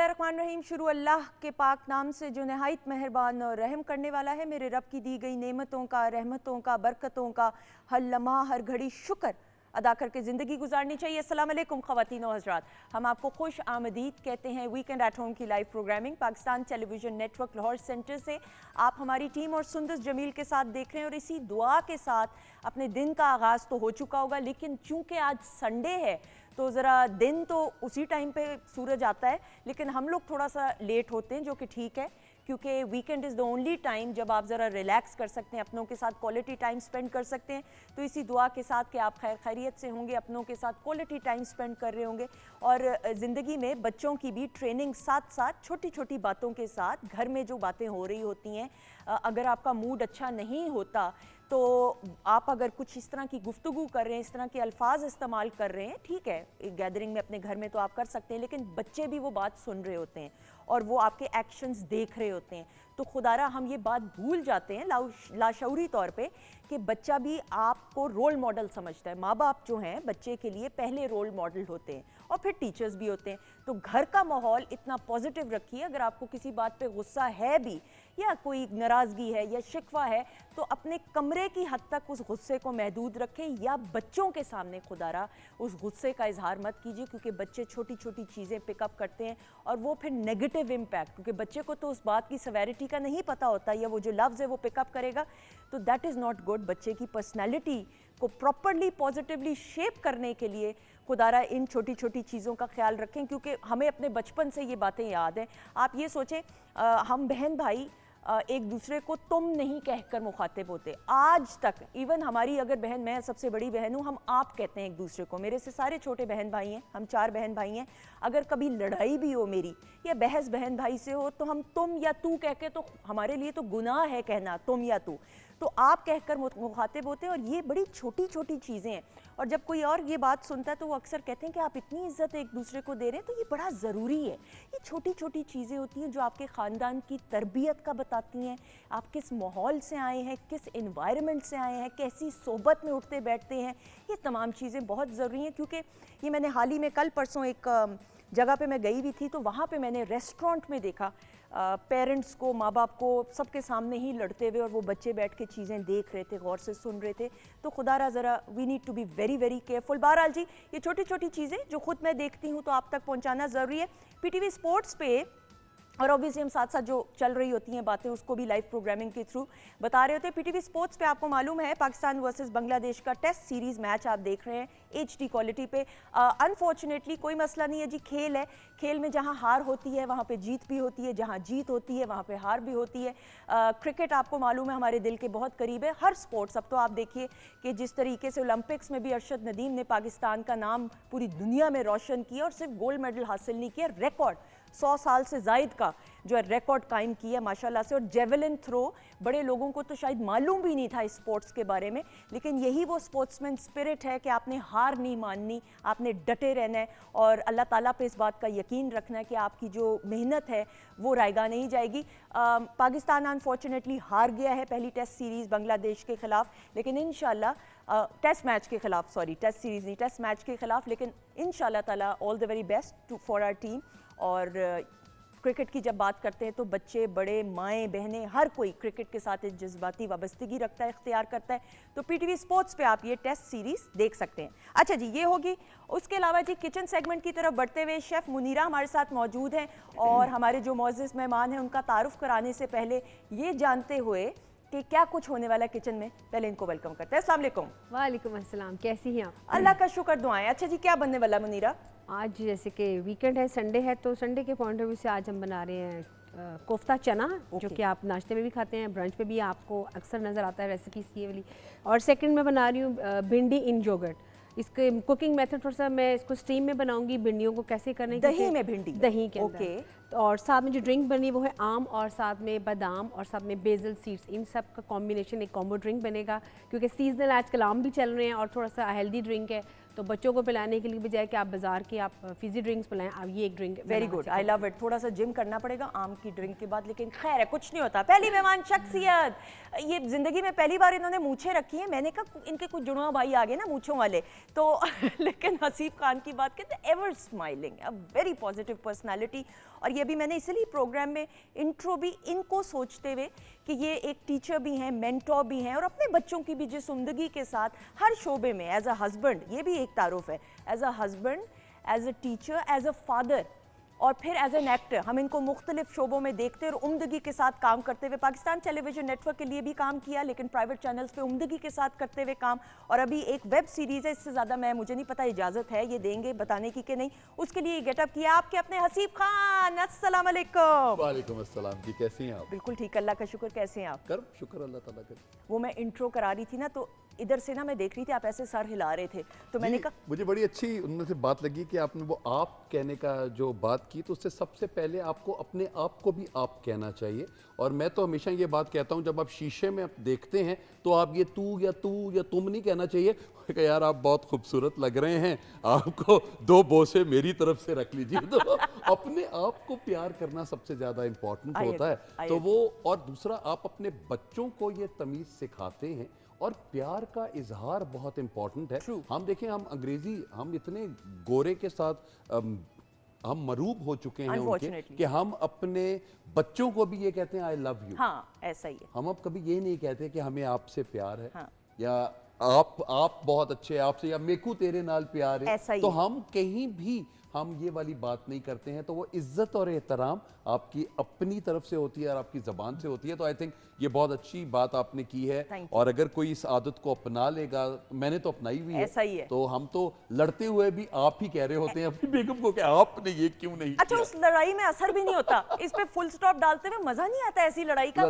बिस्मिल्लाहिर्रहमानिर्रहीम। शुरू अल्लाह के पाक नाम से जो नहायत मेहरबान और रहम करने वाला है। मेरे रब की दी गई नेमतों का, रहमतों का, बरकतों का हर लम्हा हर घड़ी शुक्र अदा करके ज़िंदगी गुजारनी चाहिए। अस्सलाम वालेकुम ख़वातीन और हज़रात, हम आपको खुश आमदीद कहते हैं वीकेंड एट होम की live programming Pakistan television network Lahore centre से। आप हमारी टीम और सुंदस जमील के साथ देख रहे हैं और इसी दुआ के साथ अपने दिन का आगाज़ तो हो चुका होगा, लेकिन चूँकि आज संडे है तो ज़रा दिन तो उसी टाइम पे सूरज आता है, लेकिन हम लोग थोड़ा सा लेट होते हैं, जो कि ठीक है क्योंकि weekend is the only time जब आप ज़रा रिलैक्स कर सकते हैं, अपनों के साथ क्वालिटी टाइम स्पेंड कर सकते हैं। तो इसी दुआ के साथ कि आप खैर खैरियत से होंगे, अपनों के साथ क्वालिटी टाइम स्पेंड कर रहे होंगे और ज़िंदगी में बच्चों की भी ट्रेनिंग साथ साथ छोटी छोटी बातों के साथ घर में जो बातें हो रही होती हैं, अगर आपका मूड अच्छा नहीं होता तो आप अगर कुछ इस तरह की गुफ्तगू कर रहे हैं, इस तरह के अल्फाज इस्तेमाल कर रहे हैं, ठीक है, एक गैदरिंग में अपने घर में तो आप कर सकते हैं, लेकिन बच्चे भी वो बात सुन रहे होते हैं और वो आपके एक्शंस देख रहे होते हैं। तो खुदारा हम ये बात भूल जाते हैं लाशऊरी तौर पे कि बच्चा भी आपको रोल मॉडल समझता है। माँ बाप जो हैं बच्चे के लिए पहले रोल मॉडल होते हैं और फिर टीचर्स भी होते हैं। तो घर का माहौल इतना पॉजिटिव रखिए। अगर आपको किसी बात पे गुस्सा है भी या कोई नाराज़गी है या शिकवा है तो अपने कमरे की हद तक उस गुस्से को महदूद रखें या बच्चों के सामने खुदारा उस गुस्से का इजहार मत कीजिए, क्योंकि बच्चे छोटी छोटी चीज़ें पिकअप करते हैं और वो फिर नेगेटिव इम्पैक्ट, क्योंकि बच्चे को तो उस बात की सेवेरिटी का नहीं पता होता या वो जो लफ्ज़ है वो पिकअप करेगा, तो दैट इज़ नॉट गुड। बच्चे की पर्सनैलिटी को प्रॉपरली पॉजिटिवली शेप करने के लिए खुदारा इन छोटी छोटी चीज़ों का ख्याल रखें, क्योंकि हमें अपने बचपन से ये बातें याद हैं। आप ये सोचें, हम बहन भाई एक दूसरे को तुम नहीं कहकर मुखातिब होते आज तक। इवन हमारी अगर बहन, मैं सबसे बड़ी बहन हूँ, हम आप कहते हैं एक दूसरे को। मेरे से सारे छोटे बहन भाई हैं, हम 4 बहन भाई हैं। अगर कभी लड़ाई भी हो मेरी या बहस बहन भाई से हो तो हम तुम या तू कह के, तो हमारे लिए तो गुनाह है कहना तुम या तू, तो आप कहकर मुखातिब होते हैं। और ये बड़ी छोटी छोटी चीज़ें हैं और जब कोई और ये बात सुनता है तो वो अक्सर कहते हैं कि आप इतनी इज्जत एक दूसरे को दे रहे हैं, तो ये बड़ा ज़रूरी है। ये छोटी छोटी चीज़ें होती हैं जो आपके ख़ानदान की तरबियत का बताती हैं, आप किस माहौल से आए हैं, किस इन्वायरमेंट से आए हैं, कैसी सोबत में उठते बैठते हैं। ये तमाम चीज़ें बहुत ज़रूरी हैं, क्योंकि ये मैंने हाल ही में कल परसों एक जगह पे मैं गई हुई थी, तो वहाँ पे मैंने रेस्टोरेंट में देखा पेरेंट्स को, माँ बाप को सबके सामने ही लड़ते हुए, और वो बच्चे बैठ के चीज़ें देख रहे थे, गौर से सुन रहे थे। तो खुदारा ज़रा we need to be very very careful. बहरहाल जी, ये छोटी छोटी चीज़ें जो खुद मैं देखती हूँ तो आप तक पहुँचाना ज़रूरी है। पीटीवी स्पोर्ट्स पे और ऑब्वियसली हम साथ साथ जो चल रही होती हैं बातें उसको भी लाइव प्रोग्रामिंग के थ्रू बता रहे होते हैं। पीटीवी स्पोर्ट्स पे आपको मालूम है पाकिस्तान वर्सेस बांग्लादेश का टेस्ट सीरीज़ मैच आप देख रहे हैं HD क्वालिटी पे। अनफॉर्चुनेटली कोई मसला नहीं है जी, खेल है, खेल में जहां हार होती है वहां पे जीत भी होती है, जहां जीत होती है वहां पे हार भी होती है। क्रिकेट आपको मालूम है हमारे दिल के बहुत करीब है। हर स्पोर्ट्स, अब तो आप देखिए कि जिस तरीके से ओलंपिक्स में भी अरशद नदीम ने पाकिस्तान का नाम पूरी दुनिया में रोशन किया और सिर्फ गोल्ड मेडल हासिल नहीं किया, रिकॉर्ड 100 साल से जायद का जो है रिकॉर्ड कायम किया माशाल्लाह से। और जेवलिन थ्रो, बड़े लोगों को तो शायद मालूम भी नहीं था इस स्पोर्ट्स के बारे में, लेकिन यही वो स्पोर्ट्समैन स्पिरिट है कि आपने हार नहीं माननी, आपने डटे रहना है और अल्लाह ताला पे इस बात का यकीन रखना है कि आपकी जो मेहनत है वो रायगा नहीं जाएगी। पाकिस्तान अनफॉर्चुनेटली हार गया है पहली टेस्ट सीरीज़ बांग्लादेश के ख़िलाफ़, लेकिन इंशाल्लाह टेस्ट मैच के ख़िलाफ़, सॉरी टेस्ट सीरीज़ नहीं, टेस्ट मैच के ख़िलाफ़, लेकिन इंशाल्लाह ताला all the very best for our team. और क्रिकेट की जब बात करते हैं तो बच्चे बड़े, माएँ बहनें, हर कोई क्रिकेट के साथ एक जज्बाती वाबस्तगी रखता है, इख्तियार करता है। तो पीटीवी स्पोर्ट्स पे आप ये टेस्ट सीरीज़ देख सकते हैं। अच्छा जी, ये होगी। उसके अलावा जी किचन सेगमेंट की तरफ बढ़ते हुए शेफ़ मुनीरा हमारे साथ मौजूद हैं और हमारे जो मोअज़्ज़ज़ मेहमान हैं उनका तारुफ कराने से पहले ये जानते हुए कि क्या कुछ होने वाला है किचन में, पहले इनको वेलकम करते हैं। अस्सलाम वालेकुम। वालेकुम अस्सलाम, कैसी हैं आप? अल्लाह का शुक्र, दुआएं। अच्छा जी, क्या बनने वाला मुनीरा? आज जैसे कि वीकेंड है, संडे है, तो संडे के पॉइंट ऑफ व्यू से आज हम बना रहे हैं कोफ्ता चना, जो कि आप नाश्ते में भी खाते हैं, ब्रंच पे भी आपको अक्सर नज़र आता है रेसिपीज़ ये वाली। और सेकंड में बना रही हूँ भिंडी इन योगर्ट। इसके कुकिंग मेथड थोड़ा सा मैं इसको स्टीम में बनाऊंगी, भिंडियों को कैसे करने, दही में भिंडी, दही के अंदर। और साथ में जो ड्रिंक बनी वो है आम और साथ में बादाम और साथ में बेसल सीड्स, इन सब का कॉम्बिनेशन एक कॉम्बो ड्रिंक बनेगा, क्योंकि सीजनल आजकल आम भी चल रहे हैं और थोड़ा सा हेल्दी ड्रिंक है, तो बच्चों को पिलाने के लिए बजाय कि आप बाजार की आप फिजी ड्रिंक्स पिलाएं, आप ये एक drink. Very good, I love it. थोड़ा सा जिम करना पड़ेगा आम की ड्रिंक के बाद, लेकिन खैर है, कुछ नहीं होता। पहली मेहमान शख्सियत, ये जिंदगी में पहली बार इन्होंने मूछें रखी हैं। मैंने कहा इनके कुछ जुड़वा भाई आ गए ना मूछों वाले, तो लेकिन हसीब खान की बात करते, ever smiling, a very positive personality. और ये भी मैंने इसलिए प्रोग्राम में इंट्रो भी इनको सोचते हुए कि ये एक टीचर भी हैं, मेंटोर भी हैं और अपने बच्चों की भी जिस उम्दगी के साथ हर शोबे में एज अ हस्बैंड, ये भी एक तारुफ है, as a husband, as a teacher, as a father और फिर एज एन एक्टर हम इनको मुख्तलिफ शोबों में देखते और उम्दगी के साथ काम करते हुए पाकिस्तान टेलीविजन नेटवर्क के लिए भी काम किया, लेकिन प्राइवेट चैनल्स पे उम्दगी के साथ करते हुए काम। और अभी एक वेब सीरीज़ है, इससे ज़्यादा मैं मुझे नहीं पता इजाज़त है ये देंगे बताने की कि नहीं, उसके लिए गेटअप किया आपके अपने हसीब खान। अस्सलाम वालेकुम। वालेकुम अस्सलाम जी, कैसी हैं आप? बिल्कुल ठीक, अल्लाह का शुक्र। कैसे हैं आप? कर शुक्र अल्लाह ताला का। वो मैं इंट्रो करा रही थी ना, तो इधर से ना मैं देख रही थी आप ऐसे सर हिला रहे थे, तो मैंने जी, कहा मुझे बड़ी अच्छी उनमें से बात लगी कि आपने वो आप कहने का जो बात की, तो उससे सबसे पहले आपको अपने आप को भी आप कहना चाहिए। और मैं तो हमेशा ये बात कहता हूँ, जब आप शीशे में आप देखते हैं तो आप ये तू या तुम नहीं कहना चाहिए कि यार आप बहुत खूबसूरत लग रहे हैं, आपको 2 बोसे मेरी तरफ से रख लीजिए। तो अपने आप को प्यार करना सबसे ज़्यादा इम्पोर्टेंट होता है। तो वो, और दूसरा आप अपने बच्चों को ये तमीज़ सिखाते हैं और प्यार का इजहार बहुत इंपॉर्टेंट है। हम देखें, हम अंग्रेजी, हम इतने गोरे के साथ हम मरूब हो चुके हैं उनके कि हम अपने बच्चों को भी ये कहते हैं आई लव यू। हाँ, ऐसा ही है। हम अब कभी ये नहीं कहते कि हमें आपसे प्यार है। हाँ। या आप बहुत अच्छे, आपसे, या मेकू तेरे नाल प्यार है। ऐसा ही तो है। हम कहीं भी हम ये वाली बात नहीं करते हैं। तो वो इज्जत और एहतराम आपकी अपनी तरफ से होती है और आपकी ज़बान से होती है। तो आई थिंक ये बहुत अच्छी बात आपने की है। और अगर कोई इस आदत को अपना लेगा, मैंने तो अपनाई हुई है, ऐसा ही है। तो हम तो लड़ते हुए भी आप ही कह रहे होते हैं अपनी बेगम को कि आपने ये क्यों नहीं अच्छा, किया? उस लड़ाई में असर भी नहीं होता, इस पे फुल स्टॉप डालते हुए मजा नहीं आता ऐसी लड़ाई का।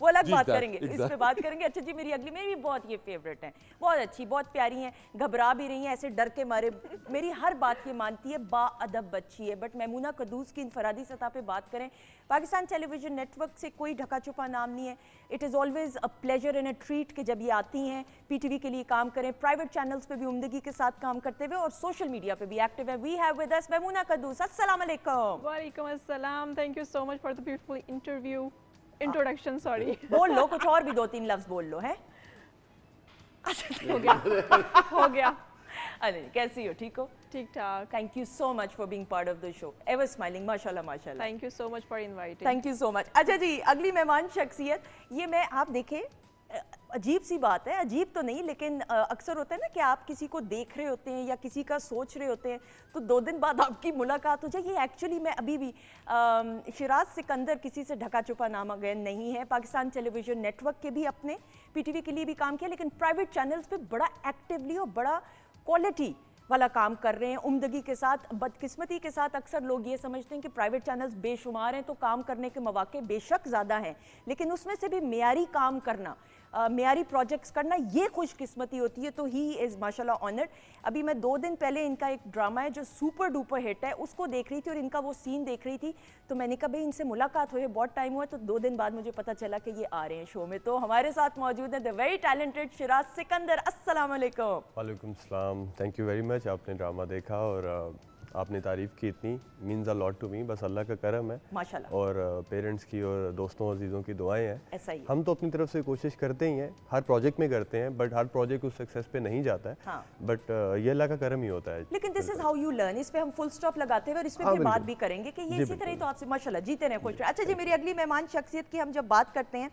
वो अलग जी, बात exact, करेंगे, इस पे बात करेंगे। अच्छा जी, मेरी भी बहुत ये फेवरेट है, बहुत अच्छी, बहुत प्यारी हैं, घबरा भी रही हैं ऐसे डर के मारे, मेरी हर बात ये मानती है, बाअदब बच्ची है। बट मैमूना कद्दूस की इनफरादी सतह पे बात करें, पाकिस्तान टेलीविजन नेटवर्क से कोई ढका छुपा नाम नहीं है। It is always a pleasure and a treat कि जब ये आती हैं, पीटीवी के लिए काम करें, प्राइवेट चैनल्स पे भी उम्दगी के साथ काम करते हुए और सोशल मीडिया पे भी एक्टिव है। We have with us Maimoona Qudoos. अस्सलाम वालेकुम। वालेकुम अस्सलाम, thank you so much for the beautiful introduction. Sorry, बोल लो कुछ और भी 2-3 लफ्ज बोल लो। है हो गया। अरे कैसी हो? ठीक हो? ठीक ठाक। Thank you so much for being part of the show. Ever smiling, माशाल्लाह माशाल्लाह। Thank you so much for inviting. Thank you so much. अच्छा जी, अगली मेहमान शख्सियत, ये मैं, आप देखें, अजीब सी बात है, अजीब तो नहीं लेकिन अक्सर होता है ना कि आप किसी को देख रहे होते हैं या किसी का सोच रहे होते हैं, तो 2 दिन बाद आपकी मुलाकात हो जाए। ये एक्चुअली मैं अभी भी शिराज सिकंदर किसी से ढका छुपा नाम अगेन नहीं है। पाकिस्तान टेलीविजन नेटवर्क के भी अपने पीटीवी के लिए भी काम किया, लेकिन प्राइवेट चैनल्स पे बड़ा एक्टिवली और बड़ा क्वालिटी वाला काम कर रहे हैं उम्दगी के साथ। बदकिस्मती के साथ अक्सर लोग ये समझते हैं कि प्राइवेट चैनल्स बेशुमार हैं तो काम करने के मौके बेशक ज़्यादा हैं, लेकिन उसमें से भी मेयारी काम करना, मेयारी प्रोजेक्ट्स करना, ये खुशकिस्मती होती है। तो ही इज़ माशाल्लाह ऑनर्ड। अभी मैं 2 दिन पहले इनका एक ड्रामा है जो सुपर डुपर हिट है, उसको देख रही थी और इनका वो सीन देख रही थी, तो मैंने कहा भाई इनसे मुलाकात हुई है, बहुत टाइम हुआ। तो 2 दिन बाद मुझे पता चला कि ये आ रहे हैं शो में। तो हमारे साथ मौजूद है the very talented Shiraz Sikandar. अस्सलाम वालेकुम। वालेकुम सलाम, थैंक यू वेरी मच। आपने ड्रामा देखा और आपने तारीफ़ की, इतनी means a lot to me. बस अल्लाह का करम है माशाल्लाह, और पेरेंट्स की और दोस्तों अजीज़ों की दुआएं हैं। ऐसा ही है। हम तो अपनी तरफ से कोशिश करते ही हैं, हर प्रोजेक्ट में करते हैं, बट हर प्रोजेक्ट उस सक्सेस पे नहीं जाता है। हाँ। बट ये अल्लाह का करम ही होता है। लेकिन this is how you learn. इस पे हम फुल स्टॉप लगाते हैं और इस पे हाँ, फिर बात बिल्कुल। भी करेंगे कि ये जी, इसी तरह ही बिल्कुल। तो आपसे माशाल्लाह जीते रहे, खुश रहे। अच्छा जी, मेरी अगली मेहमान शख्सियत की हम जब बात करते हैं,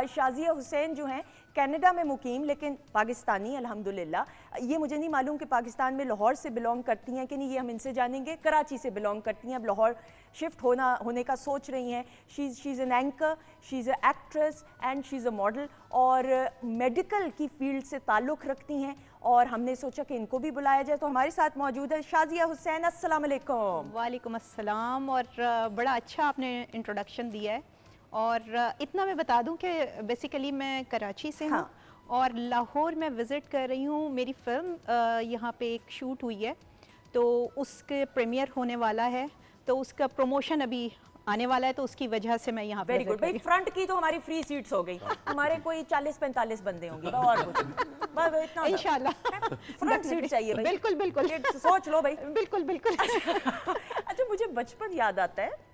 शाजिया हुसैन जो हैं कनाडा में मुकीम लेकिन पाकिस्तानी अल्हम्दुलिल्लाह। ये मुझे नहीं मालूम कि पाकिस्तान में लाहौर से बिलोंग करती हैं कि नहीं, ये हम इनसे जानेंगे। कराची से बिलोंग करती हैं, अब लाहौर शिफ्ट होने का सोच रही हैं। She is an anchor, she is a actress and she is a model और मेडिकल की फील्ड से ताल्लुक़ रखती हैं और हमने सोचा कि इनको भी बुलाया जाए। तो हमारे साथ मौजूद है शाजिया हुसैन। अस्सलाम वालेकुम। वालेकुम अस्सलाम। और बड़ा अच्छा आपने इंट्रोडक्शन दिया है। और इतना मैं बता दूं कि बेसिकली मैं कराची से हूँ। हाँ। और लाहौर में विज़िट कर रही हूँ। मेरी फ़िल्म यहाँ पे एक शूट हुई है, तो उसके प्रीमियर होने वाला है, तो उसका प्रमोशन अभी आने वाला है, तो उसकी वजह से मैं यहाँ पे वेरी गुड भाई। फ्रंट की तो हमारी फ्री सीट्स हो गई, हमारे कोई 40-45 बंदे होंगे और कुछ नहीं। बस इतना इंशाल्लाह फ्रंट सीट चाहिए भाई। बिल्कुल बिल्कुल, सोच लो भाई। बिल्कुल बिल्कुल। अच्छा, मुझे बचपन याद आता है,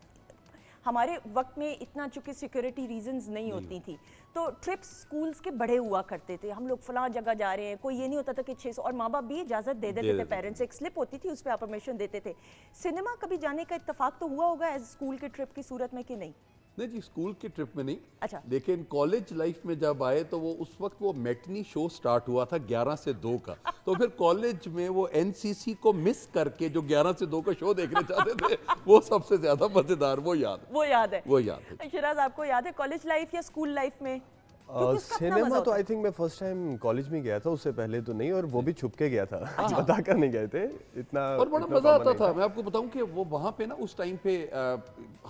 हमारे वक्त में इतना चूंकि सिक्योरिटी रीजंस नहीं होती थी, तो ट्रिप्स स्कूल्स के बड़े हुआ करते थे, हम लोग फलां जगह जा रहे हैं, कोई ये नहीं होता था कि 600, और माँ बाप भी इजाज़त दे देते थे, पेरेंट्स एक स्लिप होती थी उस पर आप परमिशन देते थे। सिनेमा कभी जाने का इत्तेफाक तो हुआ होगा एज स्कूल के ट्रिप की सूरत में कि नहीं? नहीं जी, स्कूल की ट्रिप में नहीं। अच्छा। लेकिन कॉलेज लाइफ में जब आए तो वो उस वक्त वो मैटनी शो स्टार्ट हुआ था 11 से 2 का, तो फिर कॉलेज में वो एनसीसी को मिस करके जो 11 से 2 का शो देखने चाहते थे वो सबसे ज्यादा मजेदार वो याद है। वो याद है। है। शिराज, आपको याद है कॉलेज लाइफ या स्कूल लाइफ में? क्योंकि उसका अपना मजा सिनेमा तो होता है। आई थिंक मैं फर्स्ट टाइम कॉलेज में गया था, उससे पहले तो नहीं, और वो भी छुप के गया था, बताकर नहीं गए थे इतना। और बड़ा इतना मजा common आता नहीं था। मैं आपको बताऊं कि वो वहाँ पे ना उस टाइम पे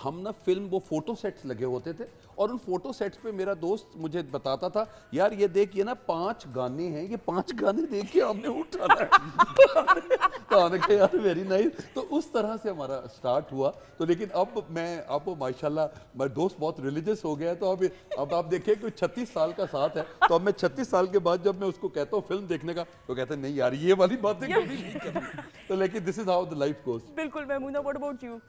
हम ना फिल्म वो फोटो सेट्स लगे होते थे, और उन फोटो सेट्स पे मेरा दोस्त मुझे बताता था, यार ये देख, ये ना 5 गाने हैं, ये 5 गाने देख के हमने उठाना है। तो हमने कहा यार वेरी नाइस। तो उस तरह से हमारा स्टार्ट हुआ। तो लेकिन अब माशाल्लाह मेरा दोस्त बहुत रिलीजियस हो गया है, तो अब आप देखिए कि 36 साल का साथ है, तो अब मैं 36 साल के बाद जब मैं उसको कहता हूँ फिल्म देखने का, तो कहता है नहीं यार ये वाली बातें कभी नहीं करनी। तो लेकिन this is how the life goes. बिल्कुल। Mahmuna, what about you?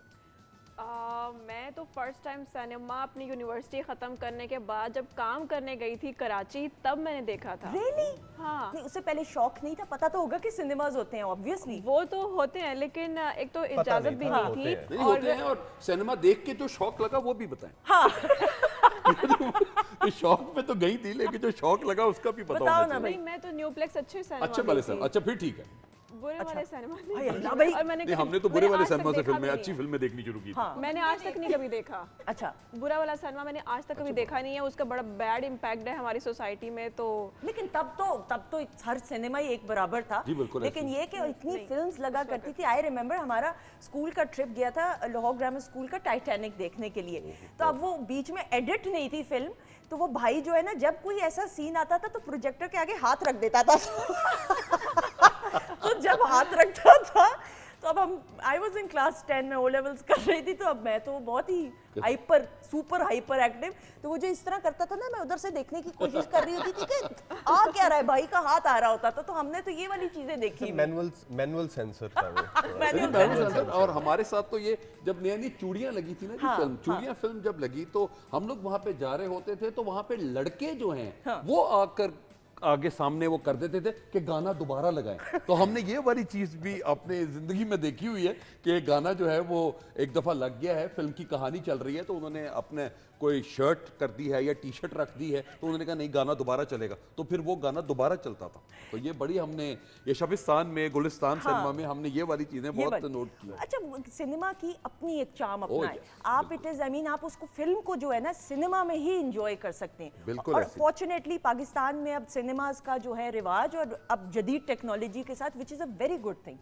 मैं तो फर्स्ट टाइम सिनेमा अपनी यूनिवर्सिटी ख़त्म करने के बाद जब काम करने गई थी कराची, तब मैंने देखा था। रियली? हाँ। नहीं, उससे पहले शौक नहीं था? पता तो होगा कि सिनेमाज होते हैं ऑब्वियसली। वो तो होते हैं, लेकिन एक तो इजाज़त भी हाँ, नहीं होते थी। हैं। नहीं होते हैं, और सिनेमा देख के जो शौक लगा वो भी बताएं। हाँ। तो शौक में तो गई थी, लेकिन जो शौक लगा उसका भी पता बताओ होना ना चाहिए। भाई। नहीं, मैं तो न्यूप्लेक्स अच्छे सिनेमा अच्छे गई वाले थी। सिनेमा, अच्छा फिर ठीक है। बुरे वाले सिनेमा हाय नहीं। अल्लाह भाई। और मैंने नहीं, कभी- हमने तो बुरे मैंने वाले आज तक सिनेमा से देखा फिल्में, भी अच्छी नहीं फिल्में देखनी शुरू की थी। हाँ। मैंने आज तक नहीं कभी देखा। अच्छा। बुरा वाला सिनेमा मैंने आज तक कभी देखा नहीं है, उसका बड़ा बैड इम्पैक्ट है हमारी सोसाइटी में। तो लेकिन तब तो हर सिनेमा ही एक बराबर था। जी, बिल्कुल लेकिन ऐसे। ये कि इतनी फिल्म्स लगा करती थी। आई रिमेम्बर हमारा स्कूल का ट्रिप गया था लाहौर ग्रामर स्कूल का टाइटैनिक देखने के लिए। तो अब वो बीच में एडिट नहीं थी फिल्म, तो वो भाई जो है ना, जब कोई ऐसा सीन आता था तो प्रोजेक्टर के आगे हाथ रख देता था। तो जब हाथ रखता था तो अब हम, आई वॉज इन क्लास 10 में, ओ लेवल्स कर रही थी, तो अब मैं तो बहुत ही सुपर हाइपर एक्टिव, तो वो जो इस तरह करता था ना, मैं उधर से देखने की कोशिश कर रही होती थी कि आ क्या रहा है, भाई का हाथ आ रहा होता था। तो हमने तो ये वाली चीजें देखी। मैनुअल सेंसर था वो। मैनुअल और हमारे साथ तो ये जब नई नई चूड़ियां लगी थी ना जी, हाँ, फिल्म चूड़ियां फिल्म जब लगी, तो हम लोग वहां पे जा रहे होते थे, तो वहां पे लड़के जो हैं वो आकर आगे सामने वो कर देते थे कि गाना दोबारा लगाएं। तो हमने ये वाली चीज भी अपने जिंदगी में देखी हुई है कि गाना जो है वो एक दफा लग गया है, फिल्म की कहानी चल रही है, तो उन्होंने अपने कोई शर्ट कर दी है या टी शर्ट रख दी है, तो उन्होंने कहा नहीं गाना दोबारा चलेगा, तो फिर वो गाना दोबारा चलता था। तो ये बड़ी हमने ये शबिस्तान में, गुलिस्तान सिनेमा में हमने ये वाली चीजें बहुत नोट की। अच्छा, सिनेमा की अपनी एक चार्म अपना है। yes, आप इट इज, आई मीन, आप उसको फिल्म को जो है ना सिनेमा में ही एंजॉय कर सकते हैं। बिल्कुल और ऐसे। फॉर्चुनेटली पाकिस्तान में अब सिनेमाज का जो है रिवाज, और अब जदीद टेक्नोलॉजी के साथ, which is a very good thing.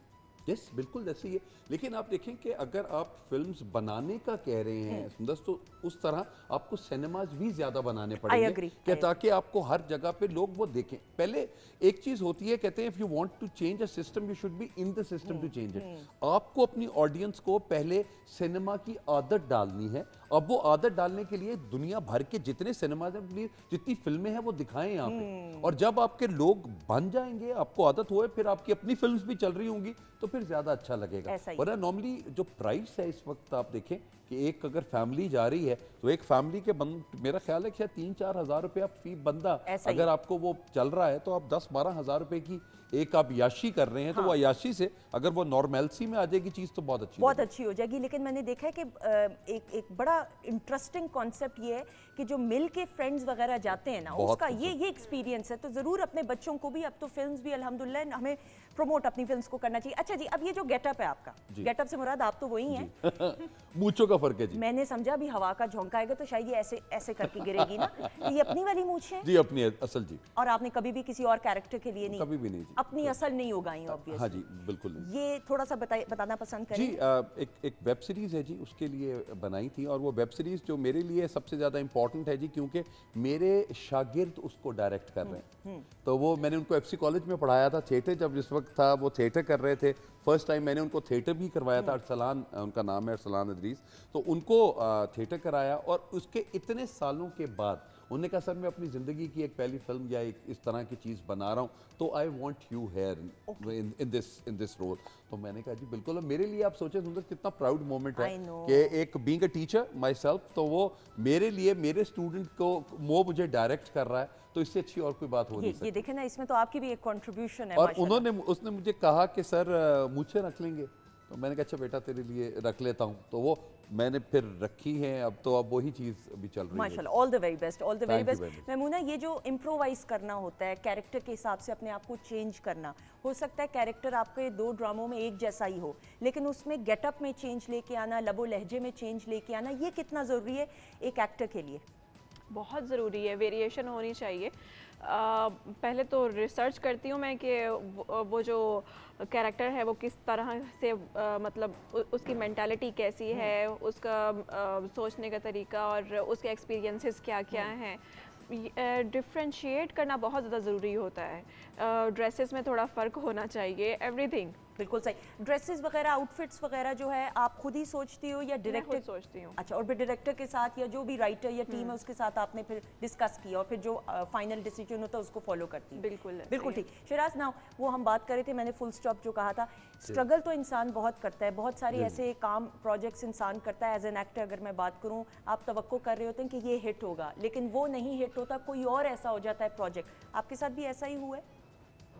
Yes, बिल्कुल जैसे ये। लेकिन आप देखें कि अगर आप फिल्म्स बनाने का कह रहे हैं सुंदर, तो उस तरह आपको सिनेमाज भी ज्यादा बनाने पड़ेंगे agree, कि ताकि आपको हर जगह पे लोग वो देखें। पहले एक चीज होती है, कहते हैं if you want to change a system you should be in the system to change it. आपको अपनी ऑडियंस को पहले सिनेमा की आदत डालनी है। अब वो आदत डालने के लिए दुनिया भर के जितने सिनेमाज हैं, प्लीज जितनी फिल्में हैं वो दिखाएं यहाँ पे। और जब आपके लोग बन जाएंगे, आपको आदत होए, फिर आपकी अपनी फिल्म्स भी चल रही होंगी, तो फिर ज्यादा अच्छा लगेगा। ऐसा ही। वरना नॉर्मली जो प्राइस है इस वक्त आप देखें कि एक अगर फैमिली जा रही है, तो एक फैमिली के मेरा ख्याल है कि 3-4 हज़ार रुपया फी बंदा, ऐसा ही। अगर आपको वो चल रहा है, तो आप 10-12 हज़ार रुपए की एक आप याशी कर रहे हैं, तो वो याशी से अगर वो नॉर्मेलसी में आ जाएगी चीज़, तो बहुत अच्छी बहुत लगेगी। अच्छी हो जाएगी। लेकिन मैंने देखा है कि एक बड़ा इंटरेस्टिंग कॉन्सेप्ट ये है कि जो मिल के फ्रेंड्स वगैरह जाते हैं ना, बहुत उसका ये एक्सपीरियंस है। तो ज़रूर अपने बच्चों को भी, अब तो फिल्म्स भी अल्हम्दुलिल्लाह हमें प्रमोट अपनी फिल्म्स को करना चाहिए। अच्छा जी, अब ये जो गेटअप है आपका, गेटअप से मुराद आप तो वही हैं। मूंछों का फर्क है जी। मैंने समझा अभी हवा का झोंका आएगा तो शायद ये ऐसे ऐसे करके गिरेगी ना। ये अपनी वाली मूंछ है, जी अपनी असल जी, और आपने कभी भी किसी और कैरेक्टर के लिए नहीं, कभी भी नहीं जी। अपनी असल नहीं उगाई ऑब्वियसली। हाँ जी, बिल्कुल नहीं। ये थोड़ा सा बताना पसंद जी करें। एक वेब सीरीज़ है जी, उसके लिए बनाई थी, और वो वेब सीरीज़ जो मेरे लिए सबसे ज़्यादा इम्पॉर्टेंट है जी, क्योंकि मेरे शागिर्द उसको डायरेक्ट कर रहे हैं। तो वो मैंने उनको एफसी कॉलेज में पढ़ाया था, थिएटर जब जिस वक्त था वो थिएटर कर रहे थे। फर्स्ट टाइम मैंने उनको थिएटर भी करवाया था। अरसलान उनका नाम है, अरसलान अदरीस। तो उनको थिएटर कराया, और उसके इतने सालों के बाद उन्होंने कहा सर मैं अपनी ज़िंदगी की एक पहली फिल्म या एक इस तरह की चीज़ बना रहा हूँ, तो I want you here in this role. तो मैंने कहा जी बिल्कुल। और मेरे लिए आप सोचें सुंदर कितना प्राउड मोमेंट है I know. कि एक being a teacher my self, तो वो मेरे लिए मेरे स्टूडेंट को वो मुझे डायरेक्ट कर रहा है, तो इससे अच्छी और कोई बात हो नहीं ये सकती। देखें ना, इसमें तो आपकी भी एक कंट्रीब्यूशन है और माशाल्लाह। उसने मुझे कहा कि सर मूछें रख लेंगे, तो मैंने कहा अच्छा बेटा तेरे लिए रख लेता हूँ, तो वो मैंने फिर रखी है। अब तो अब वही चीज़ अभी चल रही है। माशाल्लाह, all the very best, all the very Thank you very best. much. Maimoona, ये जो इम्प्रोवाइज करना होता है, कैरेक्टर के हिसाब से अपने आप को चेंज करना, हो सकता है कैरेक्टर आपके 2 ड्रामों में एक जैसा ही हो, लेकिन उसमें गेटअप में चेंज लेके आना, लबो लहजे में चेंज लेके आना, ये कितना ज़रूरी है एक एक्टर के लिए? बहुत ज़रूरी है, वेरिएशन होनी चाहिए। पहले तो रिसर्च करती हूँ मैं कि वो जो कैरेक्टर है वो किस तरह से मतलब उसकी मेंटालिटी कैसी है, उसका सोचने का तरीका और उसके एक्सपीरियंसेस क्या क्या हैं। डिफ्रेंशिएट करना बहुत ज़्यादा ज़रूरी होता है। ड्रेसेस में थोड़ा फ़र्क होना चाहिए, एवरीथिंग। बिल्कुल सही। ड्रेसेस वगैरह, आउटफिट्स वगैरह जो है आप खुद ही सोचती हो या मैं डायरेक्टर? खुद सोचती हूँ। अच्छा, और फिर डायरेक्टर के साथ या जो भी राइटर या टीम है उसके साथ आपने फिर डिस्कस किया और फिर जो फाइनल डिसीजन होता है उसको फॉलो करती है? बिल्कुल बिल्कुल सही। ठीक। शिराज, ना वो हम बात कर रहे थे, मैंने फुल स्टॉप जो कहा था, स्ट्रगल तो इंसान बहुत करता है, बहुत सारे ऐसे काम प्रोजेक्ट्स इंसान करता है। एज एन एक्टर अगर मैं बात करूँ, आप तवक्को कर रहे होते हैं कि ये हिट होगा, लेकिन वो नहीं हिट होता, कोई और ऐसा हो जाता है प्रोजेक्ट। आपके साथ भी ऐसा ही हुआ है?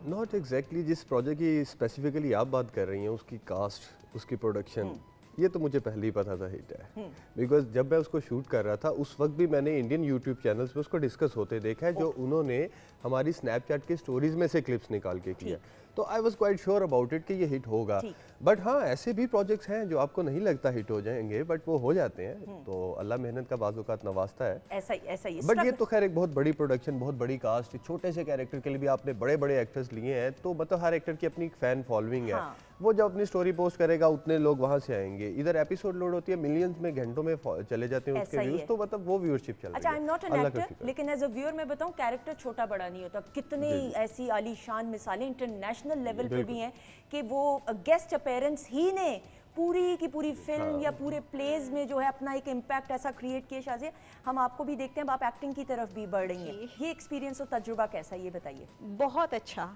नॉट एग्जैक्टली जिस प्रोजेक्ट की स्पेसिफिकली आप बात कर रही हैं, उसकी कास्ट, उसकी प्रोडक्शन, ये तो मुझे पहले ही पता था हिट है। बिकॉज जब मैं उसको शूट कर रहा था उस वक्त भी मैंने इंडियन यूट्यूब चैनल्स पे उसको डिस्कस होते देखा है, जो उन्होंने हमारी स्नैपचैट के स्टोरीज में से क्लिप्स निकाल के किया। तो I was quite sure about it कि ये हिट होगा। बट हाँ, ऐसे भी प्रोजेक्ट्स हैं जो आपको नहीं लगता हिट हो जाएंगे, बट वो हो जाते हैं। तो अल्लाह मेहनत का बाज़-औक़ात नवाजता है। ऐसा ही बट ये तो खैर एक बहुत बड़ी प्रोडक्शन, बहुत बड़ी कास्ट, छोटे से कैरेक्टर के लिए भी आपने बड़े बड़े एक्टर्स लिए हैं, तो मतलब हर एक्टर की अपनी फैन फॉलोइंग है। वो जब अपनी स्टोरी पोस्ट करेगा उतने लोग वहाँ से आएंगे। इधर एपिसोड लोड होती है, मिलियंस में, घंटों में चले जाते हैं उसके व्यूज, तो मतलब वो व्यूअरशिप चल रही है। अच्छा, आई एम नॉट एन अल्लाह का एक्टर, शुक्र। लेकिन एज अ व्यूअर मैं बताऊं, कैरेक्टर छोटा बड़ा नहीं होता। कितने ऐसी आलीशान मिसालें इंटरनेशनल लेवल पे भी हैं कि वो गेस्ट अपीयरेंस ही ने पूरी की पूरी फिल्म या पूरे प्लेज में जो है अपना एक इम्पैक्ट ऐसा क्रिएट किया। शाज़िया, हम आपको भी देखते हैं, आप एक्टिंग की तरफ भी बढ़ रही हैं, ये एक्सपीरियंस और तजुर्बा कैसा है, ये बताइए। बहुत अच्छा,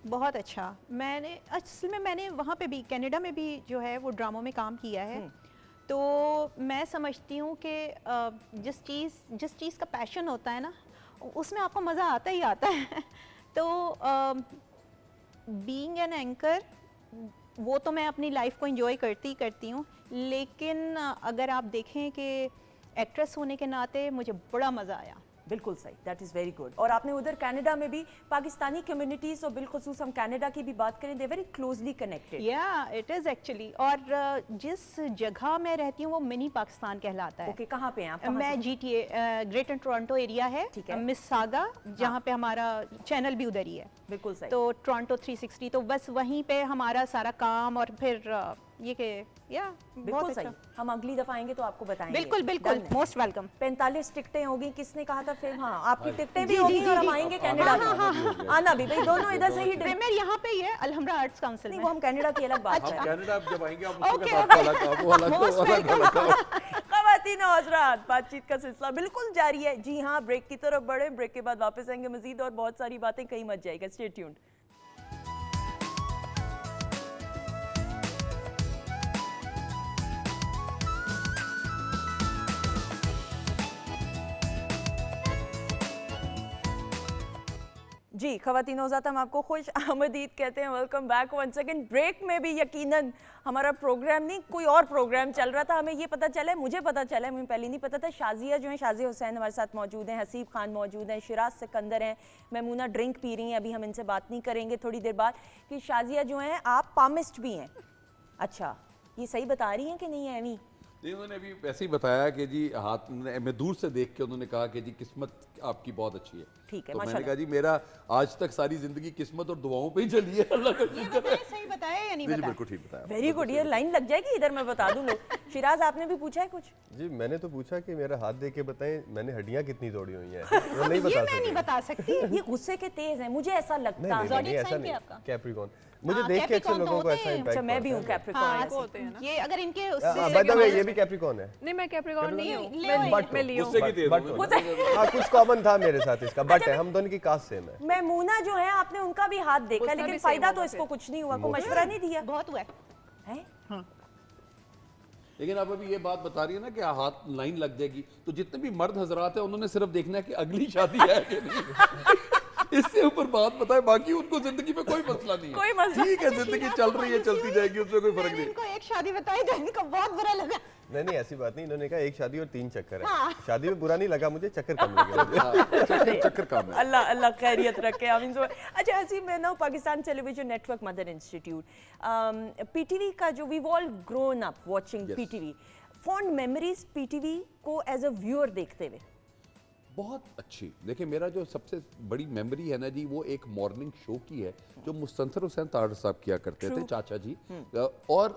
बहुत अच्छा। मैंने असल में मैंने वहाँ पे भी, कनाडा में भी जो है वो ड्रामों में काम किया है। तो मैं समझती हूँ कि जिस चीज़ का पैशन होता है ना, उसमें आपको मज़ा आता ही आता है। तो बीइंग एन एंकर, वो तो मैं अपनी लाइफ को एंजॉय करती हूँ, लेकिन अगर आप देखें कि एक्ट्रेस होने के नाते मुझे बड़ा मज़ा आया। बिल्कुल सही, दैट इज़ वेरी गुड। और आपने उधर कनाडा में भी पाकिस्तानी कम्युनिटीज़, और बिलखुसूस हम कनाडा की भी बात करें, दे वेरी क्लोजली कनेक्टेड। या इट इज़ एक्चुअली। और जिस जगह मैं रहती हूँ वो मिनी पाकिस्तान कहलाता है। ओके, कहाँ पे हैं आप? मैं GTA, ग्रेटर टोरंटो एरिया है, ठीक है। मिसागा, जहाँ पे हमारा चैनल भी उधर ही है। बिल्कुल सही। तो टोरंटो 360, तो बस वहीं पे हमारा सारा काम, और फिर ये कि बिल्कुल सही। हम अगली दफा आएंगे तो आपको बताएंगे। बिल्कुल बिल्कुल, मोस्ट वेलकम। 45 टिकटें होगी, किसने कहा था फिर? हाँ, आपकी टिकटें भी होगी और हम आएंगे कनाडा में। आना भी भाई, दोनों इधर से ही। प्रीमियर यहाँ पे ही है, अलहमरा आर्ट्स काउंसिल में। वो हम कनाडा की अलग बात है। कनाडा जब आएंगे आप Okay, उसके साथ अलग ख़वातीन और हज़रात, बातचीत का सिलसिला बिल्कुल जारी है। जी हाँ, ब्रेक की तरफ बढ़े, ब्रेक के बाद वापस आएंगे मजीद और बहुत सारी बातें, कहीं मत जाएगा। Stay tuned. जी ख़वातीन और हज़रात, हम आपको खुश आमदीद कहते हैं। Welcome back one second. Break में भी यकीनन हमारा प्रोग्राम नहीं, कोई और प्रोग्राम चल रहा था। हमें ये पता चला है, मुझे पता चला है, मुझे पहले नहीं पता था, शाज़िया जो है, शाज़िया हुसैन हमारे साथ मौजूद हैं, हसीब खान मौजूद हैं, शिराज सिकंदर हैं, मैमूना ड्रिंक पी रही हैं। अभी हम इनसे बात नहीं करेंगे थोड़ी देर बाद कि शाज़िया जो हैं आप पामिस्ट भी हैं। अच्छा, ये सही बता रही हैं कि नहीं है? अभी नहीं, उन्होंने अभी ऐसे ही बताया कि जी हाथ में दूर से देख के उन्होंने कहा कि जी किस्मत आपकी बहुत अच्छी है। ठीक है, तो मैंने माशाल्लाह। कहा जी मेरा आज तक सारी जिंदगी किस्मत और दुआओं पे ही चली है, अल्लाह का शुक्र है। सही बताया या नहीं जी बताया? बिल्कुल ठीक बताया। Very good. ये लाइन लग जाएगी इधर, मैं बता दूं लोग। शिराज, आपने भी पूछा है कुछ? जी मैंने तो पूछा कि मेरा हाथ देख के बताएं मैंने हड्डियां कितनी तोड़ी हुई हैं। वो नहीं बता ये मैं नहीं सकते। बता सकती। ये गुस्से के तेज हैं, मुझे ऐसा लगता नहीं, है। नहीं, Zodiac ऐसा sign नहीं। क्या आपका? कैप्रिकॉर्न। मुझे हाँ, देख के अक्सर Capricorn तो लोगों को होते ऐसा हैं। इम्पैक्ट अच्छा, मैं भी हूँ हाँ, कैप्रिकॉर्न। को होते हैं ना। ये अगर इनके बाय द वे ये भी कैप्रिकॉर्न है। नहीं मैं कैप्रिकॉर्न नहीं हूँ, बट मैं लियो हूँ। हाँ कुछ कॉमन था मेरे साथ इसका, बट है हम दोनों की कास्ट सेम है। मैमूना जो है आपने उनका भी हाथ देखा, उसका लेकिन भी फायदा same तो होगा इसको फिर। कुछ नहीं हुआ, कोई मशवरा नहीं दिया बहुत हुआ है। है। लेकिन आप अभी ये बात बता रही है ना कि हाथ लाइन लग जाएगी, तो जितने भी मर्द हजरात हैं उन्होंने सिर्फ देखना है कि अगली शादी है कि नहीं। इससे ऊपर बात बताए, बाकी उनको जिंदगी में कोई मसला नहीं कोई है। मसला ठीक है, जिंदगी चल रही है, चलती जाएगी, उसमें कोई फर्क मैंने नहीं। इनको एक शादी बताई तो इनको बहुत बुरा लगा। नहीं ऐसी बात नहीं, इन्होंने कहा एक शादी और 3 चक्कर है। शादी में बुरा नहीं लगा मुझे, चक्कर कम लगे। हाँ, चक्कर काम है। अल्लाह अल्लाह खैरियत रखे, आमीन। अच्छा हसी, मैं ना Pakistan television network mother institute, PTV का जो we all grown up watching PTV, fond memories PTV को एज अ व्यूअर देखते हुए? बहुत अच्छी। देखिए मेरा जो सबसे बड़ी मेमोरी है ना जी, वो एक मॉर्निंग शो की है जो मुस्तंसर हुसैन तारड़ साहब किया करते थे, चाचा जी। और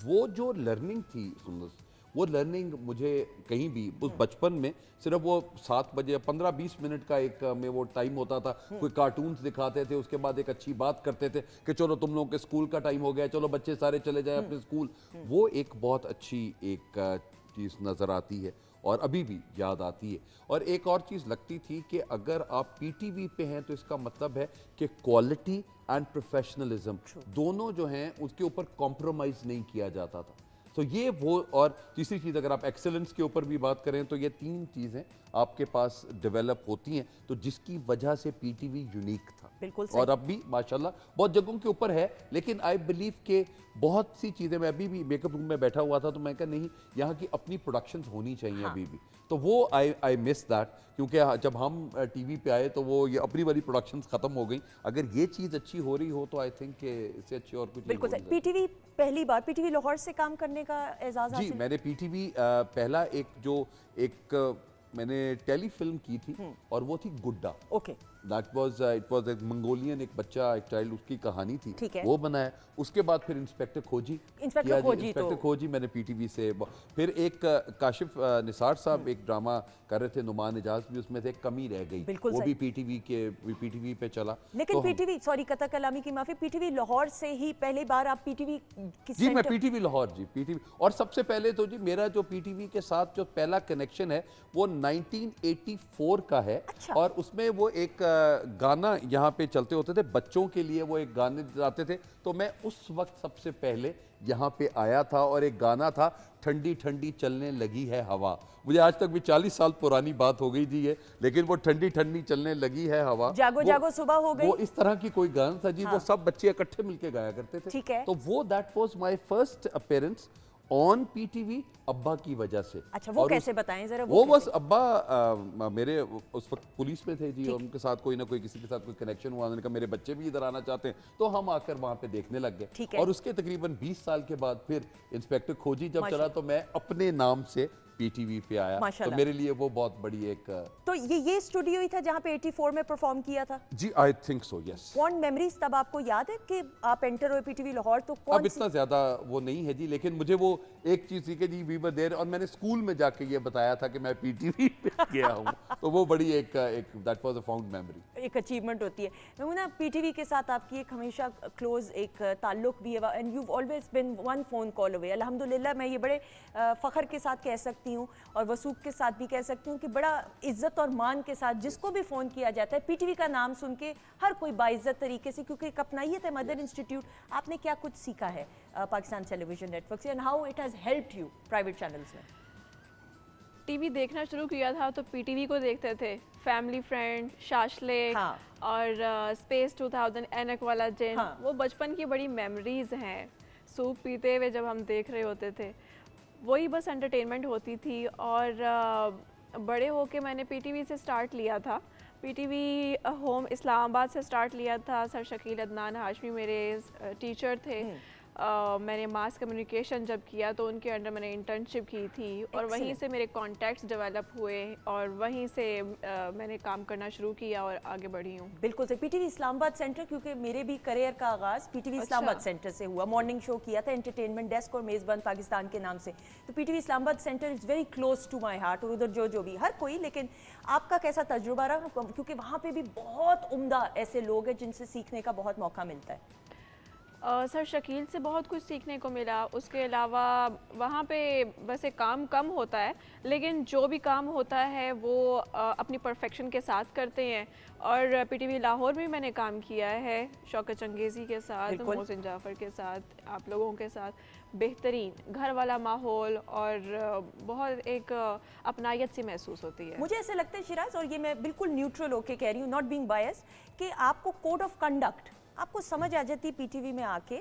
वो जो लर्निंग थी सुंदर, वो लर्निंग मुझे कहीं भी उस बचपन में सिर्फ वो 7 बजे 15-20 मिनट का एक में वो टाइम होता था, कोई कार्टून्स दिखाते थे, उसके बाद एक अच्छी बात करते थे कि चलो तुम लोगों के स्कूल का टाइम हो गया, चलो बच्चे सारे चले जाएं अपने स्कूल। वो एक बहुत अच्छी एक चीज़ नज़र आती है और अभी भी याद आती है। और एक और चीज़ लगती थी कि अगर आप पीटीवी पे हैं तो इसका मतलब है कि क्वालिटी एंड प्रोफेशनलिज्म दोनों जो हैं उसके ऊपर कॉम्प्रोमाइज़ नहीं किया जाता था। तो ये वो, और तीसरी चीज़ अगर आप एक्सेलेंस के ऊपर भी बात करें तो ये 3 चीज़ें आपके पास डेवलप होती हैं, तो जिसकी वजह से पीटीवी यूनिक था। बिल्कुल सही। और अब भी माशाल्लाह बहुत जगहों के ऊपर है, लेकिन आई बिलीव के बहुत सी चीज़ें, मैं अभी भी मेकअप रूम में बैठा हुआ था तो मैं कहा नहीं, यहाँ की अपनी प्रोडक्शंस होनी चाहिए अभी भी। तो वो आई मिस दैट, क्योंकि जब हम टीवी पे आए तो वो ये अपनी वाली प्रोडक्शंस खत्म हो गई। अगर ये चीज़ अच्छी हो रही हो तो आई थिंक इससे अच्छी और कुछ नहीं बिल्कुल हो सही। सकता। पीटीवी पहली बार पीटीवी लाहौर से काम करने का एजाज जी, हासिल? मैंने पीटीवी पहला एक मैंने टेली फिल्म की थी और वो थी गुड्डा। Okay. That was it was एक मंगोलियन, एक बच्चा, एक चाइल्ड, उसकी कहानी थी, ठीक है। वो बनाया। उसके बाद फिर इंस्पेक्टर खोजी इंस्पेक्टर किया जी, खोजी इंस्पेक्टर तो- खोजी मैंने पीटीवी से फिर एक काशिफ निसार साहब एक ड्रामा कर रहे थे, नुमान इजाज भी उसमें थे, कमी रह गई, बिल्कुल वो सही। भी पीटीवी पे चला। लेकिन तो हम- पीटीवी, सॉरी कथा कलामी की माफी, पीटीवी लाहौर से ही पहली बार आप पीटीवी की जी, मैं सेंटर- पीटीवी लाहौर जी, पीटीवी। और सबसे पहले तो जी मेरा जो पीटीवी के साथ जो पहला कनेक्शन है वो 1984 का है। अच्छा। और उसमें वो एक गाना यहाँ पे चलते होते थे, बच्चों के लिए वो एक गाने आते थे, तो मैं उस वक्त सबसे पहले यहाँ पे आया था और एक गाना था, ठंडी ठंडी चलने लगी है हवा। मुझे आज तक भी 40 साल पुरानी बात हो गई जी ये, लेकिन वो ठंडी ठंडी चलने लगी है हवा, जागो जागो सुबह हो गई। वो इस तरह की कोई गाना था जी। हाँ। वो सब बच्चे इकट्ठे मिलके गाया करते थे। ठीक है। तो वो that was my first appearance on PTV अब्बा की वजह से। अच्छा, वो और कैसे बताएं जरा? वो बस कैसे? अब्बा मेरे उस वक्त पुलिस में थे जी, और उनके साथ कोई ना कोई किसी के साथ कोई कनेक्शन हुआ, उन्होंने कहा मेरे बच्चे भी इधर आना चाहते हैं, तो हम आकर वहाँ पे देखने लग गए। ठीक है। और उसके तकरीबन 20 साल के बाद फिर इंस्पेक्टर खोजी जब माशा- चला तो मैं अपने नाम से पीटीवी पे आया। तो माशाल्लाह। मेरे लिए वो बहुत बड़ी एक तो ये स्टूडियो ही था जहाँ पे 84 में परफॉर्म किया था? जी, I think so, yes. Fond memories तब आपको याद है कि आप एंटर हुए पीटीवी लाहौर तो कौन अब इतना ज्यादा वो नहीं है जी, लेकिन मुझे वो एक चीज थी कि जी वी वर देयर, और मैंने स्कूल में जाके ये बताया था कि मैं पीटीवी पे गया हूँ। तो वो बड़ी एक that was a found memory. एक अचीवमेंट होती है। मैं पीटीवी के साथ आपकी एक हमेशा क्लोज एक ताल्लुक भी है, and you always been one phone call away. अल्हम्दुलिल्लाह मैं ये बड़े फ़ख्र के साथ कह सकती हूँ और वसूख के साथ भी कह सकती हूँ कि बड़ा इज्जत और मान के साथ जिसको भी फ़ोन किया जाता है, पीटीवी का नाम सुन के हर कोई बाइज्जत तरीके से, क्योंकि एक अपनाइयत है मदर इंस्टीट्यूट। आपने क्या कुछ सीखा है पाकिस्तान टेलीविजन नेटवर्क से, and how it has helped you private channels में? टीवी देखना शुरू किया था तो पीटीवी को देखते थे, फैमिली फ्रेंड, शाशलेक, हाँ। और स्पेस 2000, एनक वाला जिन। हाँ। वो बचपन की बड़ी मेमोरीज हैं। सूप पीते हुए जब हम देख रहे होते थे, वही बस एंटरटेनमेंट होती थी। और बड़े होके मैंने पीटीवी से स्टार्ट लिया था। पीटीवी होम इस्लामाबाद से स्टार्ट लिया था। सर शकील अदनान हाशमी मेरे टीचर थे। मैंने मास कम्युनिकेशन जब किया तो उनके अंडर मैंने इंटर्नशिप की थी, और वहीं Excellent. से मेरे कॉन्टैक्ट्स डेवलप हुए और वहीं से मैंने काम करना शुरू किया और आगे बढ़ी हूँ। बिल्कुल सही। पीटीवी इस्लामाबाद सेंटर, क्योंकि मेरे भी करियर का आगाज़ पीटीवी अच्छा। इस्लामाबाद सेंटर से हुआ। मॉर्निंग शो किया था, एंटरटेनमेंट डेस्क और मेज़बान पाकिस्तान के नाम से। तो PTV Islamabad centre is very close to my heart, और उधर जो भी हर कोई। लेकिन आपका कैसा तजुर्बा रहा, क्योंकि वहाँ पे भी बहुत उम्दा ऐसे लोग हैं जिनसे सीखने का बहुत मौका मिलता है? सर शकील से बहुत कुछ सीखने को मिला। उसके अलावा वहाँ पे वैसे काम कम होता है, लेकिन जो भी काम होता है वो अपनी परफेक्शन के साथ करते हैं। और पीटीवी लाहौर में मैंने काम किया है शौकत चंगेज़ी के साथ, बिल्कुल। मोहसिन जाफ़र के साथ, आप लोगों के साथ। बेहतरीन घर वाला माहौल और बहुत एक अपनायत सी महसूस होती है। मुझे ऐसे लगता है शिराज, और ये मैं बिल्कुल न्यूट्रल होके कह रही हूँ, नॉट बीइंग बायस, कि आपको कोड ऑफ कंडक्ट आपको समझ आ जाती है पीटीवी में आके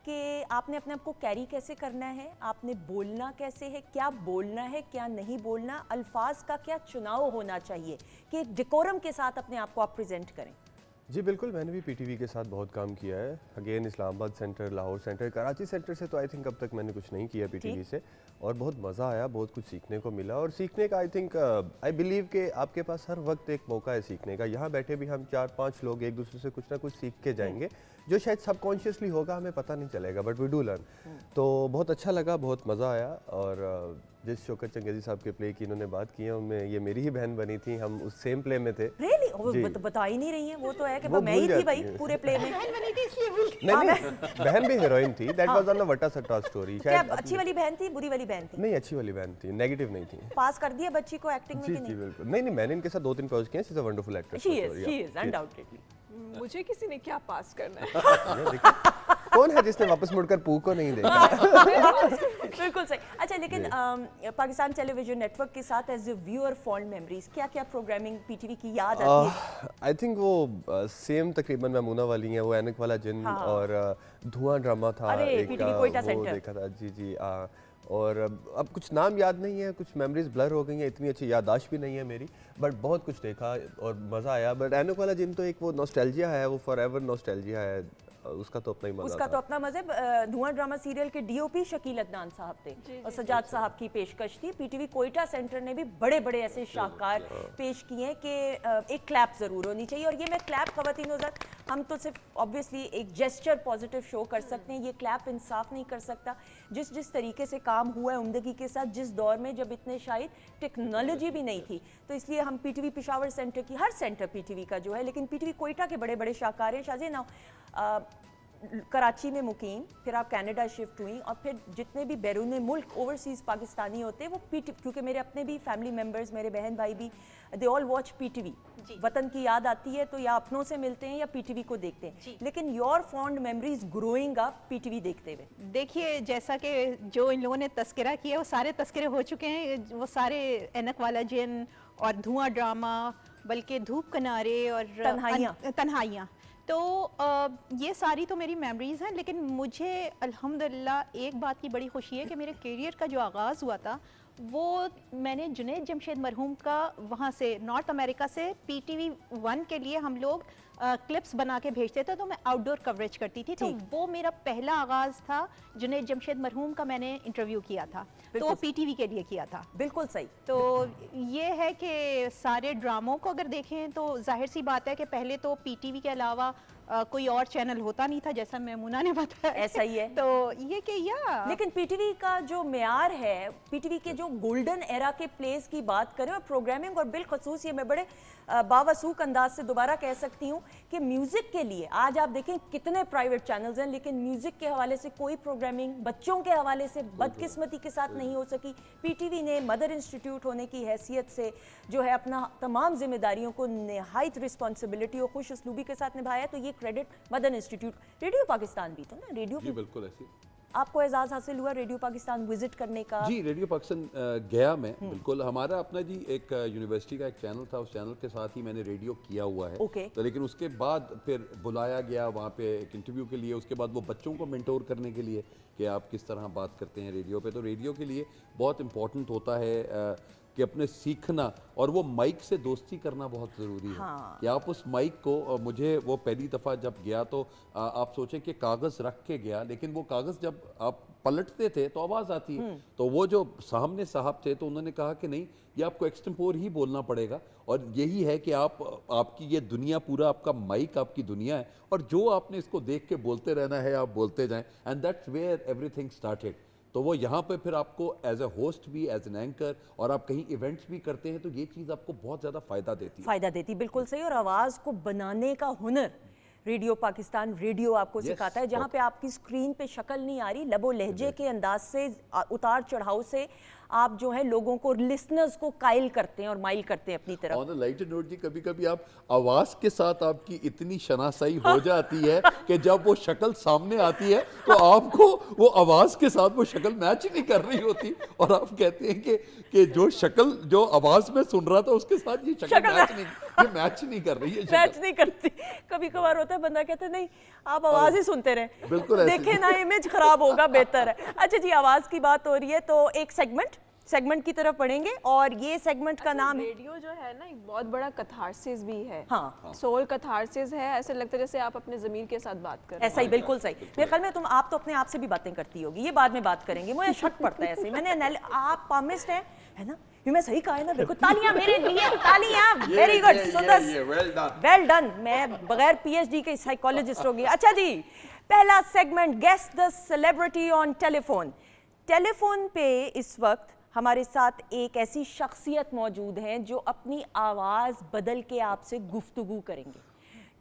कि आपने अपने आप को कैरी कैसे करना है, आपने बोलना कैसे है, क्या बोलना है क्या नहीं बोलना, अल्फाज का क्या चुनाव होना चाहिए कि एक डेकोरम के साथ अपने आप को आप प्रेजेंट करें। जी बिल्कुल, मैंने भी पीटीवी के साथ बहुत काम किया है। Again Islamabad centre, Lahore centre, Karachi centre से तो आई थिंक अब तक मैंने कुछ नहीं किया पीटीवी से, और बहुत मज़ा आया, बहुत कुछ सीखने को मिला। और सीखने का आई थिंक आई बिलीव कि आपके पास हर वक्त एक मौका है सीखने का। यहाँ बैठे भी हम 4-5 लोग एक दूसरे से कुछ ना कुछ सीख के जाएंगे, जो शायद सबकॉन्शियसली होगा, हमें पता नहीं चलेगा, बट वी डू लर्न। तो बहुत अच्छा लगा, बहुत मज़ा आया। और जिस शौकत चंगेज़ी साहब के प्ले की इन्होंने बात की है, उनमें ये मेरी ही बहन बनी थी, हम उस सेम प्ले में थे। रियली? जी। बता ही नहीं रही है, वो तो है कि वो मैं ही भूल थी भाई जाती हैं। पूरे प्ले में। नहीं नहीं, बहन भी हीरोइन थी। दैट वाज ऑन द वटा सट्टा स्टोरी। क्या अच्छी वाली बहन थी बुरी वाली बहन थी? नहीं, अच्छी वाली बहन थी, नेगेटिव नहीं थी। पास कर दिया बच्ची को एक्टिंग में जी कि जी नहीं? बिल्कुल। नहीं नहीं, मैंने इनके साथ 2-3 प्रोजेक्ट किए हैं। She is a wonderful actress. She is undoubtedly. मुझे किसी ने क्या पास करना है? कौन है जिसने वापस मुड़कर पू को नहीं देखा? बिल्कुल सही। अच्छा, लेकिन पाकिस्तान टेलीविजन नेटवर्क के साथ as a viewer fond memories, क्या क्या प्रोग्रामिंग पीटीवी की याद आती है? आई थिंक वो सेम तकरीबन मैमूना वाली हैं, वो ऐनक वाला जिन, हाँ। और धुआं ड्रामा था अरे, एक, PTV कोयटा वो सेंटर। देखा था। जी जी। और अब कुछ नाम याद नहीं है, कुछ मेमोरीज ब्लर हो गई हैं, इतनी अच्छी याददाश्त भी नहीं है मेरी, बट बहुत कुछ देखा और मज़ा आया। बट ऐनक वाला जिन तो एक वो नॉस्टैल्जिया है, वो फॉर एवर नॉस्टैल्जिया है, उसका तो अपना ही मजा उसका था। तो अपना मजे। धुआं ड्रामा सीरियल के डीओपी शकील अदनान साहब थे और सजाद साहब की पेशकश थी। पीटीवी कोयटा सेंटर ने भी बड़े बड़े ऐसे शाहकार पेश किए हैं कि एक क्लैप ज़रूर होनी चाहिए। और ये मैं क्लैप ख़वातीन हज़रात, हम तो सिर्फ ऑब्वियसली एक जेस्चर पॉजिटिव शो कर सकते हैं, ये क्लैप इंसाफ नहीं कर सकता। जिस जिस तरीके से काम हुआ है उम्दगी के साथ, जिस दौर में जब इतने शायद टेक्नोलॉजी भी नहीं थी, तो इसलिए हम पीटीवी पेशावर सेंटर की, हर सेंटर पीटीवी का जो है, लेकिन पीटीवी कोयटा के बड़े बड़े शाहकार हैं। शाहज़े ना कराची में मुकीम, फिर आप कनाडा शिफ्ट हुई, और फिर जितने भी बैरून मुल्क ओवरसीज़ पाकिस्तानी होते हैं वो पीटीवी, क्योंकि मेरे अपने भी फैमिली मेम्बर्स, मेरे बहन भाई भी, दे ऑल वॉच पीटीवी। वतन की याद आती है तो या अपनों से मिलते हैं या पीटीवी को देखते हैं। लेकिन your fond memories growing up PTV देखते हुए? देखिए, जैसा कि जो इन लोगों ने तस्करा किया, वो सारे तस्करे हो चुके हैं। वो सारे ऐनक वाला जिन और धुआं ड्रामा, बल्कि धूप किनारे और तन्हाइयाँ, तो ये सारी तो मेरी मेमोरीज़ हैं। लेकिन मुझे अल्हम्दुलिल्लाह एक बात की बड़ी खुशी है कि मेरे करियर का जो आगाज़ हुआ था वो मैंने जुनैद जमशेद मरहूम का वहाँ से नॉर्थ अमेरिका से पीटीवी 1 के लिए हम लोग क्लिप्स बना के भेजते थे, तो मैं आउटडोर कवरेज करती थी। तो वो मेरा पहला आगाज़ था। जुनैद जमशेद मरहूम का मैंने इंटरव्यू किया था, तो वो पीटीवी के लिए किया था। बिल्कुल सही। तो ये है कि सारे ड्रामों को अगर देखें तो जाहिर सी बात है कि पहले तो पीटीवी के अलावा कोई और चैनल होता नहीं था, जैसा मेमूना ने बताया। ऐसा ही है। तो ये कि लेकिन पीटीवी का जो मेयार है, पीटीवी के जो गोल्डन एरा के प्लेस की बात करें और प्रोग्रामिंग, और बिलखसूस ये मैं बड़े बावसूक अंदाज से दोबारा कह सकती हूँ कि म्यूज़िक के लिए आज आप देखें कितने प्राइवेट चैनल्स हैं, लेकिन म्यूज़िक के हवाले से कोई प्रोग्रामिंग बच्चों के हवाले से बदकिस्मती के साथ नहीं हो सकी। पीटीवी ने मदर इंस्टीट्यूट होने की हैसियत से जो है अपना तमाम जिम्मेदारियों को नहायत रिस्पॉन्सिबिलिटी और खुश उसलूबी के साथ निभाया। तो ये credit mother institute, radio Pakistan भी तो ना, रेडियो जी बिल्कुल ऐसी। आपको एजाज़ हासिल हुआ रेडियो पाकिस्तान विजिट करने का? जी, रेडियो पाकिस्तान गया मैं, बिल्कुल। हमारा अपना जी एक यूनिवर्सिटी का एक चैनल था, उस चैनल के साथ ही मैंने रेडियो किया हुआ है। ओके। तो लेकिन उसके बाद फिर बुलाया गया वहाँ पे एक इंटरव्यू के लिए, उसके बाद वो बच्चों को मेंटोर करने के लिए कि आप किस तरह बात करते हैं रेडियो पे। तो रेडियो के लिए बहुत इंपॉर्टेंट होता है कि अपने सीखना और वो माइक से दोस्ती करना बहुत ज़रूरी है। हाँ। कि आप उस माइक को, मुझे वो पहली दफ़ा जब गया तो आप सोचें कि कागज़ रख के गया, लेकिन वो कागज़ जब आप पलटते थे तो आवाज़ आती है। तो वो जो सामने साहब थे तो उन्होंने कहा कि नहीं, ये आपको एक्सटेम्पोर ही बोलना पड़ेगा, और यही है कि आपकी ये दुनिया, पूरा आपका माइक आपकी दुनिया है, और जो आपने इसको देख के बोलते रहना है, आप बोलते जाएं, and that's where everything started. तो वो यहाँ पे फिर आपको एज ए होस्ट भी, एज एन एंकर, और आप कहीं इवेंट्स भी करते हैं तो ये चीज़ आपको बहुत ज़्यादा फ़ायदा देती है। फ़ायदा देती, बिल्कुल सही। और आवाज़ को बनाने का हुनर रेडियो पाकिस्तान रेडियो आपको सिखाता है, जहाँ पे आपकी स्क्रीन पे शक्ल नहीं आ रही, लबो लहजे के अंदाज से, उतार चढ़ाव से आप जो है लोगों को, लिसनर्स को कायल करते हैं और माइल करते हैं अपनी तरफ। ऑन अ लाइटर नोट जी, कभी कभी आप आवाज के साथ आपकी इतनी शनासाई हो जाती है कि जब वो शक्ल सामने आती है तो आपको वो आवाज के साथ वो शक्ल मैच ही नहीं कर रही होती, और आप कहते हैं कि जो शक्ल जो आवाज में सुन रहा था उसके साथ ये शक्ल मैच नहीं कर रही है, मैच नहीं करती। कभी कभार होता है बंदा कहता है नहीं आप आवाज ही सुनते रहे, बिल्कुल ऐसे देखे ना इमेज खराब होगा, बेहतर है। अच्छा जी, आवाज की बात हो रही है तो एक सेगमेंट की तरफ पढ़ेंगे, और ये सेगमेंट का नाम है, रेडियो जो है ना एक बहुत बड़ा कथारसिस भी है। हाँ, सोल कथारसिस है, ऐसे लगता है जैसे आप अपने ज़मीर के साथ बात कर रहे ऐसा ही, बिल्कुल सही। मेरे ख्याल में आप तो अपने आप से भी बातें करती होगी, ये बाद में बात करेंगे, मुझे शक पड़ता है ऐसे। मैंने आप पामिस्ट है ना, ये मैं सही कहा है ना? बिल्कुल, तालियां मेरे लिए, तालियां, वेरी गुड, सुंदर, वेल डन। मैं बगैर पीएचडी के साइकोलॉजिस्ट हो गई। अच्छा जी, पहला segment, guess the celebrity on telephone. Telephone पे इस वक्त हमारे साथ एक ऐसी शख्सियत मौजूद है जो अपनी आवाज़ बदल के आपसे गुफ्तगू करेंगे।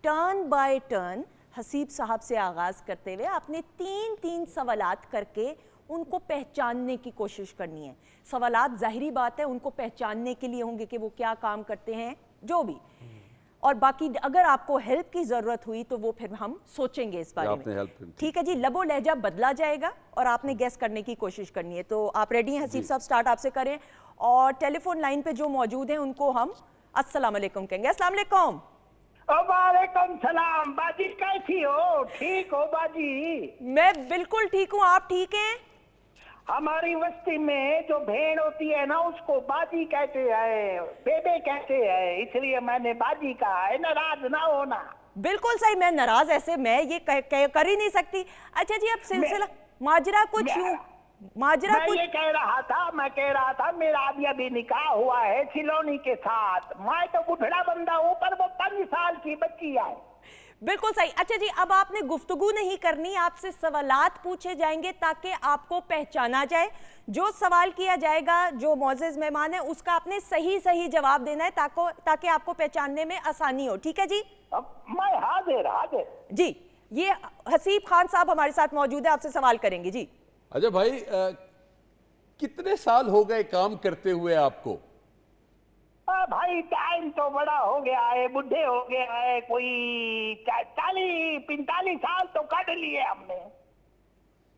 टर्न बाय टर्न हसीब साहब से आगाज़ करते हुए आपने 3 सवालात करके उनको पहचानने की कोशिश करनी है। सवालात ज़ाहिरी बात है उनको पहचानने के लिए होंगे कि वो क्या काम करते हैं, जो भी, और बाकी अगर आपको हेल्प की ज़रूरत हुई तो वो फिर हम सोचेंगे इस बारे में। ठीक है जी, लबो लहजा बदला जाएगा और आपने गैस करने की कोशिश करनी है। तो आप रेडी हैं हसीब साहब? स्टार्ट आपसे करें, और टेलीफोन लाइन पे जो मौजूद हैं उनको हम अस्सलाम वालेकुम कहेंगे। अस्सलाम वालेकुम। वालेकुम सलाम। बाजी कैसी हो? ठीक हो बाजी? मैं बिल्कुल ठीक हूँ, आप ठीक हैं? हमारी बस्ती में जो भेड़ होती है ना उसको बाजी कहते हैं, बेबे कहते हैं, इसलिए मैंने बाजी कहा है, नाराज ना होना। बिल्कुल सही, मैं नाराज ऐसे मैं ये कर ही नहीं सकती। अच्छा जी, अब सिलसिला माजरा कुछ यूं, माजरा कुछ, मैं कह रहा था मेरा अभी निकाह हुआ है सिलोनी के साथ। मैं तो बुढ़ा बंदा हूँ पर वो 5 साल की बच्ची है। बिल्कुल सही। अच्छा जी, अब आपने गुफ्तगू नहीं करनी, आपसे सवालात पूछे जाएंगे ताकि आपको पहचाना जाए। जो सवाल किया जाएगा, जो मौजूद मेहमान है उसका आपने सही जवाब देना है ताकि आपको पहचानने में आसानी हो। ठीक है जी? अब मैं हाजिर जी। ये हसीब खान साहब हमारे साथ मौजूद है, आपसे सवाल करेंगे जी। अच्छा भाई, कितने साल हो गए काम करते हुए आपको? भाई टाइम तो बड़ा हो गया है, बुढ़े हो गया है, कोई 40-45 साल तो काट लिए हमने।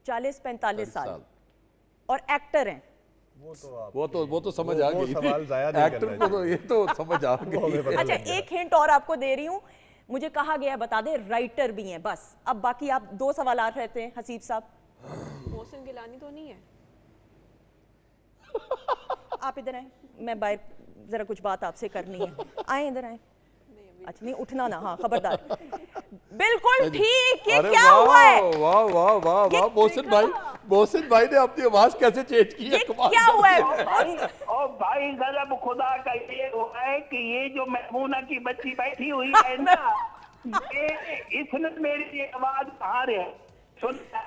40-45 साल। और एक्टर हैं? वो तो समझ आ गई। सवाल जाया नहीं एक्टर को तो ये तो समझ आ गई। अच्छा, एक हिंट और आपको दे रही हूँ, मुझे कहा गया बता दे राइटर भी हैं, बस। अब बाकी आप 2 सवाल रहते हैं हसीब साहब। मोहसिन गिलानी तो नहीं है? आप इधर आए, मैं बाहर जरा कुछ बात आपसे करनी है। आए, इधर आए। अच्छा नहीं, उठना ना, हाँ खबरदार। बिल्कुल ठीक। ये क्या हुआ है? वाह वाह वाह वाह, मोहसिन भाई ने अपनी आवाज कैसे चेंज की है? क्या हुआ है? ओ भाई जरा खुदा का ये हुआ है कि ये जो महमूना की बच्ची बैठी हुई है ना, इसने मेरी आवाज कहाँ रहे,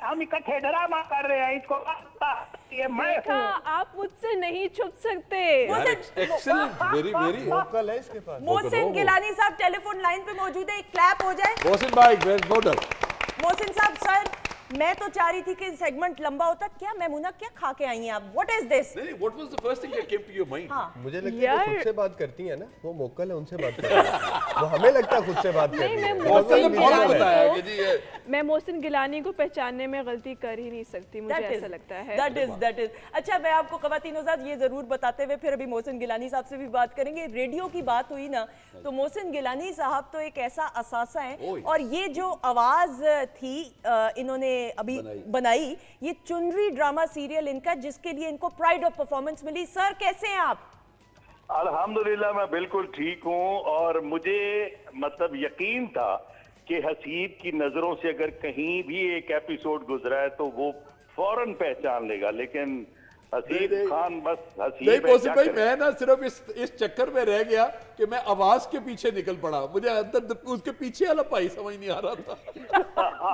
हम इकट्ठे ड्रामा कर रहे हैं, इसको ये मैं देखा, आप मुझसे नहीं छुप सकते। Excellent, very very. वोकल है इसके पास। मोहसिन गिलानी साहब टेलीफोन लाइन पे मौजूद है, एक क्लैप हो जाए। मोहसिन भाई, मोहसिन साहब, सर मैं तो चाह रही थी कि सेगमेंट लंबा होता। क्या मेमुना क्या खा के आई हैं आप? What is this? What was the first thing that came to your mind? मुझे लगता है वो खुद से बात करती है ना, वो मोकल है, उनसे बात करती है। वो हमें लगता है खुद से बात कर रही है। मैं मोहसिन गिलानी को पहचानने में गलती कर ही नहीं सकती, मुझे ऐसा लगता है। That is। अच्छा, मैं आपको ख़वातीन हज़रात ये ज़रूर बताते हुए फिर अभी मोहसिन गिलानी साहब से भी बात करेंगे। रेडियो की बात हुई ना, तो मोहसिन गिलानी साहब तो एक ऐसा असासा है, और ये जो आवाज़ थी इन्होंने अभी बनाई, ये चुनरी ड्रामा सीरियल इनका, जिसके लिए इनको प्राइड ऑफ परफॉर्मेंस मिली। सर कैसे हैं आप? अल्हम्दुलिल्लाह मैं बिल्कुल ठीक हूँ, और मुझे मतलब यकीन था कि हसीब की नजरों से अगर कहीं भी एक एपिसोड गुजरा है तो वो फौरन पहचान लेगा, लेकिन हसीब खान बस हसीब नहीं मोहसिन भाई, मैं ना सिर्फ इस चक्कर में रह गया कि मैं आवाज के पीछे निकल पड़ा, मुझे अंदर उसके पीछे वाला पाई समझ नहीं आ रहा था।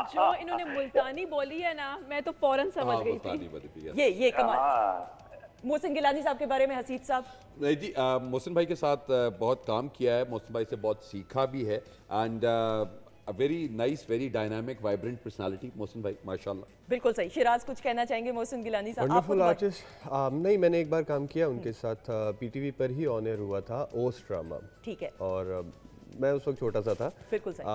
जो इन्होंने मुल्तानी बोली है ना, मैं तो फौरन समझ गई थी। ये कमाल। मोहसिन गिलानी साहब के बारे में हसीब साहब? नहीं जी, मोहसिन भाई के साथ बहुत काम किया है, मोहसिन भाई से बहुत सीखा भी है, and very nice, very dynamic, vibrant personality Mohsin भाई, माशाल्लाह। बिल्कुल सही। शिराज कुछ कहना चाहेंगे मोहसिन गिलानी साहब? आपको वंडरफुल तो आर्टिस्ट। नहीं, मैंने एक बार काम किया उनके साथ, पीटीवी पर ही ऑन एयर हुआ था ओस ड्रामा, ठीक है, और मैं उस वक्त छोटा सा था। बिल्कुल सही।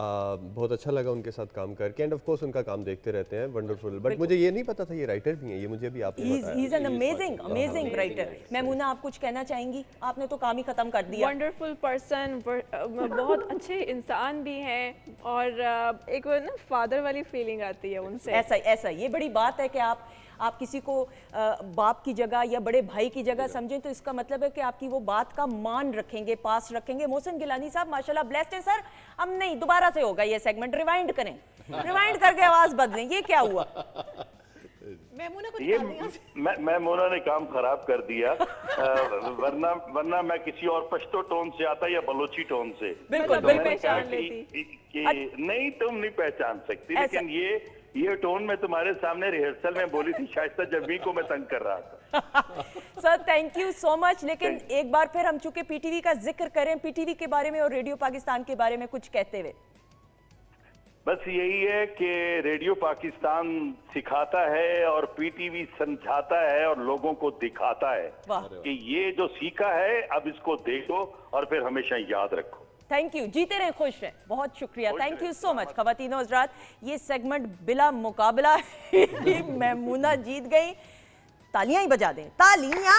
बहुत अच्छा लगा उनके साथ काम करके, एंड ऑफ कोर्स उनका काम देखते रहते हैं, वंडरफुल। बट मुझे ये नहीं पता था ये राइटर भी हैं, ये मुझे अभी आपने बताया। He is an amazing writer. Maimoona, आप कुछ कहना चाहेंगी? आपने तो काम ही खत्म कर दिया। वंडरफुल पर्सन, बहुत अच्छे इंसान भी हैं, और एक वो ना फादर वाली फीलिंग आती है उनसे। ऐसा ये बड़ी बात है कि आप किसी को बाप की जगह या बड़े भाई की जगह समझें, तो इसका मतलब है कि आपकी वो बात का मान रखेंगे, पास रखेंगे। मोहसिन गिलानी साहब माशाल्लाह ब्लेस्ड है सर। हम नहीं, दोबारा से होगा ये सेगमेंट, रिवाइंड करें, रिवाइंड करके आवाज बदलें। ये क्या हुआ? मैमूना को ये निकाल दिया। मैमूना ने काम खराब कर दिया। वरना मैं किसी और पश्तो टोन से आता या बलोची टोन से। बिल्कुल, तो बिल्कुल। मैंने कहा पहचान लेती। कि नहीं, तुम नहीं पहचान सकती, लेकिन ये टोन मैं तुम्हारे सामने रिहर्सल में बोली थी, शाइस्ता जबी को मैं तंग कर रहा था। Sir thank you so much. लेकिन एक बार फिर हम चूंकि पीटीवी का जिक्र करें, पीटीवी के बारे में और रेडियो पाकिस्तान के बारे में कुछ कहते हुए। बस यही है कि रेडियो पाकिस्तान सिखाता है और पीटीवी समझाता है और लोगों को दिखाता है वाह। कि ये जो सीखा है अब इसको देखो और फिर हमेशा याद रखो। थैंक यू, जीते रहें, खुश रहें। बहुत शुक्रिया, थैंक यू सो मच। खवातीनो हज़रात, ये सेगमेंट बिला मुकाबला मैमूना जीत गई। तालियां ही बजा दें, तालियां।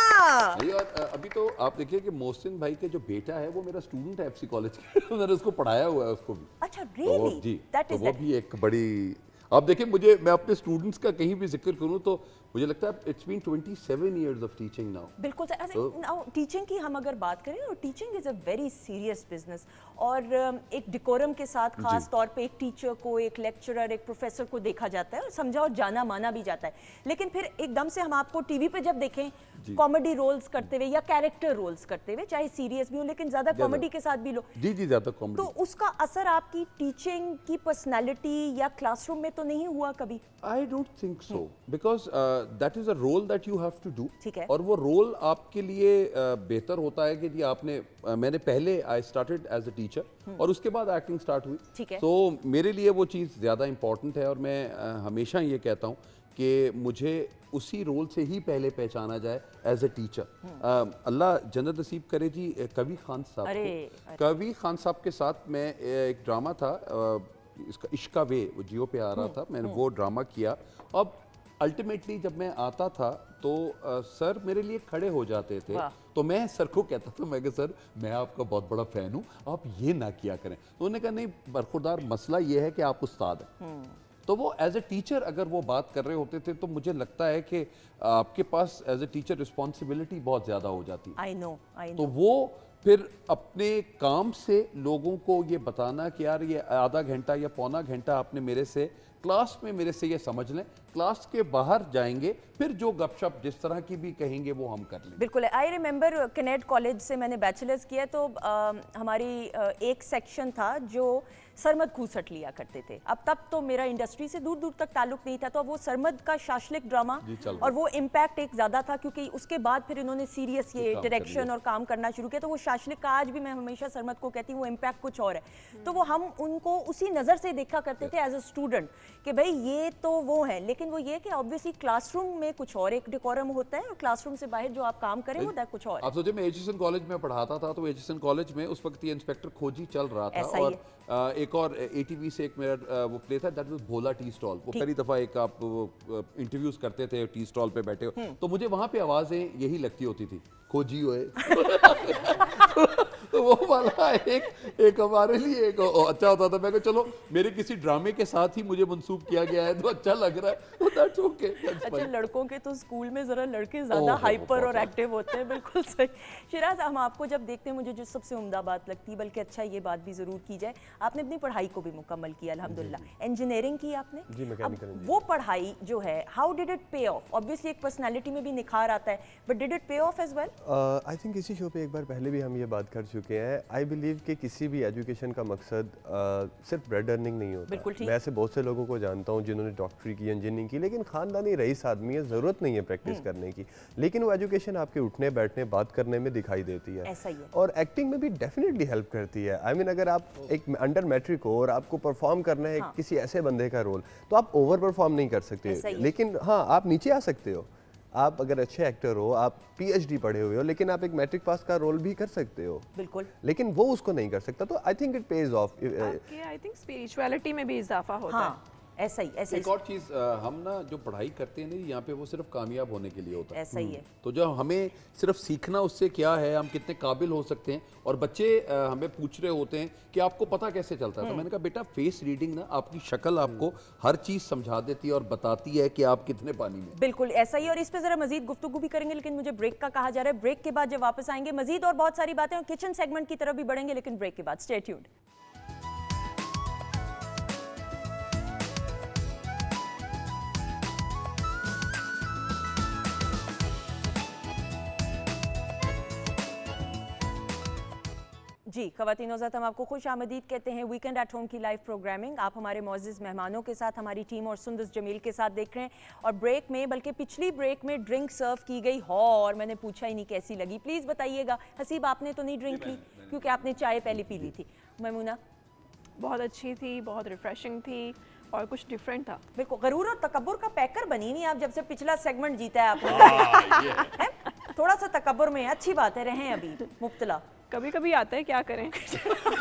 नहीं, और अभी तो आप देखिए कि मोहसिन भाई के जो बेटा है वो मेरा स्टूडेंट है एफसी कॉलेज के। मैंने उसको पढ़ाया हुआ है उसको भी। अच्छा, तो वो- रियली? जी, दैट तो इज वो भी एक बड़ी, आप देखिए, मैं अपने स्टूडेंट्स का कहीं भी जिक्र करूं तो मुझे लगता है it's been 27 years of teaching now. बिल्कुल सर। नाउ टीचिंग की हम अगर बात करें, और teaching is a very serious business, और एक डिकोरम के साथ खास तौर पे एक टीचर को, एक लेक्चरर, एक प्रोफेसर को देखा जाता है और समझा और जाना माना भी जाता है। लेकिन फिर एकदम से हम आपको टीवी पे जब देखें कॉमेडी रोल्स करते हुए या कैरेक्टर रोल्स करते हुए, चाहे सीरियस भी हो लेकिन ज्यादा कॉमेडी के साथ भी लो, जी ज्यादा कॉमेडी, तो उसका असर आपकी टीचिंग की पर्सनालिटी या क्लासरूम में तो नहीं हुआ कभी? I don't think so, because that is a role that you have to do. ठीक है। और वो रोल आपके लिए बेहतर होता है कि जी आपने मैंने पहले I started as a teacher और उसके बाद एक्टिंग स्टार्ट हुई। ठीक है। तो मेरे लिए वो चीज़ ज़्यादा इंपॉर्टेंट है, और मैं हमेशा ये कहता हूँ कि मुझे उसी रोल से ही पहले पहचाना जाए एज ए टीचर। अल्लाह जन्नत नसीब करे जी कवी खान साहब को। कवी खान साहब के साथ मैं एक ड्रामा था, इसका इश्का वे, वो जियो पे आ रहा था, मैंने वो ड्रामा किया। अब अल्टीमेटली जब मैं आता था तो सर मेरे लिए खड़े हो जाते थे, तो मैं सर को कहता था, मैं सर मैं आपका बहुत बड़ा फ़ैन हूँ, आप ये ना किया करें। तो उन्होंने कहा नहीं बरखुरदार, मसला ये है कि आप उस्ताद हैं। तो वो एज ए टीचर अगर वो बात कर रहे होते थे तो मुझे लगता है कि आपके पास एज ए टीचर रिस्पॉन्सिबिलिटी बहुत ज़्यादा हो जाती है। I know. तो वो फिर अपने काम से लोगों को ये बताना कि यार ये आधा घंटा या पौना घंटा आपने मेरे से क्लास में मेरे से ये समझ लें, क्लास के बाहर जाएंगे फिर जो गपशप जिस तरह की भी कहेंगे वो हम कर लेंगे। बिल्कुल। आई रिमेंबर कैनेट कॉलेज से मैंने बैचलर्स किया, तो हमारी एक सेक्शन था जो सरमद खूसट लिया करते थे। अब तब तो मेरा इंडस्ट्री से दूर दूर तक ताल्लुक नहीं था, तो वो सरमद का शाशलिक ड्रामा और वो इम्पैक्ट एक ज़्यादा था, क्योंकि उसके बाद फिर इन्होंने सीरियस ये डायरेक्शन और काम करना शुरू किया। तो वो शाशलिक का आज भी मैं हमेशा सरमद को कहती हूँ वो इम्पैक्ट कुछ और है। तो वो हम उनको उसी नज़र से देखा करते थे एज अ स्टूडेंट कि भाई ये तो वो है, लेकिन वो ये कि ऑब्वियसली क्लासरूम में कुछ और एक डिकोरम होता है और क्लासरूम से बाहर जो आप काम करें होता है कुछ और। आप सोचिए, मैं एचएसएन कॉलेज में पढ़ाता था, तो एचएसएन कॉलेज में उस वक्त ये इंस्पेक्टर खोजी चल रहा था, और एक और एटीवी से एक मेरा वो प्ले था, that was Bhola tea stall. वो पहली दफा एक आप इंटरव्यूज करते थे टी स्टॉल पे बैठे हो, तो मुझे वहां पे आवाजें यही लगती होती थी, खोजी होए। तो वो वाला एक हमारे लिए एक अच्छा होता था। मैं कहा चलो मेरे किसी ड्रामे के साथ ही मुझे मंसूब किया गया है तो अच्छा लग रहा है, तो दैट्स ओके। अच्छा, लड़कों के तो स्कूल में जरा लड़के ज्यादा हाइपर और एक्टिव होते हैं। बिल्कुल सही। शिराज, हम आपको जब देखते हैं मुझे जो सबसे उम्दा बात लगती है, बल्कि अच्छा ये बात भी जरूर की जाए, आपने अपनी पढ़ाई को भी मुकम्मल किया अल्हम्दुलिल्लाह, इंजीनियरिंग की आपने। जी, मैकेनिकल इंजीनियरिंग। वो पढ़ाई जो है, how did it pay off? Obviously एक पर्सनैलिटी में भी निखार आता है, but did it pay off as well? I think इसी शो पे एक बार पहले भी हम ये बात कर चुके हैं। आई बिलीव कि किसी भी एजुकेशन का मकसद सिर्फ ब्रेड अर्निंग नहीं बिल्कुल होता। ठीक। मैं ऐसे बहुत से लोगों को जानता हूँ जिन्होंने डॉक्टरी की, इंजीनियरिंग की, लेकिन ख़ानदानी रईस आदमी है, ज़रूरत नहीं है प्रैक्टिस करने की, लेकिन वो एजुकेशन आपके उठने बैठने बात करने में दिखाई देती है। ऐसा ही है। और एक्टिंग में भी डेफिनेटली हेल्प करती है। आई मीन अगर आप एक अंडर मैट्रिक हो और आपको परफॉर्म करना है किसी ऐसे बंदे का रोल, तो आप ओवर परफॉर्म नहीं कर ऐसा सकते, ही है। लेकिन हाँ आप नीचे आ सकते हो। आप अगर अच्छे एक्टर हो, आप पीएचडी पढ़े हुए हो, लेकिन आप एक मैट्रिक पास का रोल भी कर सकते हो, बिल्कुल। लेकिन वो उसको नहीं कर सकता। तो I think it pays of. I think spirituality में भी इजाफा होता हाँ है। ऐसा ही ऐसा एक ही और चीज़, हम ना जो पढ़ाई करते हैं ना यहाँ पे, वो सिर्फ कामयाब होने के लिए होता है। ऐसा ही है। तो जो हमें सिर्फ सीखना उससे क्या है, हम कितने काबिल हो सकते हैं। और बच्चे हमें पूछ रहे होते हैं कि आपको पता कैसे चलता है, तो मैंने कहा बेटा फेस रीडिंग ना, आपकी शक्ल आपको हर चीज़ समझा देती है और बताती है कि आप कितने पानी में। बिल्कुल ऐसा ही। और इस पे जरा मजीद गुफ्तगू भी करेंगे, लेकिन मुझे ब्रेक का कहा जा रहा है। ब्रेक के बाद जब वापस आएंगे मजीद और बहुत सारी बातें, और किचन सेगमेंट की तरफ भी बढ़ेंगे, लेकिन ब्रेक के बाद। Stay tuned. जी ख़वातीन हज़रात, हम आपको खुश आमदीद कहते हैं वीकेंड एट होम की लाइव प्रोग्रामिंग। आप हमारे मोअज़्ज़िज़ मेहमानों के साथ, हमारी टीम और सुंदस जमील के साथ देख रहे हैं। और ब्रेक में, बल्कि पिछली ब्रेक में ड्रिंक सर्व की गई और मैंने पूछा ही नहीं कैसी लगी। प्लीज़ बताइएगा। हसीब आपने तो नहीं ड्रिंक ली, क्योंकि आपने चाय पहले पी ली थी। मैमूना? बहुत अच्छी थी, बहुत रिफ्रेशिंग थी और कुछ डिफरेंट था। बिल्कुल। गरूर और तकब्बुर का पैकर बनी हुई आप, जब से पिछला सेगमेंट जीता है आपने। है? थोड़ा सा तकब्बुर में अच्छी बात है, रहें अभी मुब्तला। कभी कभी आता है, क्या करें।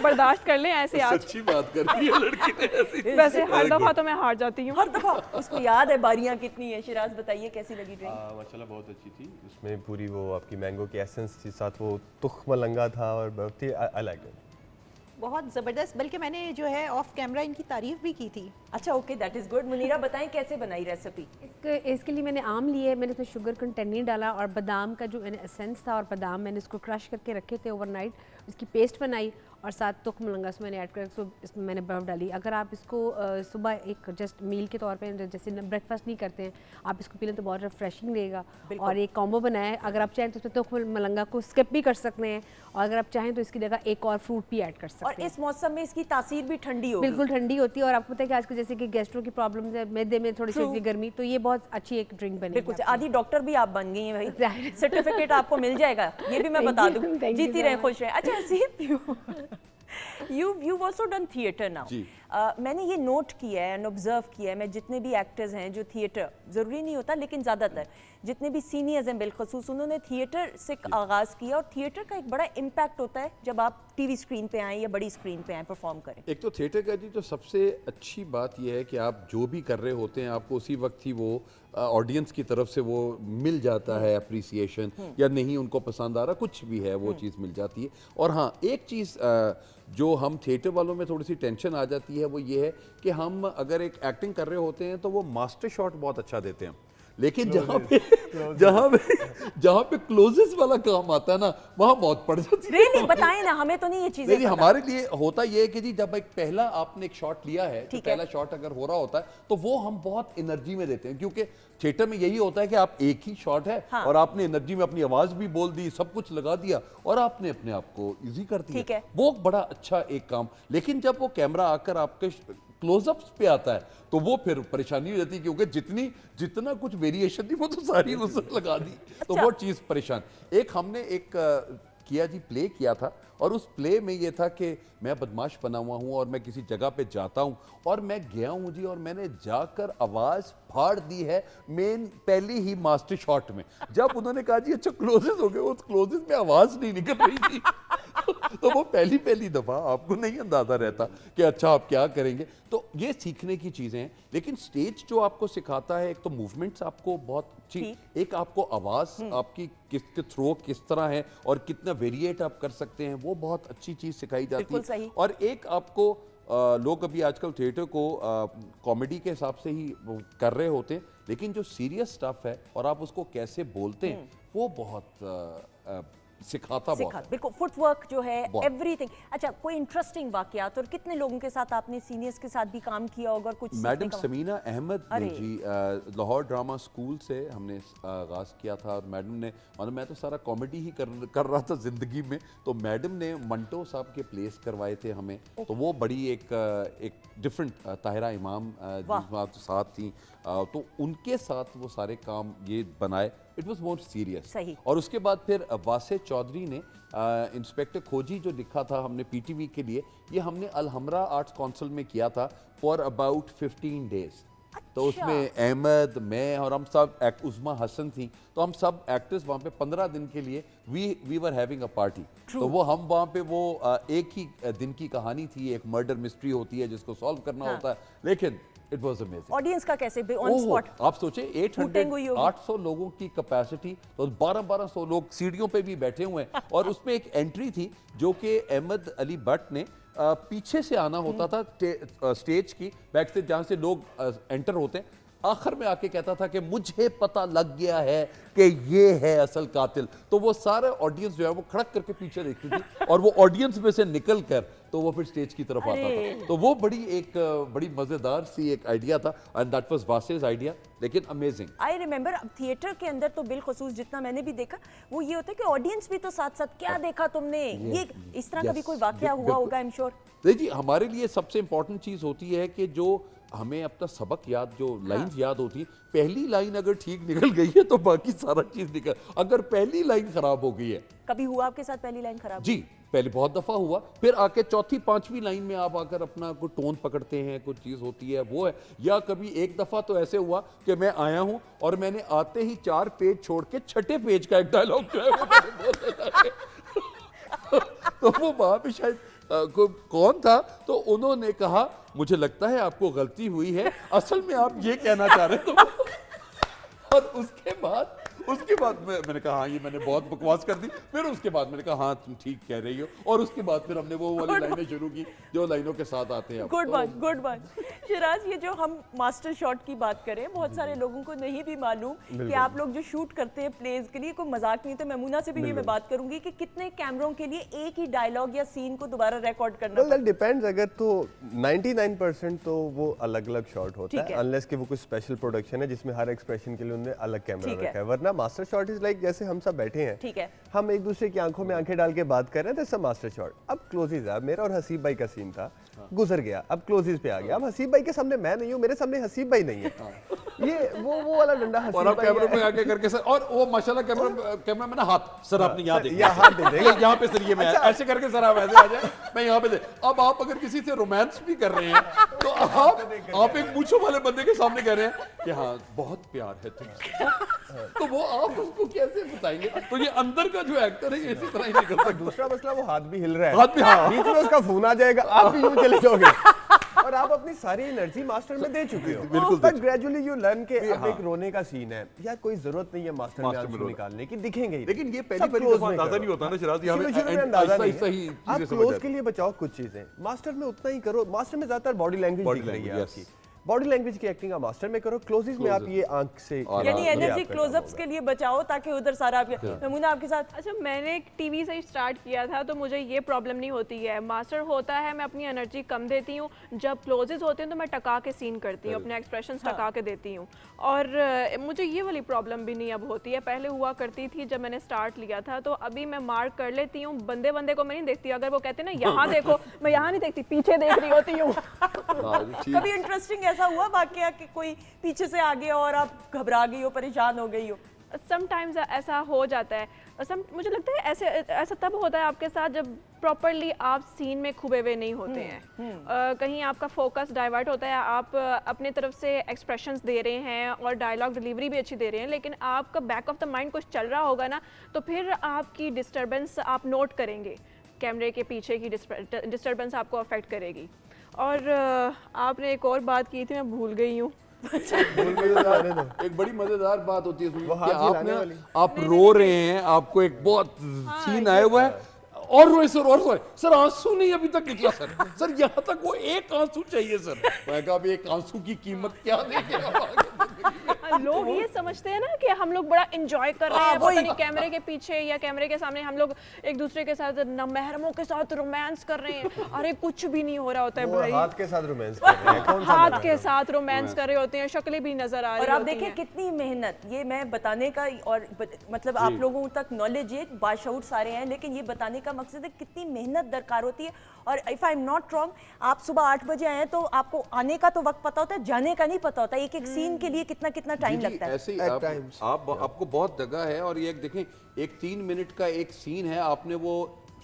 बर्दाश्त कर लें ऐसे आज। सच्ची बात कर रही है लड़की ने ऐसी। वैसे हर दफा तो मैं हार जाती हूँ। हर दफा उसको याद है बारियां कितनी है। शिराज बताइए कैसी लगी ड्रिंक? माशाल्लाह बहुत अच्छी थी। उसमें पूरी वो आपकी मैंगो की एसेंस थी, साथ वो तुख मलंगा था और बहुत ही आई लाइक इट। बहुत ज़बरदस्त। बल्कि मैंने जो है ऑफ कैमरा इनकी तारीफ भी की थी। अच्छा okay, that is good. Munira बताएं कैसे बनाई रेसिपी? इसके लिए मैंने आम लिए, मैंने इसमें शुगर कंटेंट नहीं डाला, और बादाम का जो एसेंस था, और बादाम मैंने इसको क्रश करके रखे थे ओवरनाइट, उसकी पेस्ट बनाई, और साथ तुख मलंगा इसमें मैंने ऐड कर, इसमें मैंने बर्फ़ डाली। अगर आप इसको सुबह एक जस्ट मील के तौर पे, जैसे ब्रेकफास्ट नहीं करते हैं, आप इसको पी लें तो बहुत रिफ्रेशिंग रहेगा। और एक कॉम्बो बनाया है, अगर आप चाहें तो इसमें तुख मलंगा को स्किप भी कर सकते हैं, और अगर आप चाहें तो इसकी जगह एक और फ्रूट भी ऐड कर सकते हैं। और इस मौसम में इसकी तासीर भी ठंडी होगी। बिल्कुल ठंडी होती है। और आपको पता है कि आजकल जैसे कि गैस्ट्रो की प्रॉब्लम्स है, मैदे में थोड़ी सी गर्मी, तो ये बहुत अच्छी एक ड्रिंक बनेगी। बिल्कुल। आधी डॉक्टर भी आप बन गई हैं भाई। सर्टिफिकेट आपको मिल जाएगा, ये भी मैं बता दूं। जीती रहे, खुश रहे। अच्छा Haseeb, you've also done theatre now. मैंने ये नोट किया है एंड ऑब्जर्व किया है, मैं जितने भी एक्टर्स हैं जो थिएटर, ज़रूरी नहीं होता लेकिन ज़्यादातर जितने भी सीनियर्स हैं बिलखसूस, उन्होंने थिएटर से आगाज़ किया। और थिएटर का एक बड़ा इम्पैक्ट होता है जब आप टीवी स्क्रीन पे आएँ या बड़ी स्क्रीन पे आएँ परफॉर्म करें। एक तो थिएटर का जी, तो सबसे अच्छी बात यह है कि आप जो भी कर रहे होते हैं, आपको उसी वक्त ही वो ऑडियंस की तरफ से वो मिल जाता है अप्रिसिएशन, या नहीं उनको पसंद आ रहा, कुछ भी है वो चीज़ मिल जाती है। और हाँ, एक चीज़ जो हम थिएटर वालों में थोड़ी सी टेंशन आ जाती है, वो ये है कि हम अगर एक एक्टिंग कर रहे होते हैं तो वो मास्टर शॉट बहुत अच्छा देते हैं, लेकिन जहाँ पे क्लोजेस वाला काम आता है ना, वहाँ मौत पड़ जाती है। रियली बताएं ना, हमें तो नहीं ये चीज़ें नहीं, हमारे लिए होता ये है कि जी जब एक पहला आपने एक शॉट लिया है, तो ठीक है। पहला शॉट अगर हो रहा होता है तो वो हम बहुत एनर्जी में देते हैं, क्योंकि थिएटर में यही होता है कि आप एक ही शॉट है, हाँ। और आपने एनर्जी में अपनी आवाज भी बोल दी, सब कुछ लगा दिया, और आपने अपने आप को इजी कर ठीक दिया। है। वो बड़ा अच्छा एक काम। लेकिन जब वो कैमरा आकर आपके क्लोजअप्स पे आता है तो वो फिर परेशानी हो जाती है, क्योंकि जितना कुछ वेरिएशन थी वो तो सारी उसने लगा दी, तो वो चीज़ परेशान। एक हमने एक किया जी, प्ले किया था, और उस प्ले में ये था कि मैं बदमाश बना हुआ हूँ और मैं किसी जगह पे जाता हूँ, और मैं गया हूँ जी, और मैंने जाकर आवाज़ फाड़ दी है मेन पहली ही मास्टर शॉट में। जब उन्होंने कहा जी अच्छा क्लोजेस हो गए, उस क्लोजेस में आवाज़ नहीं निकल रही थी। तो वो पहली दफ़ा आपको नहीं अंदाज़ा रहता कि अच्छा आप क्या करेंगे। तो ये सीखने की चीज़ें हैं, लेकिन स्टेज जो आपको सिखाता है, एक तो मूवमेंट्स आपको बहुत अच्छी, एक आपको आवाज़ आपकी किसके थ्रो किस तरह है और कितना वेरिएट आप कर सकते हैं, वो बहुत अच्छी चीज़ सिखाई जाती है। और एक आपको लोग अभी आजकल थिएटर को कॉमेडी के हिसाब से ही कर रहे होते हैं, लेकिन जो सीरियस स्टफ है और आप उसको कैसे बोलते हैं, वो बहुत सिखाता बहुत है। बिल्कुल, फुटवर्क जो है, बहुत। एवरीथिंग। अच्छा, कोई इंटरेस्टिंग वाकयात, और कितने लोगों के साथ आपने सीनियर्स के साथ भी काम किया होगा कुछ सीखने मैडम का? समीना अहमद ने अरे। जी लाहौर ड्रामा स्कूल से हमने आगाज़ किया था, और मैडम ने, और मैं तो सारा कॉमेडी ही कर रहा था ज़िंदगी में, तो मैडम ने मंटो साहब के प्लेस करवाए थे हमें, तो वो बड़ी एक डिफरेंट ताहिरा इमाम जी साथ थी, तो उनके साथ वो सारे काम ये बनाए, इट वॉज मोर सीरियस। सही। और उसके बाद फिर वासे चौधरी ने इंस्पेक्टर खोजी जो लिखा था हमने पीटीवी के लिए, ये हमने अलहमरा आर्ट्स काउंसिल में किया था फॉर अबाउट 15 डेज। तो उसमें अहमद, मैं और हम सब, उज़मा हसन थी, तो हम सब एक्टर्स वहाँ पे 15 दिन के लिए we were having a party. तो वो हम वहाँ पे वो एक ही दिन की कहानी थी, एक मर्डर मिस्ट्री होती है जिसको सॉल्व करना होता है, लेकिन इट वाज अमेजिंग। ऑडियंस का कैसे ऑन स्पॉट? आप सोचे 800 लोगों की कैपेसिटी, तो 1200 लोग सीढ़ियों पे भी बैठे हुए हैं, और उसमें एक एंट्री थी जो कि अहमद अली भट्ट ने पीछे से आना होता था स्टेज की बैक से, जहाँ से लोग एंटर होते हैं, आखिर में आके कहता था कि मुझे पता लग गया है कि ये है असल कातिल। तो वो सारा ऑडियंस जो है वो खड़क करके पीछे देखती थी, और वो ऑडियंस में से निकल कर तो वो फिर स्टेज की तरफ आता था। तो वो बड़ी मजेदार सी एक आइडिया था, and that was vases idea, लेकिन अमेजिंग। आई रिमेंबर, अब थिएटर के अंदर तो बिलखुसूस जितना मैंने भी देखा, वो ये होता है कि ऑडियंस भी तो साथ साथ क्या देखा तुमने, ये इस तरह का भी कोई वाकया हुआ होगा, आई एम श्योर। देखिए, हमारे लिए सबसे इंपॉर्टेंट चीज होती है कि जो हमें अपना सबक याद, जो लाइंस याद होती है, पहली लाइन अगर ठीक निकल गई है तो बाकी सारा चीज निकल, अगर पहली लाइन खराब हो गई है। कभी हुआ आपके साथ पहली लाइन खराब? जी, पहले बहुत दफा हुआ, फिर आके चौथी पांचवी लाइन में आप आकर अपना कोई टोन पकड़ते हैं, कुछ चीज होती है वो है। या कभी एक दफा तो ऐसे हुआ कि मैं आया हूं और मैंने आते ही 4 पेज छोड़ के 6ठे पेज का एक डायलॉग जो है वो बोलने लगे। तो वो वहां पे शायद कौन था, तो उन्होंने कहा मुझे लगता है आपको गलती हुई है, असल में आप ये कहना चाह रहे थे। और उसके बाद मैंने कहा हाँ, ये मैंने बहुत बकवास कर दी। फिर उसके बाद मैंने कहा हाँ, तुम ठीक कह रही हो, और उसके बाद फिर हमने वो वाली लाइनें शुरू की जो लाइनों के साथ आते हैं। गुड बात। शिराज, ये जो हम मास्टर शॉट की बात करें, बहुत सारे लोगों को नहीं भी मालूम कि आप लोग जो शूट करते हैं प्लेज के लिए, कोई मजाक नहीं। तो मेमूना से भी ये मैं बात करूंगी कि कितने कैमरों के लिए एक ही डायलॉग या सीन को दोबारा रिकॉर्ड करना पड़ता है? डिपेंड्स, अगर तो 99% तो वो अलग अलग शॉट होता है, अनलेस कि वो कुछ स्पेशल प्रोडक्शन है जिसमें हर एक्सप्रेशन के लिए उन्होंने अलग कैमरा रखा है। वरना मास्टर शॉट इज लाइक जैसे हम सब बैठे हैं, ठीक है, हम एक दूसरे की आंखों में आंखें डाल के बात कर रहे हैं, तो मास्टर शॉट। अब क्लोजेज है, मेरा और हसीब भाई का सीन था, गुजर गया, अब क्लोजेज पे आ गया। अब हसीब भाई के सामने मैं नहीं हूँ, मेरे सामने हसीब भाई नहीं है, ये वो वाला डंडा हसीब और भाई कैमरे में आके करके सर, और वो माशाल्लाह कैमरा में ना हाथ, सर आपने यहाँ देखा, हाथ दे देंगे यहाँ पे सर, ये मैं ऐसे करके सर आप ऐसे आ जाए, मैं यहाँ पे दे। अब आप अगर किसी से रोमांस भी कर रहे हैं तो आप एक मूंछों वाले बंदे के सामने कह रहे हैं कि हाँ बहुत प्यार है तुमसे, तो वो आप उसको कैसे बताएंगे? तो ये अंदर का जो एक्टर है इसी तरह ही निकल सकता है। दूसरा मसला, वो हाथ भी हिल रहा है, हाथ भी, हाँ, बीच में उसका फोन आ जाएगा, आप भी यूं चले जाओगे, और आप अपनी सारी एनर्जी मास्टर में दे चुके हो। बिल्कुल, बट ग्रेजुअली यू लर्न के अब एक रोने का सीन है यार, कोई जरूरत नहीं है मास्टर में आंसू निकालने की, दिखेंगे ही। लेकिन ये पहली दफा अंदाजा नहीं होता ना शिराज, अंदाजा नहीं। आप क्लोज के लिए बचाओ कुछ चीजें, मास्टर में उतना ही करो। मास्टर में ज्यादातर बॉडी लैंग्वेज दिख रही है आपकी, बॉडी लैंग्वेज की एक्टिंग आप मास्टर में करो, क्लोजेस में आप ये आंख से, यानी एनर्जी क्लोजअप्स के लिए बचाओ ताकि उधर सारा आपके। नमूना आपके साथ? अच्छा, मैंने टीवी से स्टार्ट किया था तो मुझे ये प्रॉब्लम नहीं होती है। मास्टर होता है, मैं अपनी एनर्जी कम देती हूँ, जब क्लोजेस होते हैं तो मैं टका के सीन करती हूँ, अपने एक्सप्रेशंस टका के देती हूँ, और मुझे ये वाली प्रॉब्लम भी नहीं अब होती है। पहले हुआ करती थी जब मैंने स्टार्ट लिया था, तो अभी मैं मार्क कर लेती हूँ, बंदे को मैं नहीं देखती। अगर वो कहते हैं ना यहाँ देखो, मैं यहाँ नहीं देखती, पीछे देख रही होती हूँ। कभी इंटरेस्टिंग ऐसा हुआ वाकया कि कोई पीछे से आ गया और आप घबरा गई हो, परेशान हो गई हो? समटाइम्स ऐसा हो जाता है। मुझे लगता है ऐसा तब होता है आपके साथ जब प्रॉपरली आप सीन में खुबे हुए नहीं होते हैं। कहीं आपका फोकस डाइवर्ट होता है, आप अपने तरफ से एक्सप्रेशंस दे रहे हैं और डायलॉग डिलीवरी भी अच्छी दे रहे हैं, लेकिन आपका बैक ऑफ द माइंड कुछ चल रहा होगा ना, तो फिर आपकी डिस्टर्बेंस आप नोट करेंगे, कैमरे के पीछे की डिस्टर्बेंस आपको अफेक्ट करेगी। और आपने एक और बात की थी, मैं भूल गई हूँ। एक बड़ी मजेदार बात होती है कि आप रो रहे हैं, आपको एक बहुत सीन आया हुआ है, और रोए सर आंसू नहीं अभी तक निकला सर यहाँ तक वो एक आंसू चाहिए सर। मैं कहा अभी एक आंसू की कीमत क्या देंगे? लोग ये समझते हैं ना कि हम लोग बड़ा एंजॉय कर रहे हैं, पता नहीं कैमरे के पीछे या कैमरे के सामने हम लोग एक दूसरे के साथ महरमों के साथ रोमांस कर रहे हैं। अरे कुछ भी नहीं हो रहा होता है भाई, हाथ के साथ रोमांस कर रहे हैं, कौन सा हाथ के साथ रोमांस कर रहे होते हैं, शक्लें भी नजर आ रही और आप होती देखिए हैं। कितनी मेहनत, ये मैं बताने का और मतलब आप लोगों तक नॉलेज है, बाशऊर सारे हैं, लेकिन ये बताने का मकसद है कितनी मेहनत दरकार होती है। और if I am not wrong, आप सुबह 8 बजे आए तो आपको आने का तो वक्त पता होता है, जाने का नहीं पता होता। एक एक सीन के लिए कितना कितना टाइम जी, लगता है। ऐसे ही At आप, times. आपको बहुत जगह है। और ये देखें, एक 3 मिनट का एक सीन है, आपने वो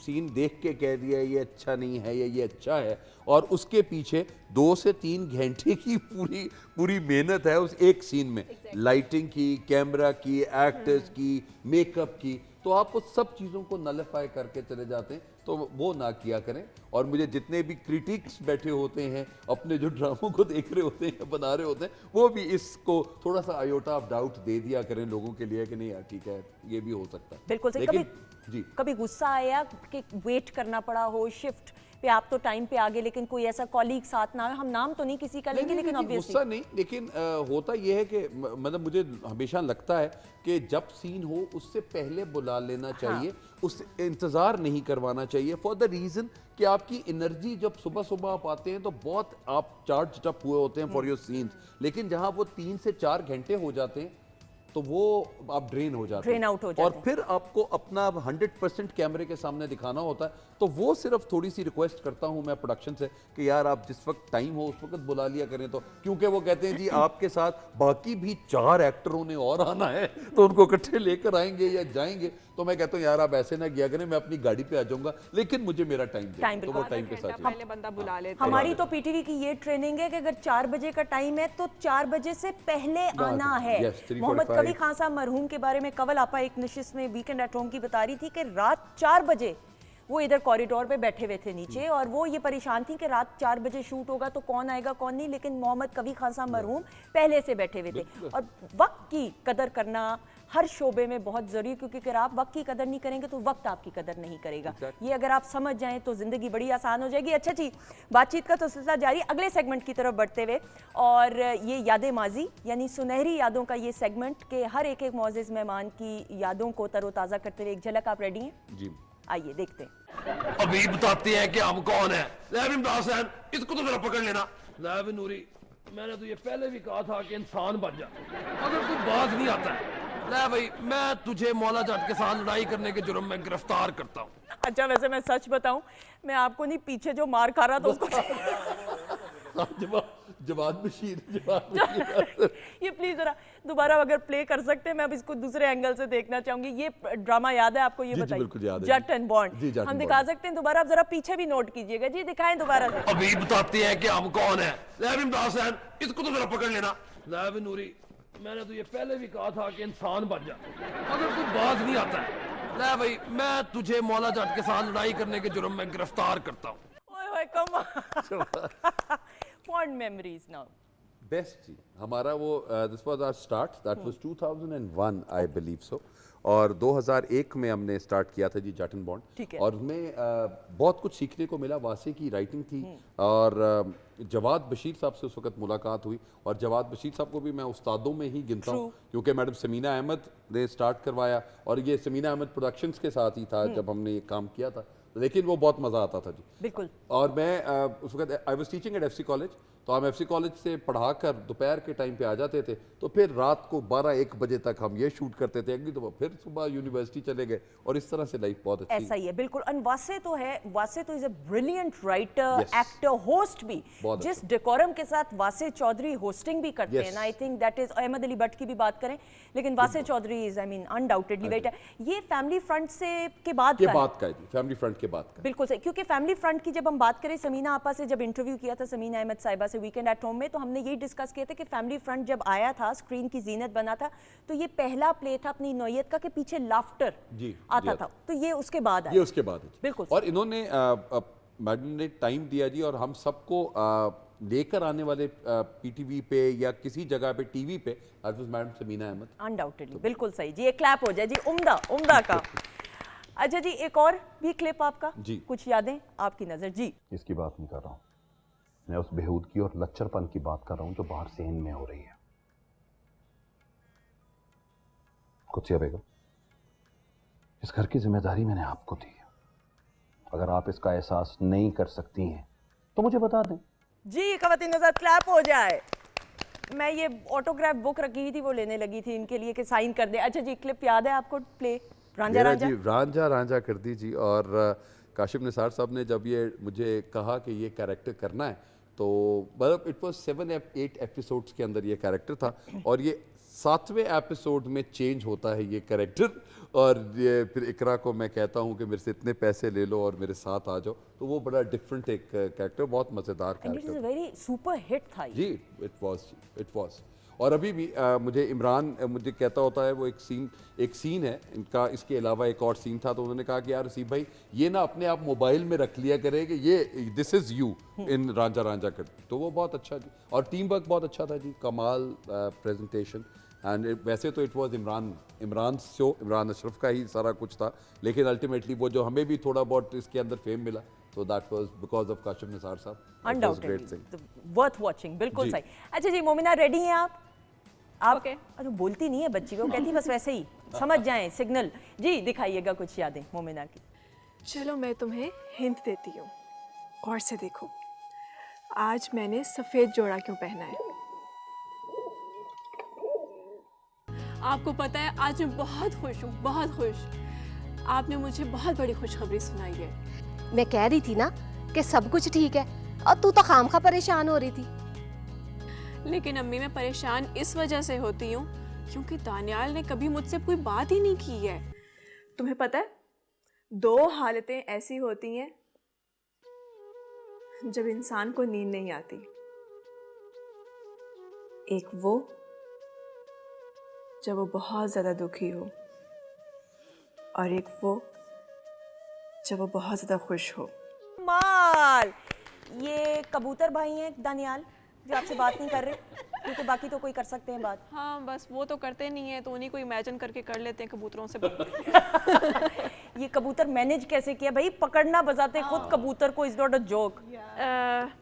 सीन देख के कह दिया ये अच्छा नहीं है या ये अच्छा है, और उसके पीछे 2 से 3 घंटे की पूरी मेहनत है उस एक सीन में। लाइटिंग की, कैमरा की, एक्टर्स की, मेकअप की, तो आप उस सब चीज़ों को नलिफाई करके चले जाते हैं, तो वो ना किया करें। और मुझे जितने भी क्रिटिक्स बैठे होते हैं, अपने जो ड्रामों को देख रहे होते हैं, बना रहे होते हैं, वो भी इसको थोड़ा सा आयोटा ऑफ डाउट दे दिया करें लोगों के लिए कि नहीं यार ठीक है, ये भी हो सकता है। बिल्कुल सही। लेकिन जी, कभी गुस्सा आया कि वेट करना पड़ा हो शिफ्ट पे, आप तो टाइम पे आगे, लेकिन कोई ऐसा कॉलीग साथ ना आए, हम नाम तो नहीं किसी का लेंगे, लेकिन ऑब्वियसली गुस्सा नहीं, लेकिन होता यह है कि मतलब मुझे हमेशा लगता है कि जब सीन हो उससे पहले बुला लेना चाहिए, उस इंतज़ार नहीं करवाना चाहिए, फॉर द रीज़न कि आपकी एनर्जी जब सुबह सुबह आप आते हैं तो बहुत आप चार्ज अप हुए होते हैं फॉर योर सीन्स, लेकिन जहां वो 3 से 4 घंटे हो जाते हैं तो वो आप ड्रेन हो जाते हैं, ड्रेन आउट हो जाते और हैं। फिर आपको अपना 100% कैमरे के सामने दिखाना होता है। तो वो सिर्फ थोड़ी सी रिक्वेस्ट करता हूं मैं प्रोडक्शन से कि यार आप जिस वक्त टाइम हो उस वक्त बुला लिया करें, तो क्योंकि वो कहते हैं जी आपके साथ बाकी भी 4 एक्टरों ने और आना है तो उनको इकट्ठे लेकर आएंगे या जाएंगे, तो मैं कहता हूँ यार आप ऐसे ना किया करें, मैं अपनी गाड़ी पे आ जाऊंगा, लेकिन मुझे मेरा टाइम टाइम दे, तो वो टाइम के साथ पहले बंदा बुला लेते हैं। हमारी तो पीटीवी की ये ट्रेनिंग है कि अगर 4 बजे का टाइम है तो 4 बजे से पहले आना है। Yes, 3:45 मोहम्मद कवी खान साहब मरहूम के बारे में कवल आपा एक नशिस्त में वीकेंड एट होम की बता रही थी कि रात 4 बजे वो इधर कॉरिडोर पे बैठे हुए थे नीचे, और वो ये परेशान थी कि रात 4 बजे शूट होगा तो कौन आएगा कौन नहीं, लेकिन मोहम्मद कवी खान साहब मरहूम पहले से बैठे हुए थे। और वक्त की कदर करना हर शोबे में बहुत ज़रूरी है, क्योंकि अगर आप वक्त की कदर नहीं करेंगे तो वक्त आपकी कदर नहीं करेगा। ये अगर आप समझ जाएं तो ज़िंदगी बड़ी आसान हो जाएगी। अच्छा जी, बातचीत का तो सिलसिला जारी, अगले सेगमेंट की तरफ बढ़ते हुए, और ये यादें माजी यानी सुनहरी यादों का ये सेगमेंट के हर एक मुअज़्ज़िज़ मेहमान की यादों को तरोताज़ा करते हुए एक झलक, आप रेडी हैं? जी, आइए देखते हैं। अभी बताते हैं कि हम कौन है। ले इमरान हुसैन, इसको तो जरा पकड़ लेना। ले नूरी, मैंने तो ये पहले भी कहा था कि इंसान बन जा, अगर तू बाज नहीं आता है। ले भाई, मैं तुझे मौला जट के साथ लड़ाई करने के जुर्म में गिरफ्तार करता हूँ। अच्छा, वैसे मैं सच बताऊं, मैं आपको नहीं, पीछे जो मार खा रहा था उसको जवाद बशीर ये प्लीज जरा दोबारा अगर प्ले कर सकते हैं, मैं अब इसको दूसरे एंगल से देखना चाहूंगी। ये ड्रामा याद है आपको? ये जी, बताइए। बिल्कुल याद है। जट एंड बॉन्ड जी, जट हम एंड दिखा बॉन्ड। सकते हैं दोबारा? आप जरा पीछे भी नोट कीजिएगा जी, दिखाएं दोबारा से। अभी बताते हैं कि हम कौन है। ले इमरान हुसैन, इसको तो जरा पकड़ लेना। ले नूरी, मैंने तो ये पहले भी कहा था कि इंसान बन जा, अगर तू बाज नहीं आता है। ले भाई, मैं तुझे मौला जट के साथ लड़ाई करने के जुर्म में गिरफ्तार करता हूँ। ओए होए, come fond memories now. Best जी, हमारा वो this was our start, that was 2001 I believe so, और 2001 में हमने स्टार्ट किया था जी जट एंड बॉन्ड। ठीक है। और उसमें बहुत कुछ सीखने को मिला। वासी की राइटिंग थी, और जवाद बशीर साहब से उस वक्त मुलाकात हुई, और जवाद बशीर साहब को भी मैं उस्तादों में ही गिनता हूँ, क्योंकि मैडम समीना अहमद ने स्टार्ट करवाया, और ये समीना अहमद प्रोडक्शंस के साथ ही था जब हमने ये काम किया था, लेकिन वो बहुत मज़ा आता था जी। बिल्कुल। और मैं उस वक्त I was teaching eight FC college, तो हम एफसी कॉलेज से पढ़ाकर दोपहर के टाइम पे आ जाते थे, तो फिर रात को 12-1 बजे तक हम ये शूट करते थे, अगली दफ़ा फिर सुबह यूनिवर्सिटी चले गए, और इस तरह से लाइफ बहुत अच्छी। ऐसा ही है बिल्कुल। और वासे तो है, वासे तो is a brilliant writer, Yes. Actor, host भी। बहुत जिस अच्छा। डेकोरम के साथ वासे चौधरी होस्टिंग भी करते Yes. हैं ना, I think that is, Ahmed Ali Bhatt की भी बात करें, लेकिन Wasay Chaudhry is, I mean, undoubtedly wait. ये फैमिली फ्रंट से के बाद के का है। बाद का है जी, फैमिली फ्रंट के बाद का। बिल्कुल सही, क्योंकि फैमिली फ्रंट की जब हम बात करें, समीना आपा से जब इंटरव्यू किया था, समीना अहमद साहिबा से वीकेंड एट होम में, तो हमने यही डिस्कस किया था कि फैमिली फ्रंट जब आया था, स्क्रीन की जीनत बना था, तो ये पहला प्ले था अपनी नौयत का कि पीछे लाफ्टर जी, आता जी, था, तो ये उसके बाद ये आया। उसके बाद है जी। बिल्कुल। और इन्होंने मैडम ने टाइम दिया जी, और हम सबको लेकर आने वाले पीटीवी पे या किसी जगह पे टीवी पे, that was madam Samina Ahmed. Undoubtedly, बिल्कुल सही जी, एक क्लैप हो जाए जी, उम्दा उम्दा का। अच्छा जी, एक और भी क्लिप आपका जी। कुछ यादें आपकी नजर जी। इसकी बात नहीं कर रहा हूँ, मैं उस बेहूदगी और लच्चरपन की बात कर रहा हूँ जो बाहर सेन में हो रही है। कुत्सिया बेगम, इस घर की जिम्मेदारी मैंने आपको दी है। अगर आप इसका एहसास नहीं कर सकती हैं तो मुझे बता दें। जी ख़वातीन नज़र क्लैप हो जाए। मैं ये ऑटोग्राफ बुक रखी हुई थी, वो लेने लगी थी इनके लिए कि साइन कर दे। अच्छा जी, क्लिप याद है आपको? प्ले रांझा रांझा जी रांझा रांझा कर दी जी। और काशिफ निसार साहब ने जब ये मुझे कहा कि ये कैरेक्टर करना है तो मतलब इट वाज 7-8 एपिसोड्स के अंदर ये कैरेक्टर था और ये 7वें एपिसोड में चेंज होता है ये कैरेक्टर। और ये फिर इकरा को मैं कहता हूँ कि मेरे से इतने पैसे ले लो और मेरे साथ आ जाओ, तो वो बड़ा डिफरेंट एक कैरेक्टर, बहुत मज़ेदार and it is a character very super hit था ये। जी। It was. और अभी भी मुझे इमरान मुझे कहता होता है, वो एक सीन है इनका, इसके अलावा एक और सीन था, तो उन्होंने कहा कि यार रसीब भाई ये ना अपने आप मोबाइल में रख लिया करे कि ये this is you in Ranjha Ranjha कर। तो वो बहुत अच्छा जी, और टीम वर्क बहुत अच्छा था जी, कमाल प्रेजेंटेशन। एंड वैसे तो it was Imran show, Imran Ashraf का ही सारा कुछ था, लेकिन अल्टीमेटली वो जो हमें भी थोड़ा बहुत इसके अंदर फेम मिला, तो that was because of Kashif Nisar साहब। अनडाउटेडली वर्थ वाचिंग, बिल्कुल जी। सही। अच्छा जी मोमिना, रेडी हैं आप? Okay. अच्छा, बोलती नहीं है बच्ची, वो कहती बस वैसे ही समझ जाएं सिग्नल। जी दिखाइएगा कुछ यादें मोमिना की। चलो मैं तुम्हें हिंट देती हूँ, गौर से देखो। आज मैंने सफ़ेद जोड़ा क्यों पहना है? आपको पता है आज मैं बहुत खुश हूँ, बहुत खुश। आपने मुझे बहुत बड़ी खुशखबरी सुनाई है। मैं कह रही थी ना कि सब कुछ ठीक है और तू तो खामखा परेशान हो रही थी। लेकिन अम्मी मैं परेशान इस वजह से होती हूँ क्योंकि दानियाल ने कभी मुझसे कोई बात ही नहीं की है। तुम्हें पता है, 2 हालतें ऐसी होती हैं जब इंसान को नींद नहीं आती। एक वो जब वो बहुत ज़्यादा दुखी हो, और एक वो जब वो बहुत ज़्यादा खुश हो। माल, ये कबूतर भाई हैं दानियाल जो आपसे बात नहीं कर रहे, क्योंकि बाकी तो कोई कर सकते हैं बात। हाँ बस वो तो करते नहीं है, तो उन्हीं को इमेजिन करके कर लेते हैं कबूतरों से ये कबूतर मैनेज कैसे किया भाई? पकड़ना बजाते खुद कबूतर को इज नॉट अ जोक।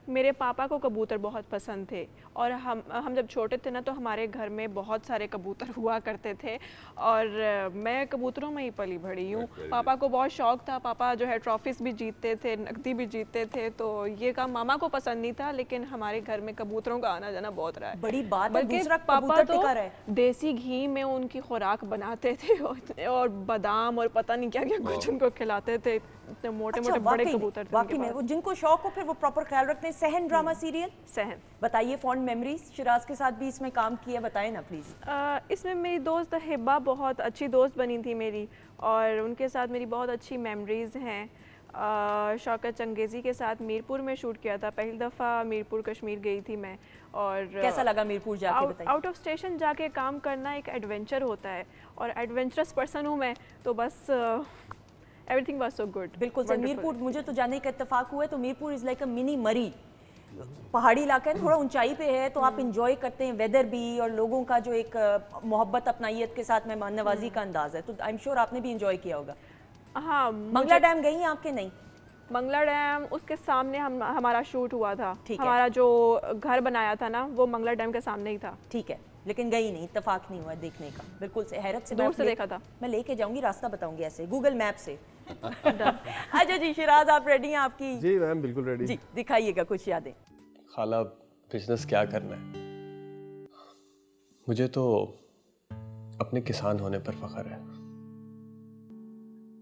मेरे पापा को कबूतर बहुत पसंद थे, और हम जब छोटे थे ना तो हमारे घर में बहुत सारे कबूतर हुआ करते थे, और मैं कबूतरों में ही पली बड़ी हूँ। पापा को बहुत शौक था, पापा जो है ट्रॉफीज भी जीतते थे, नकदी भी जीतते थे, तो ये काम मामा को पसंद नहीं था, लेकिन हमारे घर में कबूतरों का आना जाना बहुत रहा है। बड़ी बात है, बल्कि दूसरा पापा कबूतर तो टिका रहे। देसी घी में उनकी खुराक बनाते थे और बादाम और पता नहीं क्या क्या कुछ उनको खिलाते थे। इतने मोटे मोटे बड़े कबूतर थे वाकई में वो जिनको शौक हो फिर वो प्रॉपर ख्याल रखते हैं। सहन ड्रामा सीरियल, सहन बताइए फॉन्ड मेमोरीज। शिराज के साथ भी इसमें काम किया, बताएं ना प्लीज। इसमें मेरी दोस्त हिब्बा बहुत अच्छी दोस्त बनी थी मेरी, और उनके साथ मेरी बहुत अच्छी मेमोरीज हैं। शौकत चंगेज़ी के साथ मीरपुर में शूट किया था, पहली दफ़ा मीरपुर कश्मीर गई थी मैं। और कैसा लगा मीरपुर जाके बताइए। आउट ऑफ स्टेशन जाके काम करना एक एडवेंचर होता है, और एडवेंचरस पर्सन हूँ मैं, तो बस एवरीथिंग वाज सो गुड। बिल्कुल सर, मीरपुर मुझे तो जाने का इत्तेफाक हुआ है, तो Mirpur is like a mini मरी। पहाड़ी इलाका है, थोड़ा ऊंचाई पे है, तो आप इंजॉय करते हैं वेदर भी, और लोगों का जो एक मोहब्बत अपनाइयत के साथ मेहमान नवाजी का अंदाज है, तो आई एम श्योर आपने भी इंजॉय किया होगा। हाँ, मंगला डैम गई हैं आपके? नहीं, मंगला डैम उसके सामने हमारा शूट हुआ था। ठीक है। हमारा जो घर बनाया था ना वो मंगला डैम के सामने ही था। ठीक है, लेकिन गई नहीं, इत्तेफाक नहीं हुआ देखने का। बिल्कुल से हैरत से दूर से देखा था। मैं लेके जाऊंगी, रास्ता बताऊंगी ऐसे गूगल मैप से। अच्छा जी शिराज, आप रेडी हैं? आपकी जी मैम बिल्कुल रेडी। जी दिखाइएगा कुछ यादें। खाला बिजनेस क्या करना है? मुझे तो अपने किसान होने पर फख्र है।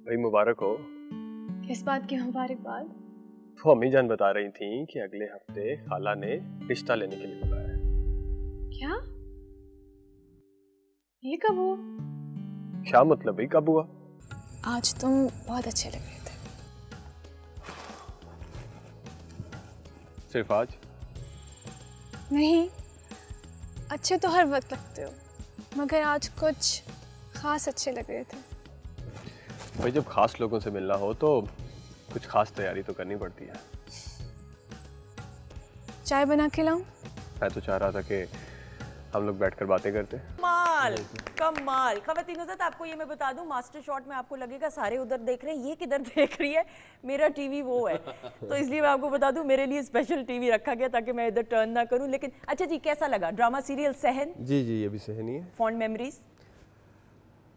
भाई मुबारक हो। किस बात की मुबारकबाद? वो अम्मी जान बता रही थी कि अगले हफ्ते खाला ने रिश्ता लेने के लिए बुलाया है। क्या? ये कब हुआ? क्या मतलब ही कब हुआ? आज तुम बहुत अच्छे लग रहे थे। सिर्फ आज? नहीं, अच्छे तो हर वक्त लगते हो, मगर आज कुछ खास अच्छे लग रहे थे। भाई जब खास लोगों से मिलना हो तो कुछ खास तैयारी तो करनी पड़ती है। चाय बना के लाऊं? मैं तो चाह रहा था कि हम लोग बैठकर बातें करते। कमाल कमाल। ख़वातीन हज़रात, आपको ये मैं बता दूं, मास्टर शॉट में आपको लगेगा सारे उधर देख रहे हैं, ये किधर देख रही है? मेरा टीवी वो है, तो इसलिए मैं आपको बता दूं मेरे लिए स्पेशल टीवी रखा गया ताकि मैं इधर टर्न ना करूं। लेकिन अच्छा जी, कैसा लगा ड्रामा सीरियल सहन? जी जी, ये भी सहनी है। Fond memories?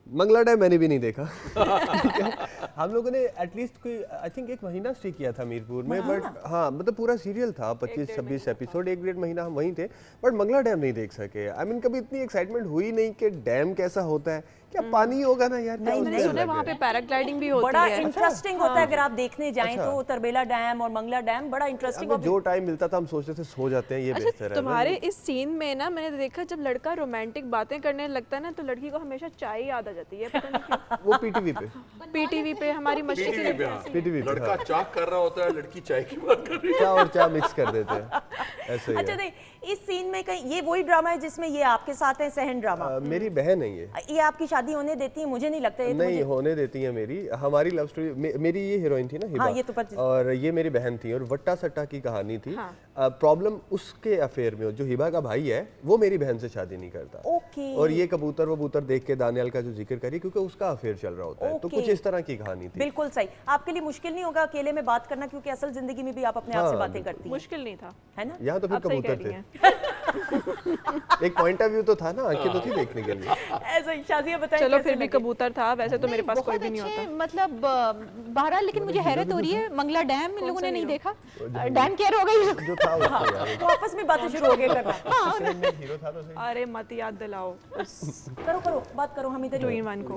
मंगला डैम मैंने भी नहीं देखा। ठीक है? हम लोगों ने एटलीस्ट कोई आई थिंक 1 महीना स्टे किया था मीरपुर में, बट हाँ मतलब पूरा सीरियल था 25-26 एपिसोड, 1-1.5 महीना हम वहीं थे, बट मंगला डैम नहीं देख सके। आई मीन कभी इतनी एक्साइटमेंट हुई नहीं कि डैम कैसा होता है, क्या पानी होगा ना यार। मैंने सुना वहाँ पे पैराग्लाइडिंग भी होती बड़ा है। इंटरेस्टिंग होता है अगर आप देखने जाएं तो तरबेला डैम और मंगला डैम बड़ा इंटरेस्टिंग। जो टाइम मिलता था हम सोचते थे सो जाते हैं, ये बेहतर है। तुम्हारे इस सीन में ना मैंने देखा जब लड़का रोमांटिक बातें करने लगता है ना तो लड़की को हमेशा चाय याद आ जाती है, पता नहीं क्यों। वो पीटीवी पे हमारी मस्ती की पीटीवी पे लड़का चाय कर रहा होता है, लड़की चाय की बात कर रही है, चाय और चाय मिक्स कर देते हैं, ऐसे ही अच्छा नहीं, इस सीन में कहीं ये वही ड्रामा है जिसमें ये आपके साथ है, सहन ड्रामा? मेरी बहन है ये आपकी शादी होने देती है? मुझे नहीं लगता। नहीं होने देती है मेरी, हमारी लव स्टोरी। मेरी ये हीरोइन थी ना हिबा, हाँ, ये तो और ये मेरी बहन थी, और वट्टा सट्टा की कहानी थी। प्रॉब्लम उसके अफेयर में, जो हिबा का भाई है वो मेरी बहन से शादी नहीं करता। और ये कबूतर वबूतर देख के दानियाल का जो जिक्र करी, क्योंकि उसका अफेयर चल रहा होता है, तो कुछ इस तरह की कहानी थी। बिल्कुल सही। आपके लिए मुश्किल नहीं होगा अकेले में बात करना, क्योंकि असल जिंदगी में भी आप अपने आप से बातें करती हैं। मुश्किल नहीं था, है ना? यहाँ तो फिर कबूतर थे। एक पॉइंट ऑफ व्यू तो था ना, आंखें तो थी देखने के लिए। ऐसा ही। शाजिया बताइए। चलो फिर भी कबूतर था, वैसे तो मेरे पास कोई भी नहीं होता। मतलब बहरहाल, लेकिन मुझे हैरत हो रही है, मंगला डैम इन लोगों ने नहीं देखा। डैम क्या हो गई जो था तो आपस में बातें शुरू हो गई करना। हीरो था तो सही। अरे मत याद दिलाओ। करो बात करो, हम इधर ही वन को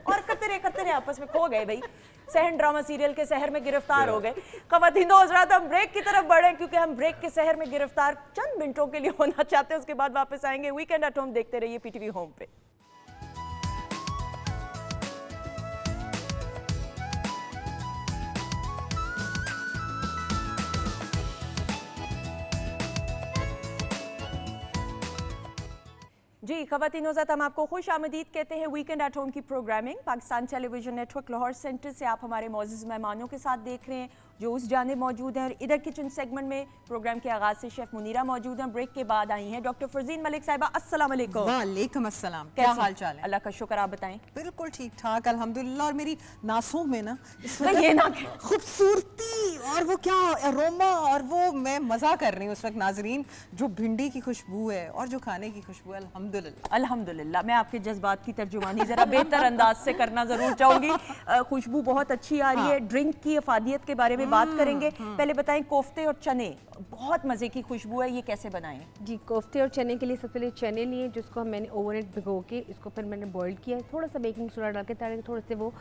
और करते रहे आपस में, खो गए भाई। सहन ड्रामा सीरियल के शहर में गिरफ्तार हो गए। ख़वातीन हज़रात, हम ब्रेक की तरफ बढ़े, क्योंकि हम ब्रेक के शहर में गिरफ्तार चंद मिनटों के लिए होना चाहते हैं, उसके बाद वापस आएंगे। वीकेंड एट होम देखते रहिए पीटीवी होम पे। जी ख़वातीन हज़रात, हम आपको खुश आमदीद कहते हैं वीकेंड एट होम की programming Pakistan television network Lahore centre से। आप हमारे मौजूद मेहमानों के साथ देख रहे हैं जो उस जाने मौजूद हैं, और इधर किचन सेगमेंट में प्रोग्राम के आगाज़ से शेफ़ मुनीरा मौजूद हैं। ब्रेक के बाद आई हैं डॉक्टर फरजीन मलिक साहिबा। अस्सलाम वालेकुम। वालेकुम अस्सलाम। क्या हाल चाल है? अल्लाह का शुक्र, आप बताएं। बिल्कुल ठीक ठाक अल्हम्दुलिल्लाह। और मेरी नासों में ना ये ना खूबसूरती और वो क्या अरोमा, और वो मैं मज़ा कर रही हूँ इस वक्त नाजरीन, जो भिंडी की खुशबू है और जो खाने की खुशबू है। अल्हम्दुलिल्लाह अल्हम्दुलिल्लाह। मैं आपके जज्बात की तर्जुमानी ज़रा बेहतर अंदाज से करना ज़रूर चाहूँगी। खुशबू बहुत अच्छी आ रही है। ड्रिंक की अफादियत के बारे में बात करेंगे। पहले बताएं, कोफ्ते और चने, बहुत मज़े की खुशबू है, ये कैसे बनाएं? जी, कोफ्ते और चने के लिए सबसे पहले चने लिए, जिसको मैंने ओवरनाइट भिगो के इसको फिर मैंने बॉईल किया है, थोड़ा सा बेकिंग सोडा डाल के, ताकि थोड़े से वो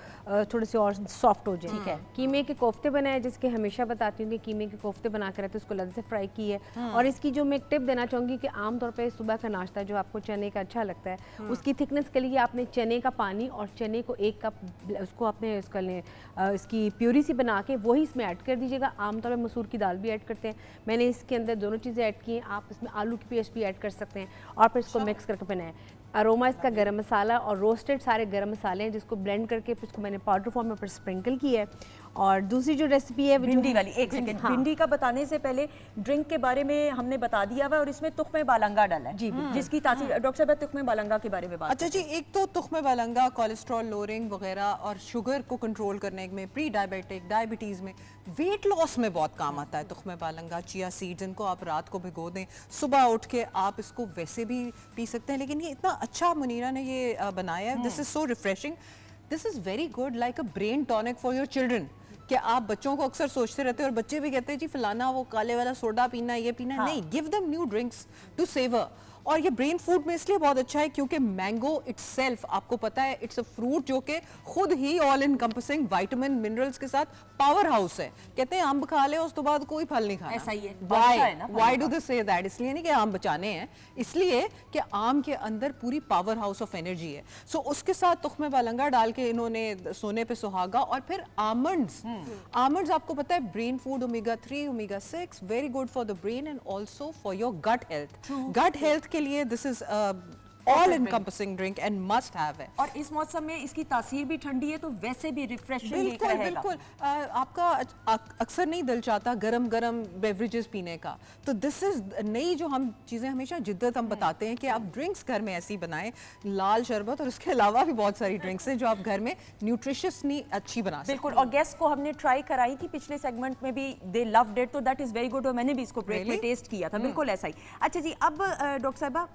थोड़े से और सॉफ्ट हो जाए। ठीक है। कीमे के कोफ्ते बनाए, जिसके हमेशा बताती हूँ कि कीमे के कोफ्ते बना कर रहते, उसको लद से फ्राई की है। और इसकी जो मैं एक टिप देना चाहूँगी कि आमतौर पर सुबह का नाश्ता जो आपको चने का अच्छा लगता है, उसकी थिकनेस के लिए आपने चने का पानी और चने को 1 कप उसको आपने इसकी प्यूरी सी बना के वही इसमें ऐड कर दीजिएगा। आमतौर पर मसूर की दाल भी ऐड करते हैं, मैंने इसके अंदर दोनों चीज़ें ऐड की हैं। आप इसमें आलू की पेस्ट भी ऐड कर सकते हैं, और फिर इसको मिक्स करके बनाएं। अरोमा इसका गरम मसाला और रोस्टेड सारे गरम मसाले हैं, जिसको ब्लेंड करके फिर इसको मैंने पाउडर फॉर्म में पर स्प्रिंकल किया है। और दूसरी जो रेसिपी है भिंडी वाली, एक सेकंड, भिंडी का बताने से पहले ड्रिंक के बारे में हमने बता दिया हुआ, और इसमें तुख्मे बालंगा डाला है, जी, जिसकी तासीर। डॉक्टर साहब, तुख्मे बालंगा के बारे में बात। अच्छा जी, एक तो तुख्मे बालंगा कोलेस्ट्रॉल लोअरिंग वगैरह और शुगर को कंट्रोल करने में, प्री डायबिटिक, डायबिटीज़ में, वेट लॉस में बहुत काम आता है तुख्मे बालंगा। चिया सीड्स, इनको आप रात को भिगो दें, सुबह उठ के आप इसको वैसे भी पी सकते हैं, लेकिन ये इतना अच्छा मुनीरा ने ये बनाया है। This is so refreshing, this is very good, like a brain tonic for your children. कि आप बच्चों को अक्सर सोचते रहते हैं, और बच्चे भी कहते हैं जी फलाना वो काले वाला सोडा पीना है, ये पीना है। नहीं, give them new drinks to savour. और ये ब्रेन फूड में इसलिए बहुत अच्छा है क्योंकि मैंगो इटसेल्फ, आपको पता है, इट्स अ फ्रूट जो कि खुद ही ऑल इनकम्पसिंग विटामिन मिनरल्स के साथ पावर हाउस है। कहते हैं अम्ब खा ले उस तो बाद कोई फल नहीं खाना। ऐसा ही है। Why do they say that? इसलिए नहीं कि आम बचाने हैं, इसलिए कि आम के अंदर पूरी पावर हाउस ऑफ एनर्जी है। सो उसके साथ तुख्मे बालंगा डाल के इन्होंने सोने पे सुहागा, और फिर आमंड्स। आमंड्स आपको पता है brain food, omega 3, omega 6, very good for the brain and also for your gut health. Gut health के लिए this is all encompassing drink and must have है। और इस मौसम में इसकी तासीर भी ठंडी है, तो वैसे भी रिफ्रेशिंग बिल्कुल रहेगा। बिल्कुल। आपका अक्सर नहीं दिल चाहता गरम गरम बेवरेजेस पीने का, तो दिस इज नई जो हम चीज़ें हमेशा जिद्दत हम बताते हैं कि आप ड्रिंक्स घर में ऐसी बनाएं, लाल शरबत, और उसके अलावा भी बहुत सारी ड्रिंक्स हैं जो आप घर में न्यूट्रिशियसली अच्छी बना सकते हैं। बिल्कुल। और गेस्ट को हमने ट्राई कराई थी पिछले सेगमेंट में भी, दे लव्ड इट, तो दैट इज वेरी गुड, और मैंने भी इसको ब्रेक में टेस्ट किया था। बिल्कुल ऐसा ही। अच्छा जी, अब डॉक्टर साहिबा,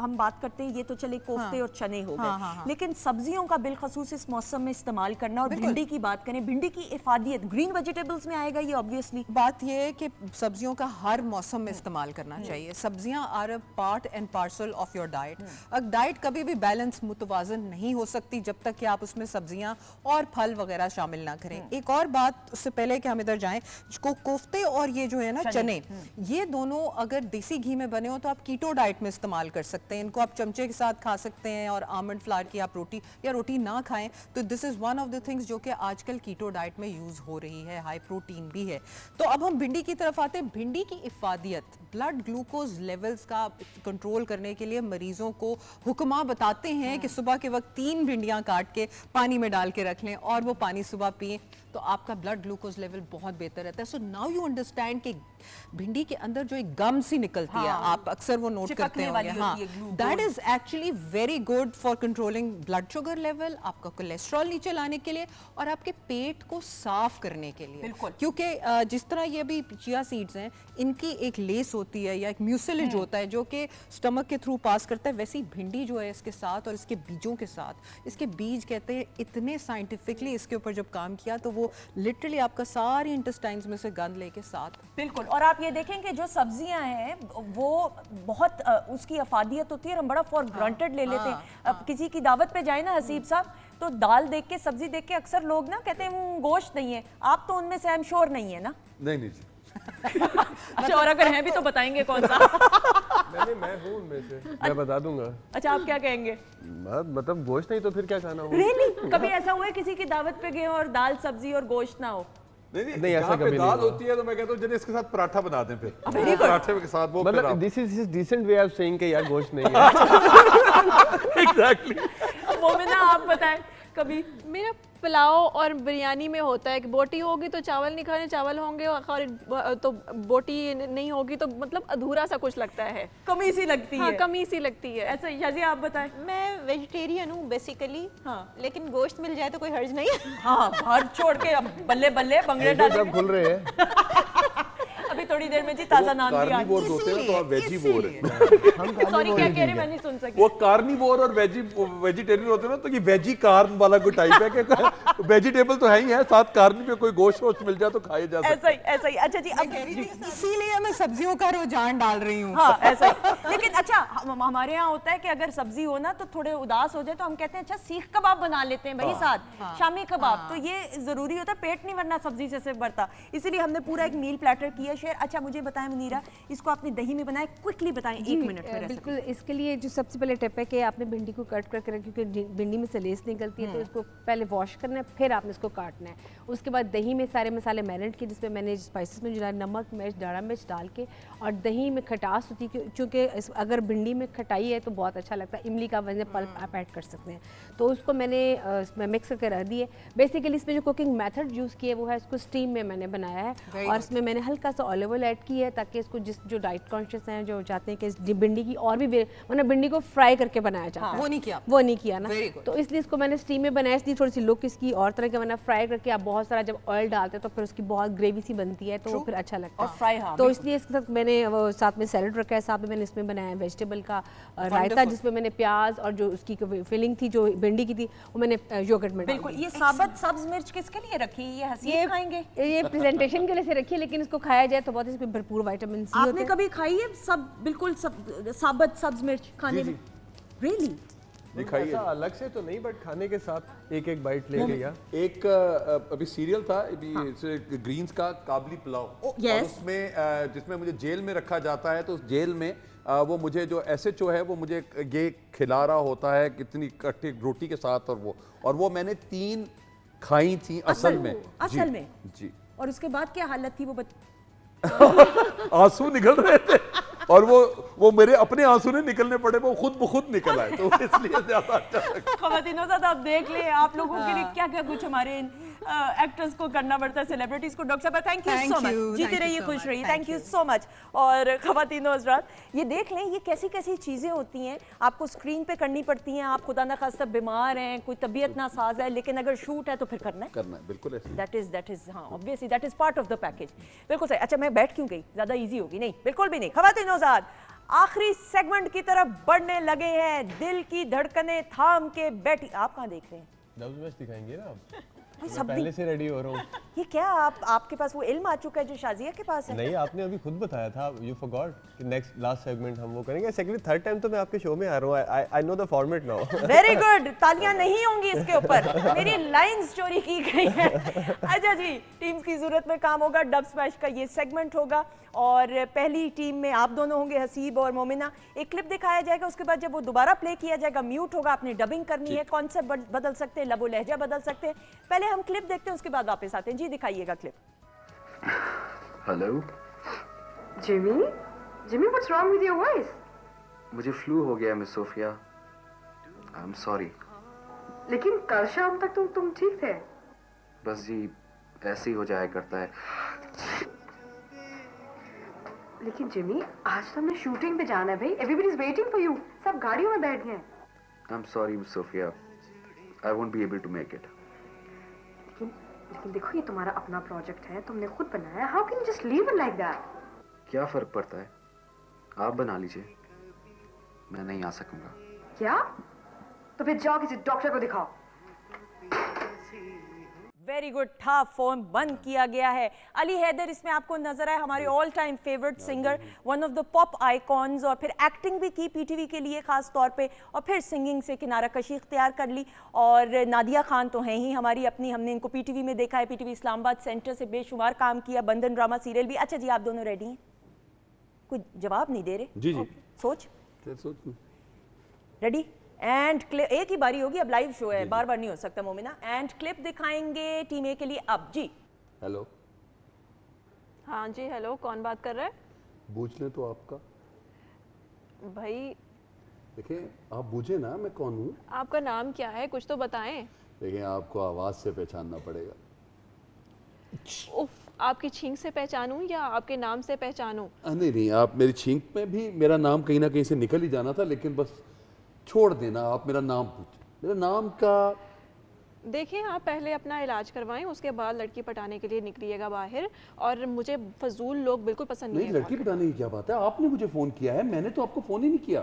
हम बात करते हैं ये तो चले कोफ्ते और चने हो गए, हाँ। लेकिन सब्जियों का बिलखसूस इस मौसम में इस्तेमाल करना। और भिंडी की बात करें, भिंडी की इफादियत ग्रीन वेजिटेबल्स में आएगा ये ऑब्वियसली। बात ये है कि सब्जियों का हर मौसम में इस्तेमाल करना चाहिए। सब्जियां are a part and parcel of your diet. अब डाइट कभी भी बैलेंस मुतवाजन नहीं हो सकती जब तक कि आप उसमें सब्जियां और फल वगैरह शामिल ना करें। एक और बात उससे पहले कि हम इधर जाएं, कोफ्ते और ये जो है ना चने, ये दोनों अगर देसी घी में बने हो तो आप कीटो डाइट में इस्तेमाल कर सकते हैं। इनको आप चमचे के साथ खा सकते हैं और आमंड फ्लावर की आप रोटी या रोटी ना खाएं तो this is one of the things जो कि आजकल कीटो डाइट में यूज हो रही है, हाई प्रोटीन भी है। तो अब हम भिंडी की तरफ आते हैं। भिंडी की इफादियत, ब्लड ग्लूकोज लेवल्स का कंट्रोल करने के लिए मरीजों को हुक्मा बताते हैं कि सुबह के वक्त 3 भिंडियां काट के पानी में डाल के रख लें और वो पानी सुबह पिए तो आपका ब्लड ग्लूकोज लेवल बहुत बेहतर रहता है। सो नाउ यू अंडरस्टैंड कि भिंडी के अंदर जो एक गम सी निकलती है, आप अक्सर वो नोट करते होंगे, हाँ, that is actually very good for controlling blood sugar level, आपका कोलेस्ट्रॉल नीचे लाने के लिए और आपके पेट को साफ करने के लिए। क्योंकि जिस तरह ये अभी चिया सीड्स हैं, इनकी एक लेस होती है या एक म्यूसिलेज होता है जो कि स्टमक के थ्रू पास करता है, वैसी भिंडी जो है इसके साथ और इसके बीजों के साथ, इसके बीज कहते हैं इतने साइंटिफिकली इसके ऊपर जब काम किया तो वो लिटरली आपका सारी इंटेस्टाइन्स में से गंद लेके साथ। बिल्कुल। और आप ये देखें कि जो सब्जियां हैं वो बहुत उसकी अफादियत होती है और हम बड़ा फॉर ग्रांटेड ले लेते हैं। अब किसी की दावत पे जाए ना हसीब साहब, तो दाल देख के, सब्जी देख के अक्सर लोग ना कहते हैं गोश्त नहीं है। आप तो उनमें से आई एम श्योर नहीं है ना? नहीं जी। अच्छा, और अगर हैं भी तो बताएंगे कौन सा? मैं हूँ उनमें से, मैं बता दूंगा। अच्छा, आप क्या कहेंगे? मतलब गोश्त नहीं तो फिर क्या खाना हो? Really? कभी ऐसा हुआ है किसी की दावत पे गए और दाल सब्जी और गोश्त ना हो? नहीं ऐसा कभी दाल होती है तो मैं कहता हूँ जब इसके साथ पराठा बना दें, फिर पराठे के साथ वो, मतलब this is decent way of saying कि यार गोश्त नहीं है। एग्जैक्टली। मोमिना, आप बताएं कभी? मेरा पुलाव और बिरयानी में होता है कि बोटी होगी तो चावल नहीं खाने, चावल होंगे और तो बोटी नहीं होगी तो मतलब अधूरा सा कुछ लगता है, कमी सी लगती है। हाँ, कमी सी लगती है। ऐसा याजी आप बताएं? मैं वेजिटेरियन हूँ बेसिकली, हाँ, लेकिन गोश्त मिल जाए तो कोई हर्ज नहीं है। हाँ, भर छोड़ के अब बल्ले बल्ले बंगड़े डाल खुल रहे हैं। अभी थोड़ी देर में जी ताजा नाम दिया। कार्निवोर होते हैं तो आप वेजीवोर हैं। सॉरी, क्या कह रहे, मैं नहीं सुन सकी। वो कार्निवोर और वेजिटेरियन होते हैं ना, तो ये वेजी कार्न वाला कोई टाइप है कि वेजिटेबल तो है ही है, साथ कार्न में कोई गोश्त वोश्त मिल जाए तो खाया जा सकता है। ऐसा ही। अच्छा जी, अब इसीलिए मैं सब्जियों का रुझान डाल रही हूँ। हाँ, ऐसा ही। लेकिन अच्छा, हमारे यहाँ होता है कि अगर सब्जी हो ना तो थोड़े उदास हो जाए तो हम कहते हैं अच्छा सीख कबाब बना लेते हैं भाई, साथ शामी कबाब। तो ये जरूरी होता है, पेट नहीं भरना सब्जी से सिर्फ भरता, इसीलिए हमने पूरा एक मील प्लेटर किया शेयर। अच्छा, मुझे बताएं मुनीरा, इसको आपने दही में बनाया, क्विकली बताएं 1 मिनट में। बिल्कुल, इसके लिए जो सबसे पहले टिप है कि आपने भिंडी को कट करके रखें, क्योंकि भिंडी में से लेस निकलती है, तो इसको पहले वॉश करना है, फिर आपने इसको काटना है। उसके बाद दही में सारे मसाले मैरिनेट किए, जिसमें मैंने स्पाइसेस में जो है नमक, मिर्च, दाड़ा मिर्च डाल के, और दही में खटास होती है क्योंकि अगर भिंडी में खटाई है तो बहुत अच्छा लगता है। इमली का वजह पल्प आप ऐड कर सकते हैं, तो उसको मैंने इसमें मिक्स करके रख दी है। बेसिकली इसमें जो कुकिंग मेथड यूज़ किया है वो है, इसको स्टीम में मैंने बनाया है और इसमें मैंने हल्का सा ऑलिव ऑयल ऐड किया है ताकि इसको जो डाइट कॉन्शियस हैं, जो चाहते हैं कि भिंडी की और भी मतलब भिंडी को फ्राई करके बनाया जाता है, वो नहीं किया ना, तो इसलिए इसको मैंने स्टीम में बनाया। इसलिए थोड़ी सी लुक इसकी और तरह के बना, फ्राई करके आप बहुत सारा जब ऑयल डालते हैं तो फिर उसकी बहुत ग्रेवी सी बनती है, तो फिर अच्छा लगता है फ्राई। तो इसलिए इसके साथ मैंने वो साथ में सैलड रखा है, साथ में मैंने इसमें बनाया वेजिटेबल का रायता, जिसमें मैंने प्याज और जो उसकी फिलिंग थी जो भिंडी की थी वो मैंने योगर्ट में। बिल्कुल। ये साबुत सब्ज मिर्च किसके लिए रखी? ये हसीब खाएंगे? ये प्रेजेंटेशन के लिए से रखी है, लेकिन इसको खाया जाए तो बहुत इसमें भरपूर विटामिन सी होते हैं। आपने कभी खाई है सब बिल्कुल साबुत सब्ज मिर्च खाने में? रियली? ऐसा अलग से तो नहीं, बट खाने के साथ एक एक बाइट लेके या एक अभी सीरियल था ग्रीन्स का काबली पुलाव, और उसमें जिसमें मुझे जेल में रखा जाता है, तो उस जेल में वो मुझे जो SHO है वो मुझे ये खिला रहा होता है कितनी कट्टी रोटी के साथ, और वो मैंने 3 खाई थी असल में जी। और उसके बाद क्या हालत थी वो आंसू निकल रहे थे, और वो मेरे अपने आंसू नहीं निकलने पड़े, वो खुद ब खुद निकल आए, तो इसलिए ज्यादा अच्छा लगा। ख़वातीनो साथ आप देख ले, आप लोगों के लिए क्या क्या कुछ हमारे एक्टर्स को करना पड़ता है, सेलिब्रिटीज को। डॉक्टर साहब थैंक यू सो मच, जीते रहिए, खुश रहिए, थैंक यू सो मच। और ख़वातीनो हज़रात, ये देख लें ये कैसी कैसी चीज़ें होती हैं, आपको स्क्रीन पे करनी पड़ती हैं। आप खुदा न खास्ता बीमार हैं, कोई तबीयत नासाज है, लेकिन अगर शूट है तो फिर करना है, बिल्कुल ऐसे। दैट इज हाँ, obviously that is part of the package. बिल्कुल सही। अच्छा, मैं बैठ क्यों गई? ज़्यादा ईजी होगी? नहीं, बिल्कुल भी नहीं। ख़वातीनो हज़रात, आखिरी सेगमेंट की तरफ बढ़ने लगे हैं। दिल की धड़कनें थाम के बैठी, आप कहाँ देख रहे हैं? डब्स मैच दिखाएंगे ना आप? भाई मैं सब पहले से रेडी हो रहा हूँ। ये क्या आपके पास वो इल्म आ चुका है जो शाजिया के पास है? नहीं, आपने अभी खुद बताया था, यू फॉरगॉट कि नेक्स्ट लास्ट सेगमेंट हम वो करेंगे। सेकंडली थर्ड टाइम तो मैं आपके शो में आ रहा हूँ। I know the format now. Very good, तालियां नहीं होंगी इसके ऊपर, मेरी लाइंस चोरी की गई है। अच्छा जी, टीम्स की जरूरत में काम होगा, डब स्मैश का ये सेगमेंट होगा और पहली टीम में आप दोनों होंगे, हसीब और मोमिना। एक क्लिप दिखाया जाएगा, उसके बाद जब वो दोबारा प्ले किया जाएगा म्यूट होगा, आपने डबिंग करनी है, कॉन्सेप्ट बदल सकते हैं, लबो लहजा बदल सकते हैं। पहले हम क्लिप देखते हैं, उसके बाद वापस आते हैं। जी दिखाइएगा clip. Hello Jimmy, Jimmy what's wrong with your voice? मुझे फ्लू हो गया miss Sophia, I am sorry. लेकिन कल शाम तक तो तुम ठीक थे। बस जी ऐसे ही हो जाया करता है। लेकिन जिमी, आज तो हमने शूटिंग पे जाना है भाई, everybody is waiting for you. सब गाड़ियों में बैठ गए हैं। I am sorry miss Sophia, I won't be able to make it. लेकिन देखो, ये तुम्हारा अपना प्रोजेक्ट है, तुमने खुद बनाया। How can you just leave it like that? क्या फर्क पड़ता है, आप बना लीजिए, मैं नहीं आ सकूंगा। क्या? तो फिर जाओ किसी डॉक्टर को दिखाओ। वेरी गुड था, फोन बंद किया गया है। अली हैदर इसमें आपको नजर आए, हमारे all time favourite singer, one of the pop icons, और फिर एक्टिंग भी की पीटीवी के लिए खास तौर पे, और फिर सिंगिंग से किनारा कशी इख्तियार कर ली। और नादिया खान तो हैं ही हमारी अपनी, हमने इनको पीटीवी में देखा है, पीटीवी इस्लामाबाद सेंटर से बेशुमार काम किया, बंधन ड्रामा सीरियल भी। अच्छा जी, आप दोनों रेडी हैं? कुछ जवाब नहीं दे रहे? जी जी। सोच रेडी? एंड क्लिप, एक ही बारी होगी, अब लाइव शो है, बार बार नहीं हो सकता मोमिना। एंड क्लिप दिखाएंगे टीम ए के लिए अब। जी हेलो। हाँ जी, हेलो, कौन बात कर रहा है? पूछ लें तो आपका भाई देखिए, आप पूछे ना मैं कौन हूँ। आपका नाम क्या है, कुछ तो बताएं। देखिए, आपको आवाज से पहचानना पड़ेगा। उफ, आपकी छींक से पहचानूं या आपके नाम से पहचानूं? नहीं नहीं, आप मेरी छींक में भी मेरा नाम कहीं ना कहीं से निकल ही जाना था, लेकिन बस छोड़ देना, आप मेरा नाम पूछ। मेरा नाम का देखिए, आप पहले अपना इलाज करवाएं, उसके बाद लड़की पटाने के लिए निकलिएगा बाहर। और मुझे फजूल लोग बिल्कुल पसंद नहीं नहीं, है। लड़की पटाने की क्या बात है, आपने मुझे फोन किया है, मैंने तो आपको फोन ही नहीं किया।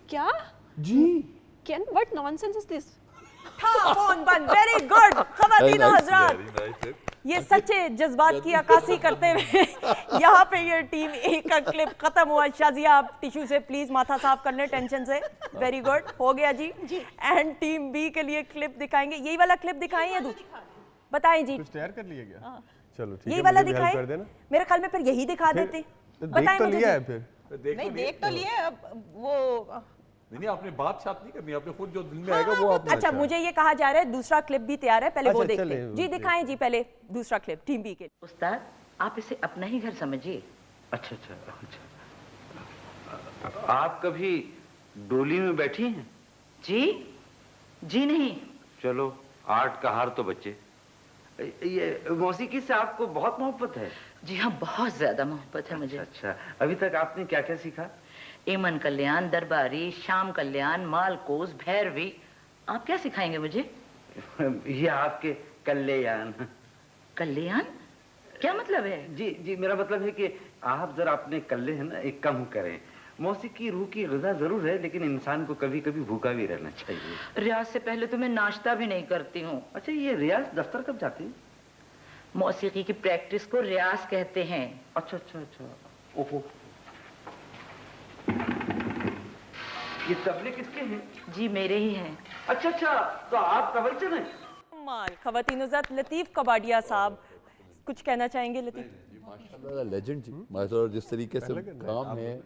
क्या जी? Can what nonsense is this? था फोन बंद। वेरी गुड ख़वातीनो हज़रात, ये सच्चे जज्बात की अक्कासी करते हुए यहाँ पे ये टीम ए का क्लिप खत्म हुआ। शाजिया, आप टिश्यू से प्लीज माथा साफ कर लें टेंशन से। वेरी गुड, हो गया जी। एंड टीम बी के लिए क्लिप दिखाएंगे, यही वाला क्लिप दिखाएं या बताएं जी? कुछ तैयार कर लिया क्या? चलो ठीक है, यही वाला मुझे भी help कर देना। दिखाएं, मेरे ख्याल में फिर यही दिखा देते। देख तो लिया है फिर। नहीं देख तो लिए, अब वो नहीं, आपने बात शात नहीं करनी, आपने खुद जो दिल में आएगा वो आपने। अच्छा, मुझे ये कहा जा रहा है दूसरा क्लिप भी तैयार है, पहले वो अच्छा, देखते हैं। जी दिखाएं जी, पहले दूसरा क्लिप टीम बी के। उस्ताद, आप इसे अपना ही घर समझिए। अच्छा। आप कभी डोली में बैठी हैं? जी नहीं। चलो, आर्ट का हार तो बच्चे। ये मौसीकी से आपको बहुत मोहब्बत है? जी हाँ, बहुत ज्यादा मोहब्बत है मुझे। अच्छा, अभी तक आपने क्या क्या सीखा? एमन कल्याण, दरबारी, श्याम कल्याण, मालकोस, भैरवी। आप क्या सिखाएंगे मुझे? ये आपके कल्याण। कल्याण क्या मतलब है? जी, मेरा मतलब है कि आप जरा अपने कल्ले है ना एक कम करें। मौसीकी रूह की ग़िज़ा जरूर है, लेकिन इंसान को कभी कभी भूखा भी रहना चाहिए। रियाज से पहले तो मैं नाश्ता भी नहीं करती हूँ। अच्छा, ये रियाज दफ्तर कब जाती है? मौसीकी की प्रैक्टिस को रियाज कहते हैं। अच्छा। ओहो, ये तबले किसके हैं? जी मेरे ही हैं। अच्छा, तो आप कवलचन हैं? माल ख़वातीनो ज़ात लतीफ़ कबाडिया साहब, कुछ कहना चाहेंगे? लतीफ़ माशाल्लाह लेजेंड जी, माशाल्लाह जिस तरीके से काम है,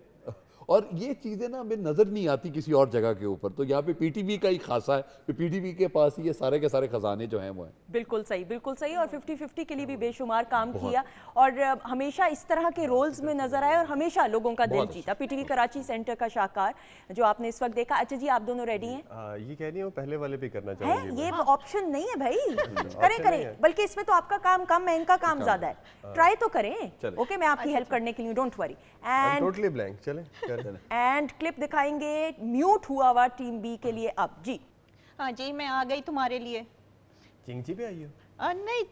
और ये चीज़ें ना हमें नज़र नहीं आती किसी और जगह के ऊपर। तो यहाँ पे पीटीवी का ही खासा है कि पीटीवी के पास ये सारे के सारे खजाने जो हैं वो हैं। बिल्कुल सही। और 50-50 के लिए भी बेशुमार काम किया, और हमेशा इस तरह के रोल्स में नजर आए और हमेशा लोगों का दिल जीता। पीटीवी कराची सेंटर का शाहकार जो आपने इस वक्त देखा। अच्छा जी, आप दोनों रेडी हैं? ये कह रही हूँ पहले वाले पे करना है, चाहूंगी। ये ऑप्शन नहीं है भाई। करें, बल्कि इसमें तो आपका काम कम है, इनका काम ज्यादा है। ट्राई तो करें। ओके, मैं आपकी हेल्प करने के लिए, don't worry. And totally blank, चलें। एंड क्लिप दिखाएंगे म्यूट हुआ हुआ टीम बी के लिए अब। जी हाँ जी, मैं आ गई तुम्हारे लिए। चिंची पे आई हो? नहीं,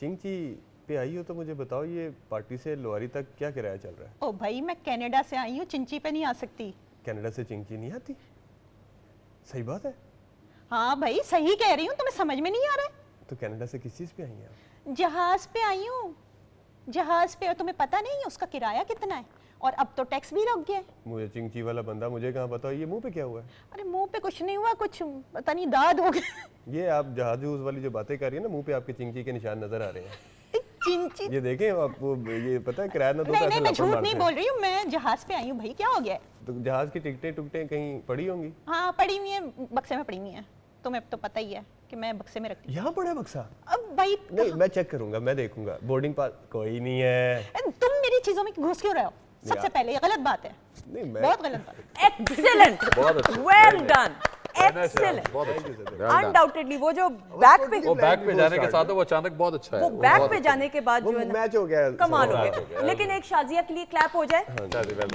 चिंची पे आई हो तो मुझे बताओ, ये पार्टी से लोहारी तक क्या किराया चल रहा है? ओ भाई, मैं कनाडा से आई हूँ, चिंची पे नहीं आ सकती। कनाडा से चिंकी नहीं आती? सही बात है। हाँ भाई, सही कह रही हूँ, तुम्हें समझ में नहीं आ रहा है? तो कनाडा से किस चीज़ पे आई हैं आप? जहाज पे आई हूँ, जहाज पे। और तुम्हें पता नहीं है उसका किराया कितना है? और अब तो टैक्स भी लग गया है। मुझे चिंची वाला बंदा, मुझे कहाँ पता? ये मुंह पे क्या हुआ है? अरे मुंह पे कुछ नहीं हुआ, कुछ पता नहीं दाद हो गया। ये आप जहाज वाली जो बातें कर रही है ना, मुंह पे आपके चिंकी के निशान नजर आ रहे हैं। चिंची? ये देखें आपको, ये पता है किराया ना दो नहीं, मैं झूठ नहीं बोल रही हूँ, मैं जहाज पे आई हूँ भाई। क्या हो गया? तो जहाज की टिकटें टुकटें कहीं पड़ी होंगी? हाँ पड़ी हुई है, बक्से में पड़ी हुई है। तुम्हें तो पता ही है कि मैं बक्से में रखती हूँ। यहाँ पड़ा है बक्सा? अब भाई नहीं, मैं चेक करूंगा, मैं देखूंगा। बोर्डिंग पास कोई नहीं है। तुम मेरी चीजों में घुस क्यों रहे हो? सबसे पहले ये गलत बात है। नहीं, मैं बहुत गलत बात है। एक्सीलेंट, बहुत अच्छा, वेल डन, एक्सीलेंट, बहुत अच्छा, अनडाउटेडली। वो जो बैक पे, वो बैक पे जाने के साथ वो अचानक बहुत अच्छा है। वो बैक पे जाने के बाद जो है ना, मैच हो गया, कमाल हो गया। लेकिन एक शाजिया के लिए क्लैप हो जाए।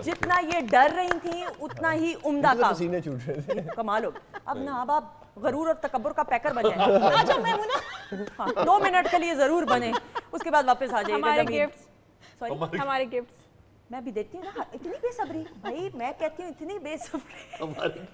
जितना ये डर रही थी उतना ही उम्दा काम। पसीने छूट रहे थे। कमाल हो गया। अब ना अब आप गरूर और तकब्बुर का पैकर बन जाए। आजा मैमुना। हाँ, 2 मिनट के लिए जरूर बने, उसके बाद वापस आ जाइएगा। हमारे जमीन। गिफ्ट्स, सॉरी, हमारे गिफ्ट्स मैं भी देती हूँ ना। इतनी बेसब्री भाई, मैं कहती हूँ इतनी बेसब्री।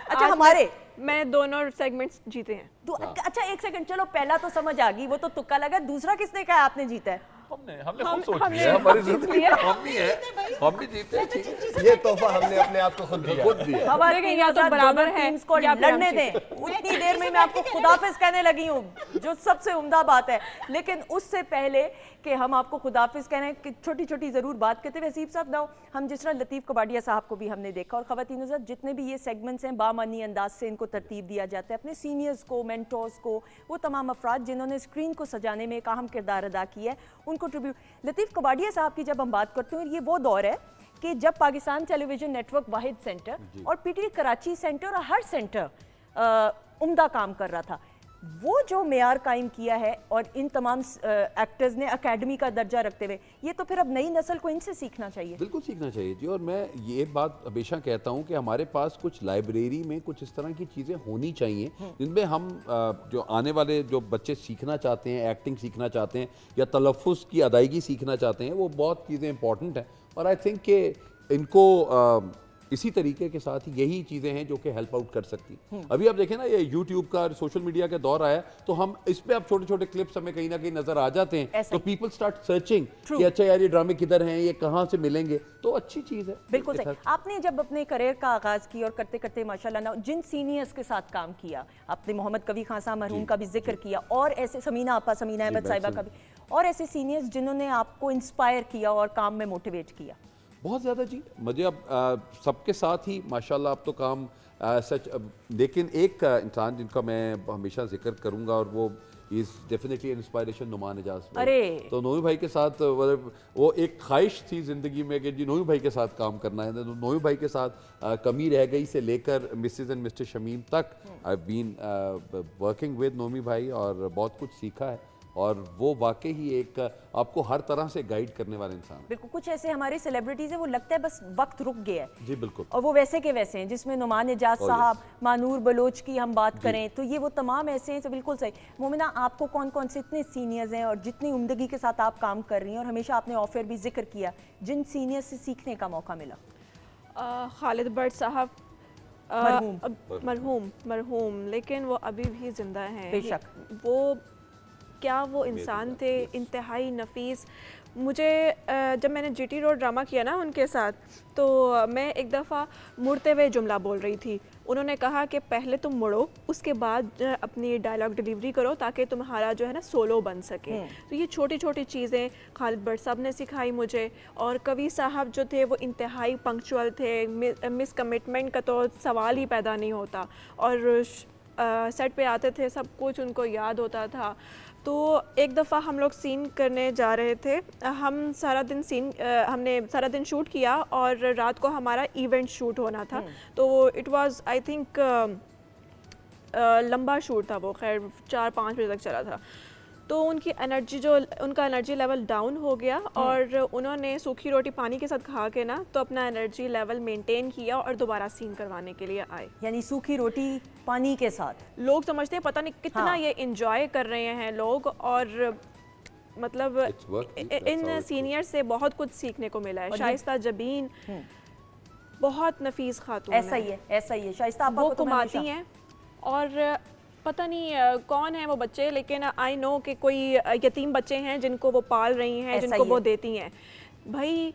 अच्छा, हमारे मैंने दोनों सेगमेंट्स जीते हैं। अच्छा एक सेकंड, चलो पहला तो समझ आ गई, वो तो तुक्का लगा। दूसरा किसने कहा आपने जीता है? हमने खुद सोच लिया, हमारी जिंदगी हम ही है, हम भी जीते हैं। ये तोहफा हमने अपने आप को खुद दिया। हमारे लेकिन या तो बराबर है टीम्स को या फिर हम लड़ने दें। उतनी देर में मैं आपको खुदाफिज कहने लगी हूँ, जो सबसे उम्दा बात है। लेकिन उससे पहले कि हम आपको खुदाफिज कहने की छोटी छोटी जरूर बात करते हुए, हसीब साहब दाओ, हम जिस तरह लतीफ़ कबाड़िया साहब को भी हमने देखा, और ख़वातीन हज़रात जितने भी ये सेगमेंट्स हैं, बामानी अंदाज से इनको तरतीब दिया जाता है। अपने सीनियर्स को, मेंटोर्स को, वो तमाम अफराद जिन्होंने स्क्रीन को सजाने में एक अहम किरदार अदा किया है, उनको ट्रिब्यूट। लतीफ़ कबाड़िया साहब की जब हम बात करते हैं, ये वो दौर है कि जब पाकिस्तान टेलीविज़न नेटवर्क वाहिद सेंटर और पीटीवी कराची सेंटर और हर सेंटर उम्दा काम कर रहा था। वो जो मेयार कायम किया है और इन तमाम एक्टर्स ने अकेडमी का दर्जा रखते हुए, ये तो फिर अब नई नस्ल को इनसे सीखना चाहिए। बिल्कुल सीखना चाहिए जी। और मैं ये बात हमेशा कहता हूँ कि हमारे पास कुछ लाइब्रेरी में कुछ इस तरह की चीज़ें होनी चाहिए जिनमें हम जो आने वाले जो बच्चे सीखना चाहते हैं, एक्टिंग सीखना चाहते हैं या तलफ़ुज़ की अदायगी सीखना चाहते हैं, वो बहुत चीज़ें इंपॉर्टेंट हैं। और आई थिंक कि इनको इसी तरीके के साथ यही चीज़ें हैं जो कि हेल्प आउट कर सकती हैं। अभी आप देखें ना, ये यूट्यूब का, सोशल मीडिया का दौर आया, तो हम इस पे अब छोटे छोटे क्लिप्स हमें कहीं ना कहीं नजर आ जाते हैं, तो पीपल स्टार्ट सर्चिंग कि अच्छा यार ये ड्रामे किधर हैं, ये कहाँ से मिलेंगे, तो अच्छी चीज़ है। बिल्कुल सही। आपने जब अपने करियर का आगाज़ किया और करते करते माशाल्लाह जिन सीनियर्स के साथ काम किया, आपने मोहम्मद कवी खान साहब मरहूम का भी जिक्र किया, और ऐसे समीना आपा, समीना अहमद साहिबा का भी, और ऐसे सीनियर्स जिन्होंने आपको इंस्पायर किया और काम में मोटिवेट किया। बहुत ज़्यादा जी। मुझे अब सबके साथ ही माशाल्लाह अब तो काम सच। लेकिन एक इंसान जिनका मैं हमेशा जिक्र करूंगा, और वो is definitely inspiration, Numan Ejaz भाई। अरे तो नोई भाई के साथ वो एक ख्वाहिश थी ज़िंदगी में कि जी नोई भाई के साथ काम करना है। तो नोई भाई के साथ कमी रह गई से लेकर मिसेस एंड मिस्टर शमीम तक I been working with Nomi भाई, और बहुत कुछ सीखा है। और वो वाकई ही एक आपको हर तरह से गाइड करने वाले इंसान। बिल्कुल। कुछ ऐसे हमारे सेलिब्रिटीज हैं, वो लगता है बस वक्त रुक गया है जी, बिल्कुल, और वो वैसे के वैसे हैं, जिसमें नुमान एजाज साहब, मानूर बलोच की हम बात करें तो ये वो तमाम ऐसे हैं। तो बिल्कुल सही। मोमिना, आपको कौन कौन से इतने सीनियर्स हैं और जितनी उम्दगी के साथ आप काम कर रही हैं, और हमेशा आपने ऑफर भी जिक्र किया, जिन सीनियर से सीखने का मौका मिला? खालिद भट्ट साहब मरहूम, लेकिन वो अभी भी जिंदा हैं। बेशक। वो क्या वो इंसान थे, इंतहाई नफीस। मुझे जब मैंने जीटी रोड ड्रामा किया ना उनके साथ, तो मैं एक दफ़ा मुड़ते हुए जुमला बोल रही थी। उन्होंने कहा कि पहले तुम मुड़ो, उसके बाद अपनी डायलॉग डिलीवरी करो, ताकि तुम्हारा जो है ना सोलो बन सके। तो ये छोटी छोटी चीज़ें खालिद भट्ट साहब ने सिखाई मुझे। और कवि साहब जो थे वो इंतहाई पंक्चुअल थे, मिस कमिटमेंट का तो सवाल ही पैदा नहीं होता, और सेट पे आते थे, सब कुछ उनको याद होता था। तो एक दफ़ा हम लोग सीन करने जा रहे थे, हमने सारा दिन शूट किया, और रात को हमारा इवेंट शूट होना था। तो इट वाज आई थिंक लंबा शूट था वो, खैर 4-5 बजे तक चला था। तो उनका एनर्जी लेवल डाउन हो गया, और उन्होंने सूखी रोटी पानी के साथ खा के ना तो अपना एनर्जी लेवल मेंटेन किया और दोबारा सीन करवाने के लिए आए। यानी सूखी रोटी पानी के साथ। लोग समझते हैं पता नहीं कितना ये एंजॉय कर रहे हैं लोग, और मतलब इन सीनियर से बहुत कुछ सीखने को मिला है। शाइस्ता जबीन बहुत नफीस खातून ऐसा ही है, ऐसा ही है। शाइस्ता आपा वो को तो मैं कमाती हमेशा- हैं और पता नहीं कौन है वो बच्चे, लेकिन आई नो कि कोई यतीम बच्चे हैं जिनको वो पाल रही हैं, ऐसा जिनको ही वो है। देती हैं। भाई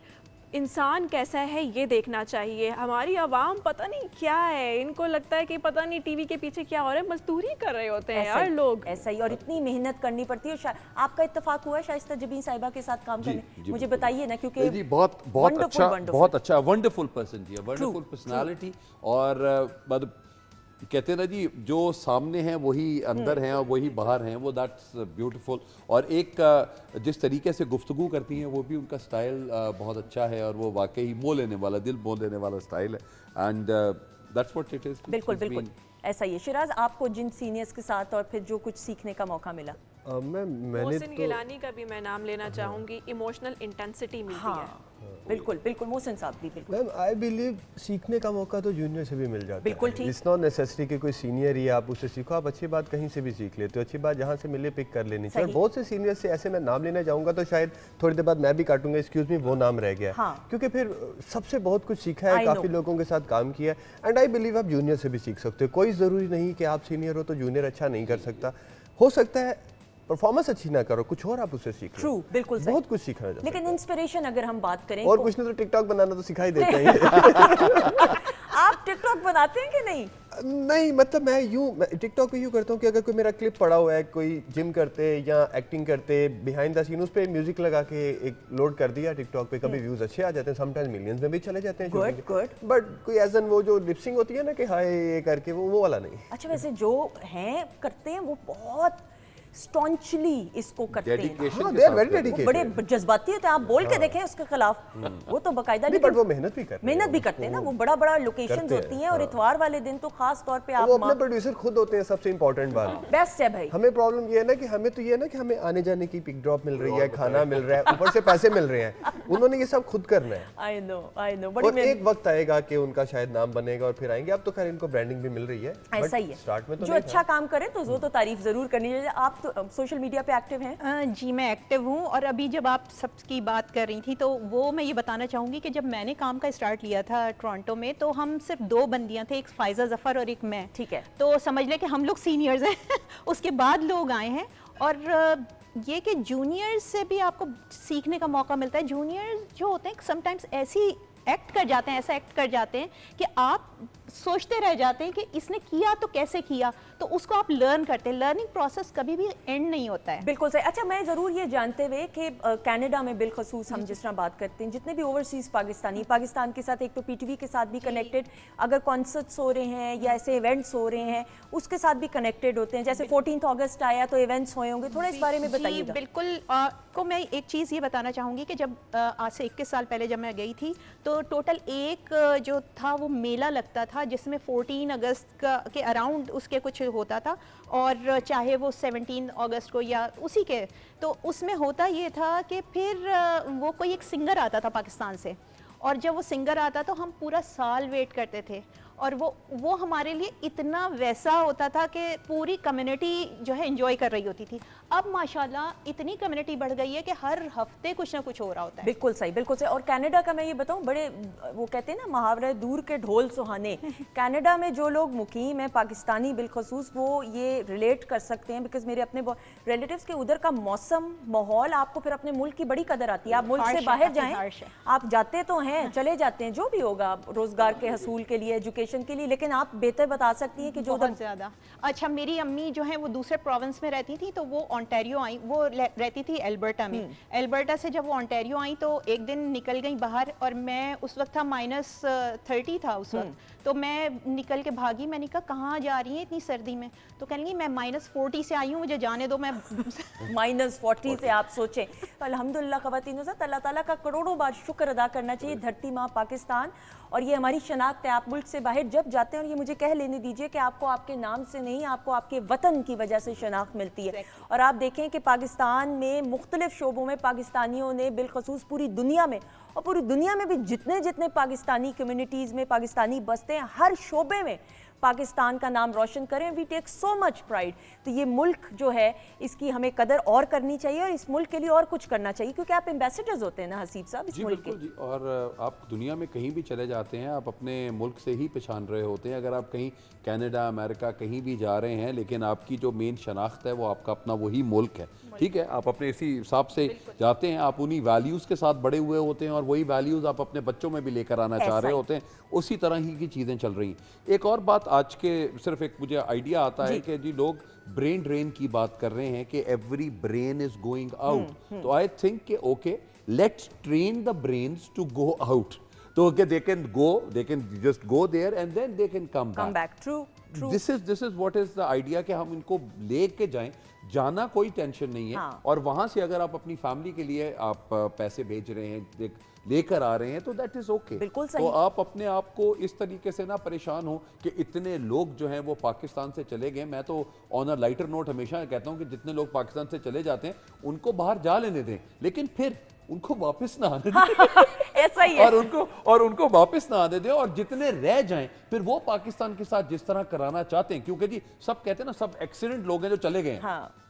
इंसान कैसा है ये देखना चाहिए। हमारी आवाम पता नहीं क्या है, इनको लगता है कि पता नहीं टीवी के पीछे क्या हो रहा है, मजदूरी कर रहे होते हैं ऐसा यार ही, लोग। ऐसा ही, और इतनी मेहनत करनी पड़ती है। आपका इत्तेफाक हुआ है शाइस्ता जबीन साहिबा के साथ काम करने? मुझे बताइए ना, क्योंकि जी बहुत अच्छा वंडरफुल पर्सन जी, वंडरफुल पर्सनालिटी। और मतलब कहते हैं ना जी, जो सामने हैं वही अंदर हैं और वही बाहर हैं, वो दैट्स ब्यूटीफुल। और एक जिस तरीके से गुफ्तगू करती हैं वो भी उनका स्टाइल बहुत अच्छा है और वो वाकई मोह लेने वाला, दिल मोह लेने वाला स्टाइल है। And that's what it is. बिल्कुल बिल्कुल ऐसा ही है। शिराज, आपको जिन सीनियर्स के साथ और फिर जो कुछ सीखने का मौका मिला? मैंने मोहसिन गिलानी का भी मैं नाम लेना चाहूँगी। इमोशनल इंटेंसिटी मिलती है। बिल्कुल बिल्कुल, मोहसिन साहब भी बिल्कुल। मैम आई बिलीव सीखने का मौका तो जूनियर से भी मिल जाता बिल्कुल है। ठीक। इट्स नॉट नेसेसरी कि कोई सीनियर ही आप उससे सीखो, आप अच्छी बात कहीं से भी सीख लेते हो, अच्छी बात जहाँ से मिले पिक कर लेनी चाहिए। और बहुत से सीनियर से ऐसे मैं नाम लेना चाहूँगा तो शायद थोड़ी देर बाद मैं भी काटूंगा, एक्सक्यूज मी वो नाम रह गया। क्योंकि फिर सबसे बहुत कुछ सीखा है, काफ़ी लोगों के साथ काम किया है। एंड आई बिलीव आप जूनियर से भी सीख सकते हो। कोई ज़रूरी नहीं कि आप सीनियर हो तो जूनियर अच्छा नहीं कर सकता। हो सकता है परफॉर्मेंस अच्छी ना करो, कुछ और आप उससे सीखो। ट्रू, बिल्कुल सही। बहुत कुछ सीखना है। लेकिन इंस्पिरेशन अगर हम बात करें और कुछ नहीं तो टिकटॉक बनाना तो सिखाई देते हैं। आप टिकटॉक बनाते हैं कि नहीं? नहीं, मतलब मैं टिकटॉक पे यूँ करता हूँ कि अगर कोई मेरा क्लिप पड़ा हुआ है, कोई जिम करते या एक्टिंग करते बिहाइंड द सीन, उस पे म्यूजिक लगा के एक लोड कर दिया टिकटॉक पे, कभी व्यूज अच्छे आ जाते हैं, समटाइम्स मिलियंस में भी चले जाते हैं। गुड। बट कोई एजन वो जो लिपसिंग होती है ना कि हाय ये करके, वो वाला नहीं। अच्छा, वैसे जो हैं करते हैं वो बहुत स्टॉन्चली इसको करते हैं। डेडिकेटेड, बड़े जज्बाती होते हैं। आप बोल के देखें उसके खिलाफ, वो तो बकायदा। बट वो मेहनत भी करते हैं ना। वो बड़ा लोकेशंस होती हैं और इतवार वाले दिन तो खास तौर पे आप वो अपने प्रोड्यूसर खुद होते हैं, सबसे इंपॉर्टेंट बात। बेस्ट है भाई। हमें प्रॉब्लम ये है ना कि हमें तो ये है ना कि हमें आने जाने की पिक ड्रॉप मिल रही है, खाना मिल रहा है, ऊपर से पैसे मिल रहे हैं। उन्होंने ये सब खुद करना है। I know. और एक वक्त आएगा कि उनका शायद नाम बनेगा और फिर आएंगे। अब तो खैर इनको ब्रांडिंग भी मिल रही है। ऐसा ही है। स्टार्ट में तो जो अच्छा काम करे तो वो तो तारीफ जरूर करनी चाहिए। आप तो सोशल मीडिया पे एक्टिव हैं? जी मैं एक्टिव हूँ। और अभी जब आप सबकी बात कर रही थी तो वो मैं ये बताना चाहूँगी कि जब मैंने काम का स्टार्ट लिया था टोरंटो में तो हम सिर्फ 2 बंदियाँ थे, एक फाइजा जफ़र और एक मैं। ठीक है। तो समझ लें कि हम लोग सीनियर्स हैं। उसके बाद लोग आए हैं। और ये कि जूनियर्स से भी आपको सीखने का मौका मिलता है। जूनियर्स जो होते हैं समटाइम्स ऐसी एक्ट कर जाते हैं, ऐसा एक्ट कर जाते हैं कि आप सोचते रह जाते हैं कि इसने किया तो कैसे किया, तो उसको आप लर्न करते हैं। लर्निंग प्रोसेस कभी भी एंड नहीं होता है। बिल्कुल सही। अच्छा, मैं ज़रूर ये जानते हुए कि कनाडा में बिलखसूस हम जिस तरह बात करते हैं, जितने भी ओवरसीज़ पाकिस्तान के साथ, एक तो पीटीवी के साथ भी कनेक्टेड, अगर कॉन्सर्ट्स हो रहे हैं या ऐसे इवेंट्स हो रहे हैं उसके साथ भी कनेक्टेड होते हैं। जैसे 14 अगस्त आया तो इवेंट्स हुए होंगे, थोड़ा इस बारे में बताइए। बिल्कुल। आपको मैं एक चीज़ ये बताना चाहूँगी कि जब आज से 21 साल पहले जब मैं गई थी तो टोटल एक जो था वो मेला लगता था जिसमें 14 अगस्त के अराउंड उसके कुछ होता था। और चाहे वो 17 अगस्त को या उसी के, तो उसमें होता ये था कि फिर वो कोई एक सिंगर आता था पाकिस्तान से, और जब वो सिंगर आता तो हम पूरा साल वेट करते थे। और वो हमारे लिए इतना वैसा होता था कि पूरी कम्युनिटी जो है एंजॉय कर रही होती थी। अब माशाल्लाह इतनी कम्युनिटी बढ़ गई है कि हर हफ्ते कुछ ना कुछ हो रहा होता है। बिल्कुल सही, बिल्कुल सही। और कनाडा का मैं ये बताऊं, बड़े वो कहते हैं ना मुहावरा दूर के ढोल सुहाने। कनाडा में जो लोग मुकीम हैं पाकिस्तानी बिलखसूस, वो ये रिलेट कर सकते हैं, बिकॉज मेरे अपने रिलेटिव्स के उधर का मौसम माहौल, आपको फिर अपने मुल्क की बड़ी कदर आती है। आप मुल्क से बाहर जाएं, आप जाते तो हैं, चले जाते हैं जो भी होगा रोजगार के हसूल के लिए, एजुकेशन के लिए, लेकिन आप बेहतर बता सकती हैं कि जो बहुत ज़्यादा। अच्छा, मेरी अम्मी जो है वो दूसरे प्रोविंस में रहती थी, तो वो ओंटारियो आई, वो रहती थी एल्बर्टा में। एल्बर्टा से जब वो ओंटारियो आई तो एक दिन निकल गई बाहर, और मैं उस वक्त था -30 था उस वक्त, तो मैं निकल के भागी। मैंने कहा कहाँ जा रही है इतनी सर्दी में? तो कहने लगी मैं -40 से आई हूँ, मुझे जाने दो। मैं -40 से आप सोचें। अल्हम्दुलिल्लाह ख़वातीन, अल्लाह ताला का करोड़ों बार शुक्र अदा करना चाहिए, धरती माँ पाकिस्तान। और ये हमारी शनाख्त है। आप मुल्क से बाहर जब जाते हैं, और ये मुझे कह लेने दीजिए कि आपको आपके नाम से नहीं, आपको आपके वतन की वजह से शनाख्त मिलती है। और आप देखें कि पाकिस्तान में मुख्तलिफ शोबों में पाकिस्तानियों ने बिलखसूस पूरी दुनिया में, और पूरी दुनिया में भी जितने जितने पाकिस्तानी कम्युनिटीज़ में पाकिस्तानी बसते हैं, हर शोबे में पाकिस्तान का नाम रोशन करें। We take so much pride. तो ये मुल्क जो है इसकी हमें कदर और करनी चाहिए और इस मुल्क के लिए और कुछ करना चाहिए, क्योंकि आप एम्बेसडर्स होते हैं ना हसीब साहब इस जी मुल्क बिल्कुल के। जी। और आप दुनिया में कहीं भी चले जाते हैं, आप अपने मुल्क से ही पहचान रहे होते हैं। अगर आप कहीं कनाडा, अमेरिका कहीं भी जा रहे हैं, लेकिन आपकी जो मेन शनाख्त है वो आपका अपना वही मुल्क है, ठीक है। आप अपने इसी हिसाब से जाते हैं, आप उन्हीं वैल्यूज़ के साथ बड़े हुए होते हैं और वही वैल्यूज़ आप अपने बच्चों में भी लेकर आना चाह रहे होते हैं। उसी तरह ही की चीज़ें चल रही हैं। एक और बात आज के सिर्फ एक मुझे आइडिया आता है कि जी लोग ब्रेन ड्रेन की बात कर रहे हैं कि every brain is going out. तो आई थिंक कि okay, let's train the brains to go out. तो they can just go there and then they can come back. True. This is what is the idea कि हम इनको लेके जाएं। जाना कोई टेंशन नहीं है। और वहां से अगर आप अपनी फैमिली के लिए आप पैसे भेज रहे हैं, लेकर आ रहे हैं, तो दैट इज ओके। बिल्कुल सही। तो आप अपने आप को इस तरीके से ना परेशान हो कि इतने लोग जो हैं वो पाकिस्तान से चले गए। मैं तो ऑन अ लाइटर नोट हमेशा कहता हूं कि जितने लोग पाकिस्तान से चले जाते हैं उनको बाहर जा लेने दें, लेकिन फिर उनको वापस ना आने दें। ऐसा ही है। और उनको वापस ना आने दें, और जितने रह जाएं फिर वो पाकिस्तान के साथ जिस तरह कराना चाहते हैं, क्योंकि जी सब कहते हैं ना सब एक्सीडेंट लोग हैं जो चले गए।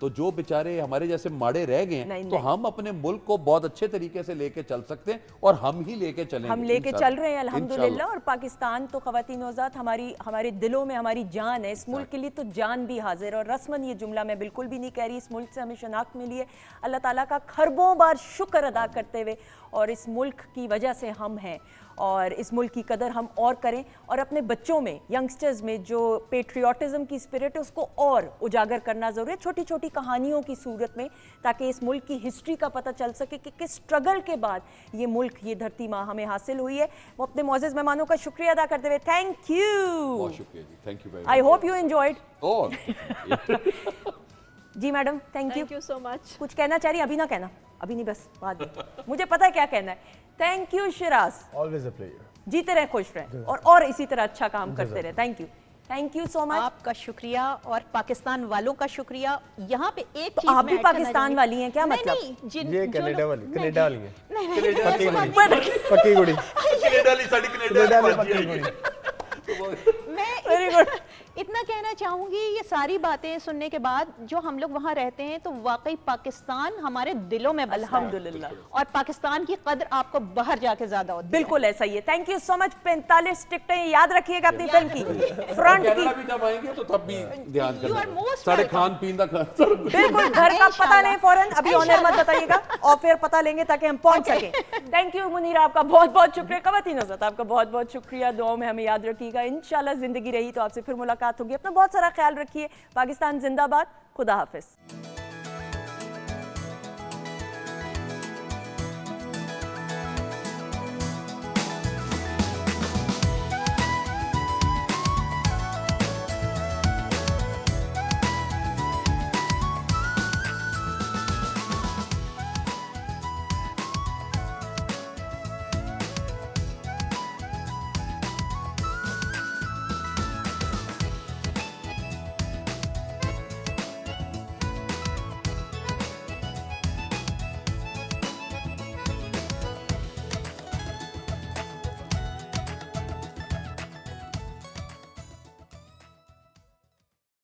तो जो बेचारे हमारे जैसे माड़े रह गए हैं, तो हम अपने मुल्क को बहुत अच्छे तरीके से लेके चल सकते हैं और हम ही लेके चलेंगे। हम लेके चल रहे हैं अल्हम्दुलिल्लाह। और पाकिस्तान तो ख़वातीन औज़ात हमारे दिलों में हमारी जान है। इस मुल्क के लिए तो जान भी हाजिर। और रस्मन ये जुमला मैं बिल्कुल भी नहीं कह रही, इस मुल्क से हमें शनाख्त मिली है। अल्लाह ताला का खरबों बार शुक्र अदा करते हुए, और इस मुल्क की वजह से हम हैं, और इस मुल्क की कदर हम और करें और अपने बच्चों में, यंगस्टर्स में जो पेट्रियाटिज़म की स्पिरिट है उसको और उजागर करना ज़रूरी है, छोटी छोटी कहानियों की सूरत में, ताकि इस मुल्क की हिस्ट्री का पता चल सके कि किस स्ट्रगल के बाद ये मुल्क, ये धरती माँ हमें हासिल हुई है। वो अपने मोअज़्ज़ज़ मेहमानों का शुक्रिया अदा करते हुए थैंक यू। बहुत शुक्रिया जी, thank you very much. I hope you enjoyed. और जी madam, thank you so much. कुछ कहना चाह रही? अभी ना कहना, अभी नहीं, बस बाद में। मुझे पता है क्या कहना है। Thank you Siraj, always a pleasure. जीते रहे, खुश रहें और इसी तरह अच्छा काम करते रहे। Thank you so much. आपका शुक्रिया और पाकिस्तान वालों का शुक्रिया। यहाँ पे एक तो चीज आप मैं भी ऐड करना पाकिस्तान चाहूंगी। वाली हैं क्या? नहीं, मतलब नहीं, ये कनाडा वाली, कनाडा वाली है। नहीं, पक्की नहीं, कुड़ी, पक्की कुड़ी। कनाडा में पक्की कुड़ी। मैं इतना कहना चाहूंगी, ये सारी बातें सुनने के बाद जो हम लोग वहाँ रहते हैं, तो वाकई पाकिस्तान हमारे दिलों में बसता है। अल्हम्दुलिल्लाह। और पाकिस्तान की कद्र आपको बाहर जाके ज्यादा होती है। बिल्कुल ऐसा ही है। Thank you so much. 45 टिकटें याद रखिएगा अपनी फिल्म की, फ्रंट की। भी जब आएंगे तो तब भी ध्यान You are करना, most सारे welcome। खान पीन का बिल्कुल, घर का पता नहीं फौरन, अभी ऑनर मत बताइएगा और फिर पता लेंगे ताकि हम पहुंच सके। थैंक यू मुनीरा, आपका बहुत बहुत शुक्रिया। ख़वातीन औज़ात, आपका बहुत बहुत शुक्रिया। दुआओं में हमें याद रखिएगा। इंशाल्लाह जिंदगी रही तो आपसे फिर मुलाकात होगी। अपना बहुत सारा ख्याल रखिए। पाकिस्तान जिंदाबाद। खुदा हाफिज।